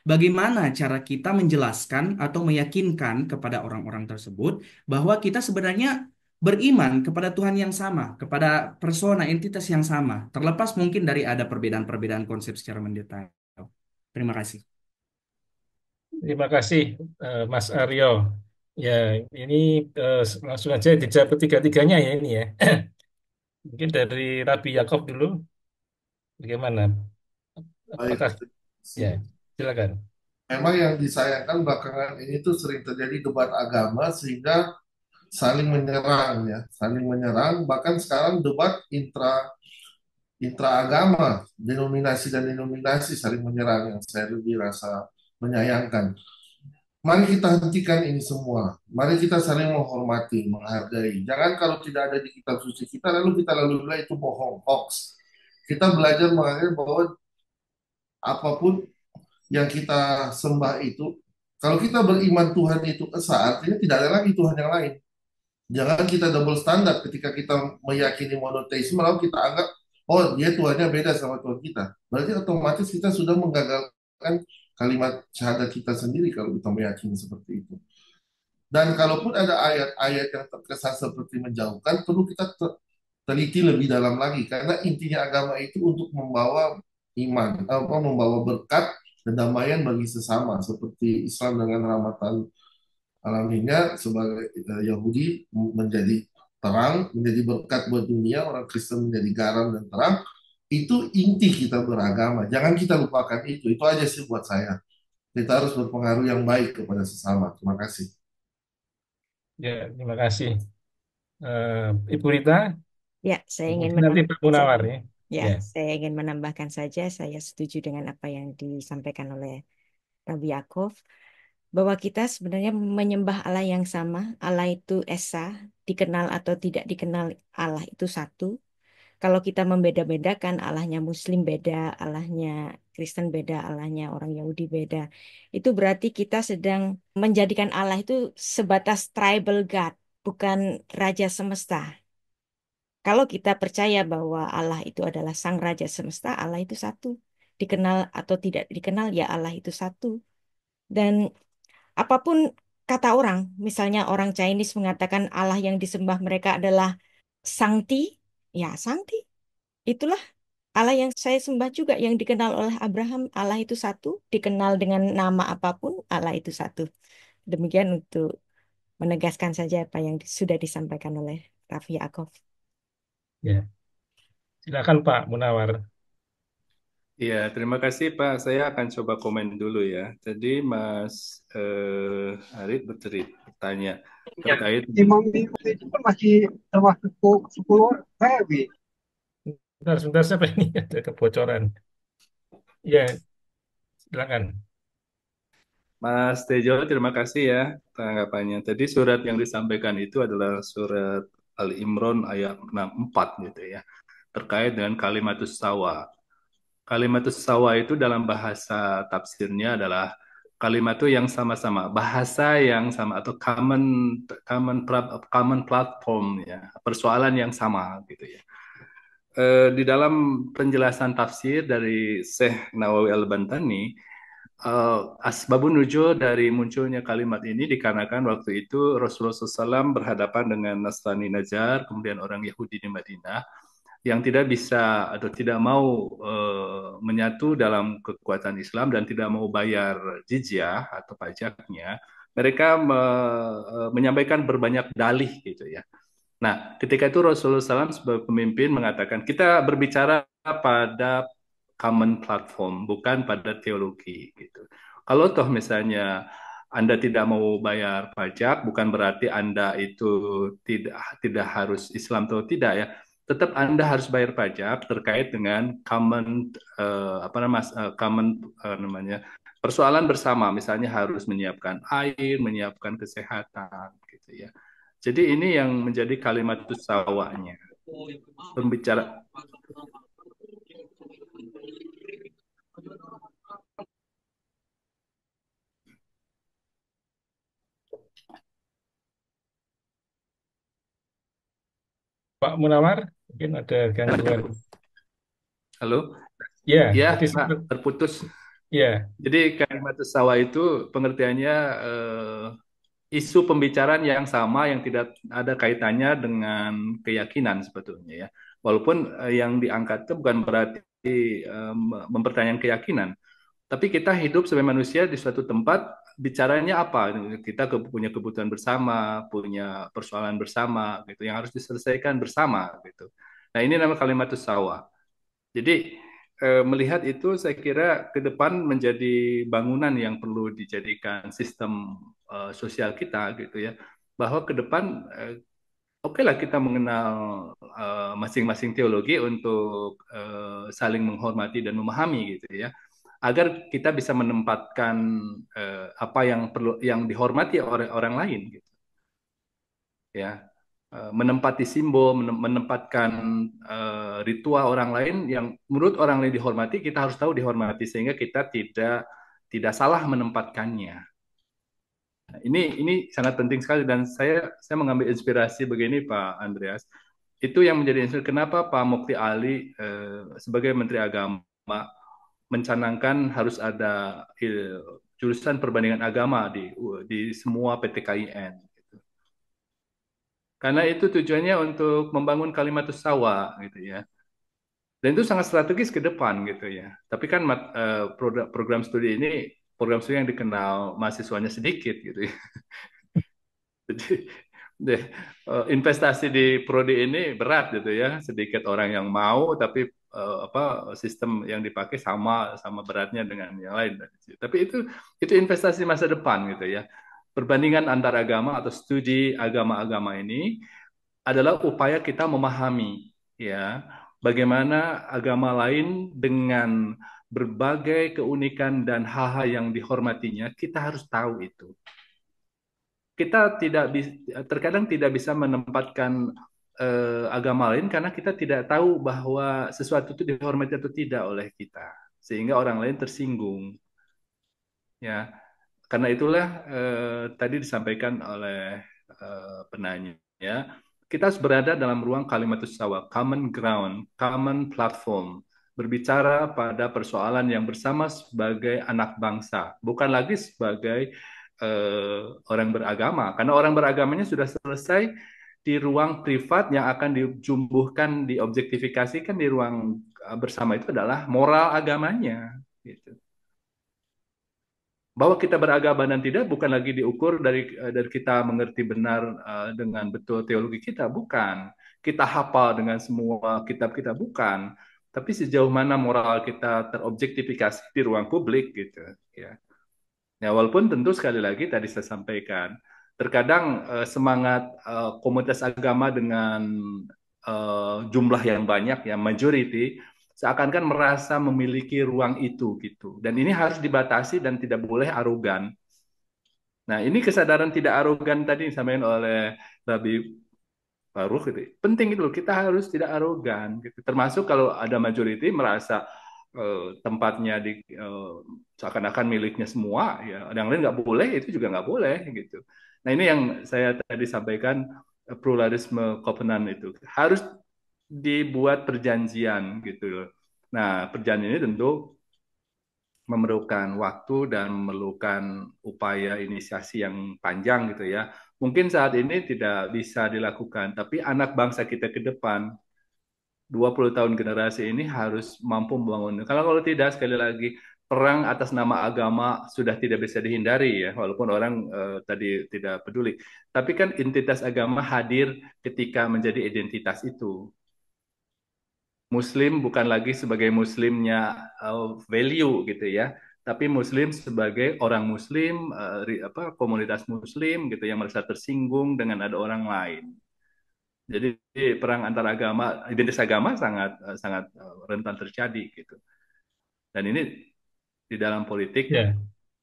Bagaimana cara kita menjelaskan atau meyakinkan kepada orang-orang tersebut bahwa kita sebenarnya beriman kepada Tuhan yang sama, kepada persona entitas yang sama, terlepas mungkin dari ada perbedaan-perbedaan konsep secara mendetail. Terima kasih. Terima kasih, Mas Aryo. Ya, ini langsung aja dijawab ketiga-tiganya ya ini ya. Mungkin dari Rabi Yakob dulu, bagaimana? Baik, Apakah terima ya? kasih. Silakan. Memang yang disayangkan belakangan ini tuh sering terjadi debat agama sehingga saling menyerang ya, saling menyerang. Bahkan sekarang debat intraagama, denominasi dan denominasi saling menyerang yang saya lebih rasa menyayangkan. Mari kita hentikan ini semua. Mari kita saling menghormati, menghargai. Jangan kalau tidak ada di kitab suci kita, lalu kita lalu bilang itu bohong, hoax. Kita belajar menghargai bahwa apapun yang kita sembah itu, kalau kita beriman Tuhan itu esa, artinya tidak ada lagi Tuhan yang lain. Jangan kita double standar ketika kita meyakini monoteisme, lalu kita anggap, oh dia Tuhannya beda sama Tuhan kita. Berarti otomatis kita sudah menggagalkan kalimat syahadat kita sendiri kalau kita meyakini seperti itu. Dan kalaupun ada ayat-ayat yang terkesan seperti menjauhkan, perlu kita teliti lebih dalam lagi. Karena intinya agama itu untuk membawa iman, membawa berkat dan damaian bagi sesama. Seperti Islam dengan rahmatan alaminya sebagai Yahudi menjadi terang, menjadi berkat buat dunia, orang Kristen menjadi garam dan terang. Itu inti kita beragama. Jangan kita lupakan itu. Itu aja sih buat saya. Kita harus berpengaruh yang baik kepada sesama. Terima kasih. Ya, terima kasih. Ibu Rita, Ya, saya ingin mungkin nanti Pak menambahkan Munawar saja. ya. Ya, Ya, saya ingin menambahkan saja. Saya setuju dengan apa yang disampaikan oleh Rabbi Yaakov, bahwa kita sebenarnya menyembah Allah yang sama. Allah itu esa, dikenal atau tidak dikenal, Allah itu satu. Kalau kita membeda-bedakan, Allahnya Muslim beda, Allahnya Kristen beda, Allahnya orang Yahudi beda, itu berarti kita sedang menjadikan Allah itu sebatas tribal God, bukan Raja Semesta. Kalau kita percaya bahwa Allah itu adalah Sang Raja Semesta, Allah itu satu. Dikenal atau tidak dikenal, ya Allah itu satu. Dan apapun kata orang, misalnya orang Chinese mengatakan Allah yang disembah mereka adalah Sangti, ya Sangti. Itulah Allah yang saya sembah juga, yang dikenal oleh Abraham. Allah itu satu, dikenal dengan nama apapun, Allah itu satu. Demikian untuk menegaskan saja apa yang sudah disampaikan oleh Raffi Yaakov. ya. Silakan Pak Munawar. Iya, terima kasih Pak. Saya akan coba komen dulu ya. Tadi Mas Arif bertanya Ya, terkait. Imam itu kan masih termasuk 10 heavy. Sebentar, siapa ini? Ada kebocoran. Ya, silakan. Mas Tejo, terima kasih ya tanggapannya. Tadi surat yang disampaikan itu adalah surat Al-Imran ayat 64 gitu ya, terkait dengan kalimatus sawa. Kalimatus sawa itu dalam bahasa tafsirnya adalah kalimat itu yang sama-sama, bahasa yang sama atau common platform ya, persoalan yang sama gitu ya. Di dalam penjelasan tafsir dari Syekh Nawawi Al-Bantani, asbabun nuzul dari munculnya kalimat ini dikarenakan waktu itu Rasulullah SAW berhadapan dengan Nasrani Najjar, kemudian orang Yahudi di Madinah, yang tidak bisa atau tidak mau menyatu dalam kekuatan Islam dan tidak mau bayar jizyah atau pajaknya, mereka menyampaikan berbanyak dalih gitu ya. Nah, ketika itu Rasulullah SAW sebagai pemimpin mengatakan kita berbicara pada common platform, bukan pada teologi gitu. Kalau toh misalnya Anda tidak mau bayar pajak, bukan berarti Anda itu tidak harus Islam atau tidak ya. Tetap Anda harus bayar pajak terkait dengan common common namanya persoalan bersama, misalnya harus menyiapkan air, menyiapkan kesehatan gitu ya. Jadi ini yang menjadi kalimat sawahnya. Pembicara. Pak Munawar, mungkin ada gangguan. Halo? Ya, Ya, tadi Pak, terputus. ya, Jadi kalimat sawah itu pengertiannya isu pembicaraan yang sama yang tidak ada kaitannya dengan keyakinan sebetulnya ya. Walaupun yang diangkat itu bukan berarti mempertanyakan keyakinan, tapi kita hidup sebagai manusia di suatu tempat, bicaranya apa? Kita punya kebutuhan bersama, punya persoalan bersama, gitu, yang harus diselesaikan bersama, gitu. Nah, ini nama kalimat sawah. Jadi melihat itu, saya kira ke depan menjadi bangunan yang perlu dijadikan sistem sosial kita, gitu ya. Bahwa ke depan oke lah kita mengenal masing-masing teologi untuk saling menghormati dan memahami, gitu ya, agar kita bisa menempatkan apa yang perlu yang dihormati oleh orang lain gitu ya. Menempati simbol, menempatkan ritual orang lain yang menurut orang lain dihormati, kita harus tahu dihormati sehingga kita tidak salah menempatkannya. Nah, ini sangat penting sekali dan saya mengambil inspirasi begini Pak Andreas. Itu yang menjadi inspirasi kenapa Pak Mukti Ali sebagai Menteri Agama mencanangkan harus ada jurusan perbandingan agama di semua PTKIN. Gitu. Karena itu tujuannya untuk membangun kalimatus sawa, gitu ya. Dan itu sangat strategis ke depan, gitu ya. Tapi kan program studi ini program studi yang dikenal mahasiswanya sedikit, gitu ya. Jadi investasi di prodi ini berat, gitu ya. Sedikit orang yang mau, tapi sistem yang dipakai sama beratnya dengan yang lain. Tapi itu investasi masa depan gitu ya. Perbandingan antar agama atau studi agama-agama ini adalah upaya kita memahami ya bagaimana agama lain dengan berbagai keunikan dan hal-hal yang dihormatinya, kita harus tahu itu. Kita terkadang tidak bisa menempatkan agama lain karena kita tidak tahu bahwa sesuatu itu dihormati atau tidak oleh kita, sehingga orang lain tersinggung. Ya, karena itulah tadi disampaikan oleh penanya, ya, kita harus berada dalam ruang kalimatus sawa, common ground, common platform, berbicara pada persoalan yang bersama sebagai anak bangsa, bukan lagi sebagai orang beragama, karena orang beragamanya sudah selesai di ruang privat yang akan dijumbuhkan, diobjektifikasikan di ruang bersama itu adalah moral agamanya, gitu. Bahwa kita beragama dan tidak bukan lagi diukur dari kita mengerti benar dengan betul teologi kita, bukan. Kita hafal dengan semua kitab kita, bukan. Tapi sejauh mana moral kita terobjektifikasi di ruang publik gitu, ya. Ya, walaupun tentu sekali lagi tadi saya sampaikan, terkadang semangat komunitas agama dengan jumlah yang banyak, yang majority, seakan-akan merasa memiliki ruang itu gitu. Dan ini harus dibatasi dan tidak boleh arogan. Nah, ini kesadaran tidak arogan tadi disampaikan oleh Rabbi Baruch gitu. Penting itu, kita harus tidak arogan gitu. Termasuk kalau ada majority merasa tempatnya seakan-akan miliknya semua, ya yang lain nggak boleh, itu juga nggak boleh gitu. Nah, ini yang saya tadi sampaikan, pluralisme covenant itu harus dibuat perjanjian gitu. Nah, perjanjian ini tentu memerlukan waktu dan memerlukan upaya inisiasi yang panjang gitu ya. Mungkin saat ini tidak bisa dilakukan, tapi anak bangsa kita ke depan 20 tahun generasi ini harus mampu membangun. Kalau tidak, sekali lagi, perang atas nama agama sudah tidak bisa dihindari ya, walaupun orang tadi tidak peduli. Tapi kan identitas agama hadir ketika menjadi identitas itu. Muslim bukan lagi sebagai Muslimnya value gitu ya, tapi Muslim sebagai orang Muslim, komunitas Muslim gitu yang merasa tersinggung dengan ada orang lain. Jadi perang antar agama, identitas agama sangat sangat rentan terjadi gitu. Dan ini di dalam politik Ya,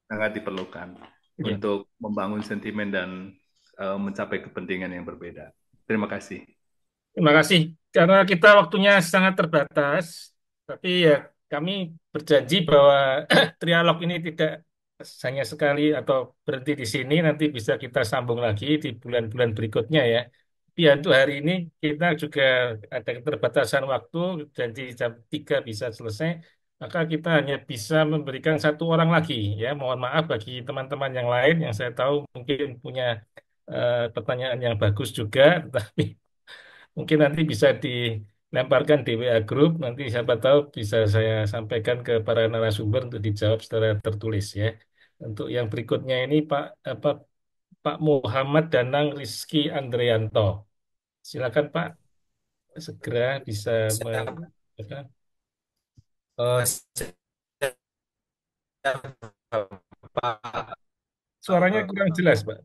sangat diperlukan ya. untuk membangun sentimen dan mencapai kepentingan yang berbeda. Terima kasih. Terima kasih. Karena kita waktunya sangat terbatas, tapi ya kami berjanji bahwa trialog ini tidak hanya sekali atau berhenti di sini, nanti bisa kita sambung lagi di bulan-bulan berikutnya ya. Tapi ya untuk hari ini kita juga ada keterbatasan waktu, janji jam 3 bisa selesai, maka kita hanya bisa memberikan satu orang lagi ya. Mohon maaf bagi teman-teman yang lain yang saya tahu mungkin punya pertanyaan yang bagus juga, tapi mungkin nanti bisa dilemparkan di WA Group, nanti siapa tahu bisa saya sampaikan ke para narasumber untuk dijawab secara tertulis ya. Untuk yang berikutnya ini Pak Muhammad Danang Rizky Andrianto. Silakan Pak, segera bisa Siap. apa? Siap, Pak. Suaranya kurang jelas Pak.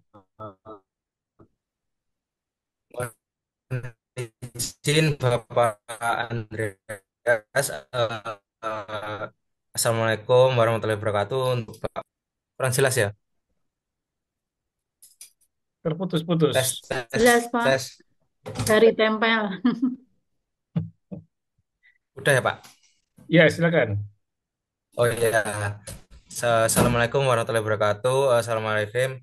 Mohon izin Bapak Andreas. Assalamualaikum warahmatullahi wabarakatuh. Untuk Pak, kurang jelas ya? Terputus-putus. Tes, tes, Jelas, Pak. tes. Dari tempel. Udah ya, Pak? Ya, silakan. Oh iya. Assalamualaikum warahmatullahi wabarakatuh. Assalamualaikum.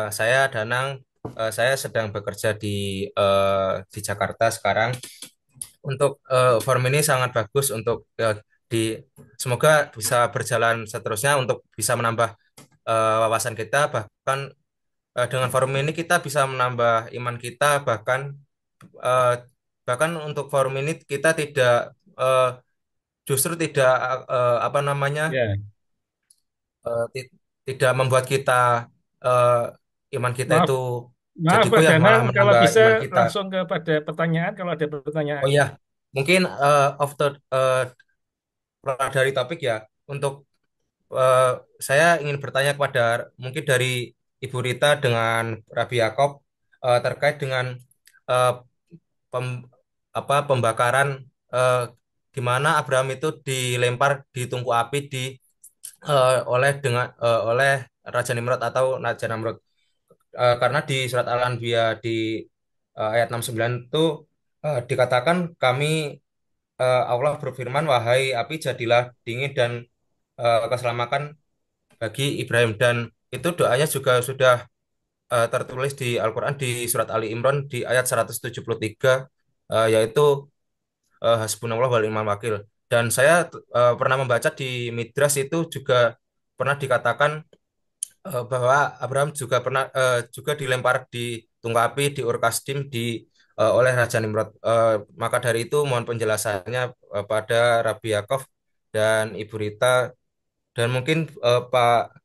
Saya Danang. Saya sedang bekerja di Jakarta sekarang. Untuk forum ini sangat bagus untuk di semoga bisa berjalan seterusnya untuk bisa menambah wawasan kita, bahkan dengan forum ini kita bisa menambah iman kita, bahkan eh, bahkan untuk forum ini kita tidak eh, justru tidak apa namanya Ya, ti- tidak membuat kita eh, iman kita maaf, itu maaf jadi Pak goyah, Danang, malah kalau menambah bisa iman kita. langsung kepada pertanyaan kalau ada Oh pertanyaan. ya, mungkin keluar dari topik ya. Untuk eh, saya ingin bertanya kepada mungkin dari Ibu Rita dengan Rabi Yakob terkait dengan eh, pem- pembakaran eh, di mana Abraham itu dilempar di tungku api oleh Raja Nimrod atau Raja Namrud. Karena di surat Al-Anbiya di ayat 69 itu dikatakan Allah berfirman, wahai api jadilah dingin dan keselamatan bagi Ibrahim, dan itu doanya juga sudah tertulis di Al-Quran di surat Ali Imran di ayat 173, yaitu hasbunallah wal ni'mal wakil. Dan saya pernah membaca di Midras itu juga pernah dikatakan bahwa Abraham juga dilempar di tungku api di Ur Kasdim oleh Raja Nimrod. Maka dari itu mohon penjelasannya pada Rabi Yakov dan Ibu Rita, dan mungkin Pak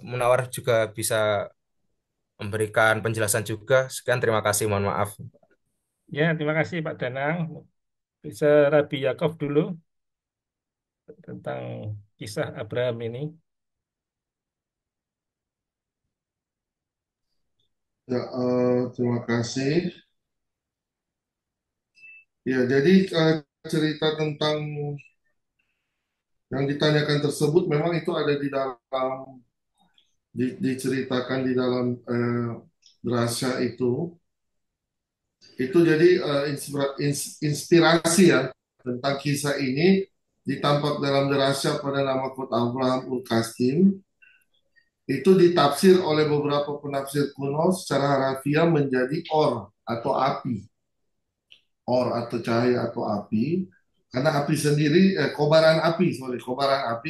Munawar juga bisa memberikan penjelasan juga. Sekian, terima kasih, mohon maaf. Ya, terima kasih Pak Danang. Bisa Rabi Yakov dulu tentang kisah Abraham ini. Ya, terima kasih. Ya, jadi cerita tentang yang ditanyakan tersebut memang itu ada di dalam diceritakan di dalam drasya itu. Itu jadi inspirasi ya tentang kisah ini ditampak dalam drasya pada nama Kota Abraham Ul-Kastim. Itu ditafsir oleh beberapa penafsir kuno secara harafiah menjadi or atau api. Or atau cahaya atau api. Karena api sendiri, kobaran api,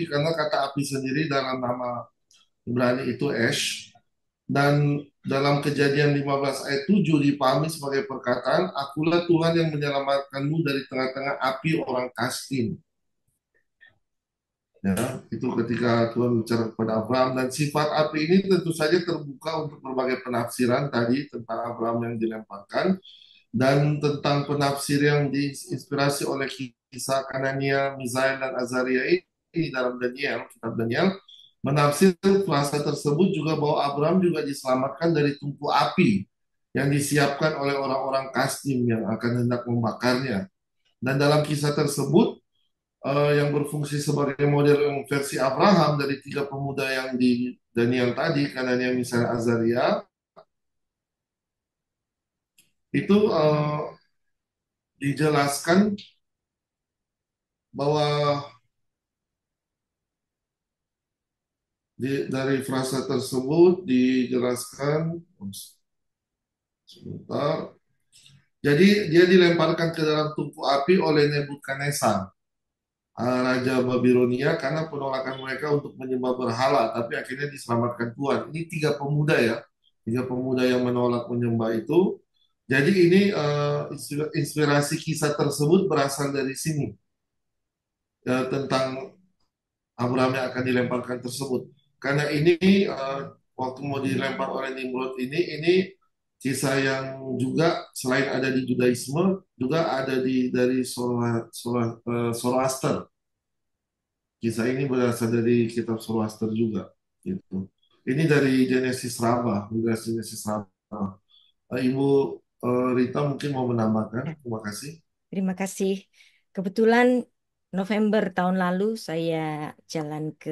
karena kata api sendiri dalam nama Ibrani itu ash. Dan dalam Kejadian 15 ayat 7 dipahami sebagai perkataan, akulah Tuhan yang menyelamatkanmu dari tengah-tengah api orang Kasdim. Ya, itu ketika Tuhan bicara kepada Abraham, dan sifat api ini tentu saja terbuka untuk berbagai penafsiran tadi tentang Abraham yang dilemparkan, dan tentang penafsir yang diinspirasi oleh kisah Kanania, Misael, dan Azaria ini dalam Daniel, kitab Daniel, menafsir frasa tersebut juga bahwa Abraham juga diselamatkan dari tungku api yang disiapkan oleh orang-orang Kasdim yang akan hendak membakarnya. Dan dalam kisah tersebut, yang berfungsi sebagai model versi Abraham dari tiga pemuda yang di Daniel tadi, Kanania, Misael, Azaria, itu dijelaskan bahwa dari frasa tersebut dijelaskan sebentar. Jadi dia dilemparkan ke dalam tungku api oleh Nebukadnezar, Raja Babilonia, karena penolakan mereka untuk menyembah berhala, tapi akhirnya diselamatkan Tuhan. Ini tiga pemuda ya, tiga pemuda yang menolak menyembah itu. Jadi ini inspirasi kisah tersebut berasal dari sini, ya, tentang Abraham yang akan dilemparkan tersebut. Karena ini waktu mau dilempar oleh Nimrod ini kisah yang juga selain ada di Judaisme juga ada di dari Zoroaster. Kisah ini berasal dari kitab Zoroaster juga. Gitu. Ini dari Genesis Rabbah, dari Genesis Rabbah. Ibu Rita mungkin mau menambahkan. Ya, Terima kasih. terima kasih. Kebetulan November tahun lalu saya jalan ke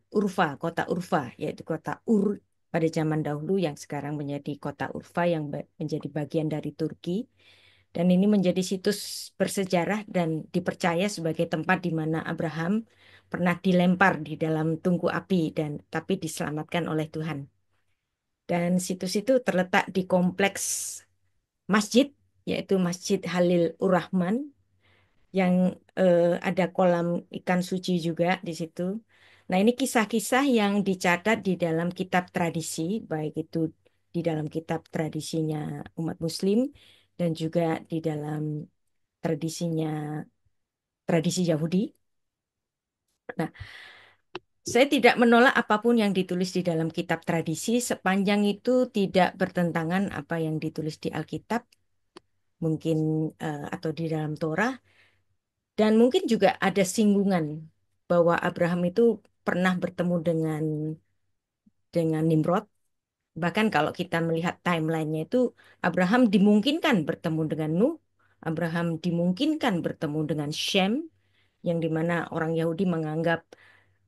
Urfa, kota Urfa, yaitu kota Ur pada zaman dahulu yang sekarang menjadi kota Urfa yang menjadi bagian dari Turki. Dan ini menjadi situs bersejarah dan dipercaya sebagai tempat di mana Abraham pernah dilempar di dalam tungku api dan tapi diselamatkan oleh Tuhan. Dan situs itu terletak di kompleks masjid, yaitu Masjid Halil Ur-Rahman, yang ada kolam ikan suci juga di situ. Nah, ini kisah-kisah yang dicatat di dalam kitab tradisi, baik itu di dalam kitab tradisinya umat Muslim dan juga di dalam tradisinya tradisi Yahudi. Nah, saya tidak menolak apapun yang ditulis di dalam kitab tradisi sepanjang itu tidak bertentangan apa yang ditulis di Alkitab, mungkin atau di dalam Torah, dan mungkin juga ada singgungan bahwa Abraham itu pernah bertemu dengan Nimrod. Bahkan kalau kita melihat timelinenya itu, Abraham dimungkinkan bertemu dengan Nuh, Abraham dimungkinkan bertemu dengan Shem, yang dimana orang Yahudi menganggap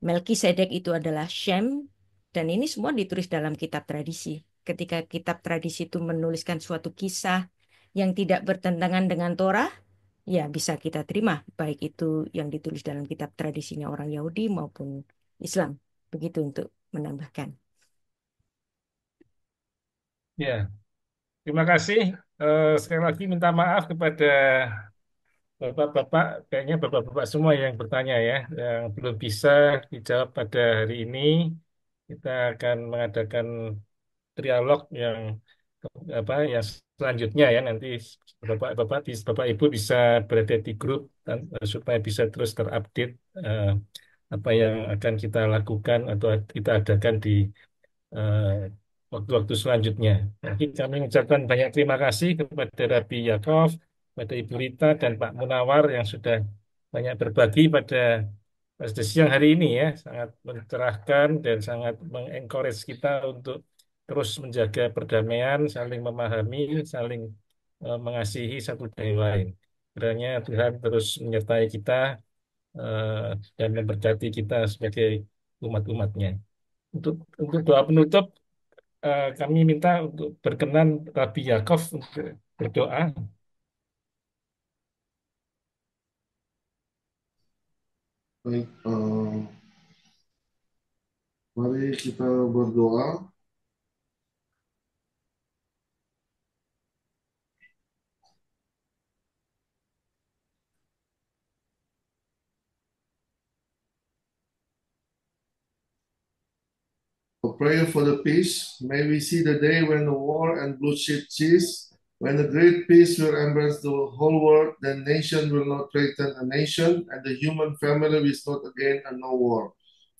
Melkisedek itu adalah Shem, dan ini semua ditulis dalam kitab tradisi. Ketika kitab tradisi itu menuliskan suatu kisah yang tidak bertentangan dengan Torah, ya bisa kita terima, baik itu yang ditulis dalam kitab tradisinya orang Yahudi maupun Islam. Begitu untuk menambahkan. Ya, terima kasih. Sekali lagi minta maaf kepada Bapak-bapak, kayaknya bapak-bapak semua yang bertanya ya, yang belum bisa dijawab pada hari ini. Kita akan mengadakan trialog yang yang selanjutnya ya, nanti bapak-bapak, bapak ibu bisa berada di grup dan supaya bisa terus terupdate eh, apa yang akan kita lakukan atau kita adakan di eh, waktu-waktu selanjutnya. Jadi kami mengucapkan banyak terima kasih kepada Rabi Yakov, kepada Ibu Rita dan Pak Munawar yang sudah banyak berbagi pada siang hari ini ya, sangat mencerahkan dan sangat mengencourage kita untuk terus menjaga perdamaian, saling memahami, saling mengasihi satu dengan yang lain. Kiranya Tuhan terus menyertai kita eh, dan memberkati kita sebagai umat-umatnya. Untuk doa penutup, kami minta untuk berkenan Rabi Yakov untuk berdoa. Baik, mari kita berdoa. prayer for the peace. May we see the day when the war and bloodshed cease, when the great peace will embrace the whole world, then nation will not threaten a nation, and the human family will not again and no war.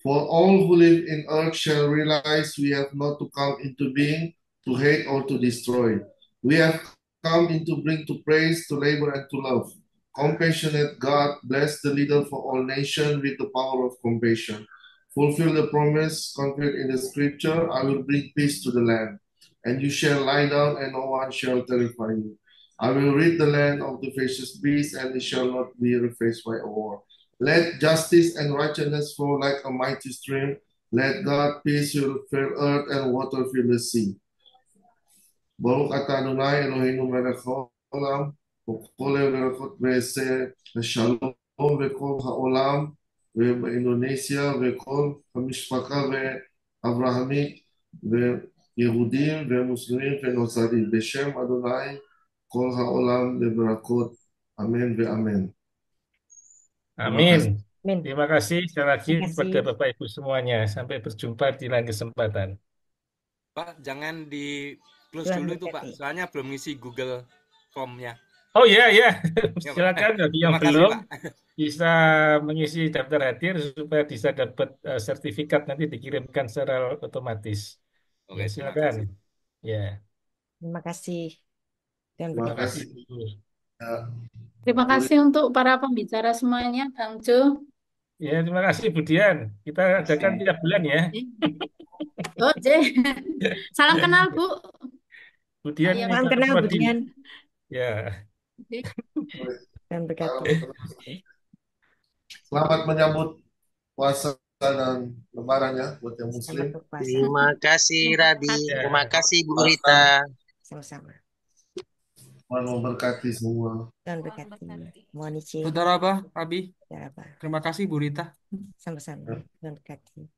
For all who live in earth shall realize we have not to come into being to hate or to destroy. We have come into bring to praise, to labor, and to love. Compassionate God, bless the leader for all nations with the power of compassion. Fulfill the promise contained in the scripture, I will bring peace to the land, and you shall lie down, and no one shall terrify you. I will rid the land of the fiercest beast, and it shall not be refaced by a war. Let justice and righteousness flow like a mighty stream. Let God peace fill earth and water fill the sea. Baruch atah Adonai Eloheinu melech haolam, ukol berachot ve'eseh shalom v'kol ha'olam ובאינדונזיה וכל המשפחה ואברהמית ויהודים ומוסלמים ונוצרים בשם אדוני כל העולם לברכות אמן ואמן. Amin. Amin. Terima kasih sekali lagi Terima kepada kasih. Bapak Ibu semuanya. Sampai berjumpa di lain kesempatan. Pak, jangan di close Tuhan dulu itu Pak, berkati. soalnya belum ngisi Google Form-nya. Oh iya, ya. Ya Pak. Silakan bagi yang Terima kasih belum Pak. bisa mengisi daftar hadir supaya bisa dapat sertifikat nanti dikirimkan secara otomatis. Oke, Ya, terima silakan. kasih. Ya, Terima kasih. Tuhan Terima terima berkati. kasih. kasih. Bu. Ya, Terima kasih untuk para pembicara semuanya, Bang Jo. Ya, terima kasih Bu Dian. Kita adakan tiap bulan ya. Oke. Salam kenal, Bu. Bu Dian Saya ini Salam Pak kenal, Prodi. Budian. Ya, Tuhan berkati. Selamat menyambut puasa dan lebaran ya buat yang Selamat muslim. berpuasa. Terima kasih Rabi. ya. Terima kasih Bu Puasa, Rita. Sama-sama. Tuhan memberkati semua. Tuhan berkati. Mohon izin. Saudara apa, Rabi? Saudara apa? Terima kasih Bu Rita. Sama-sama. Tuhan berkati.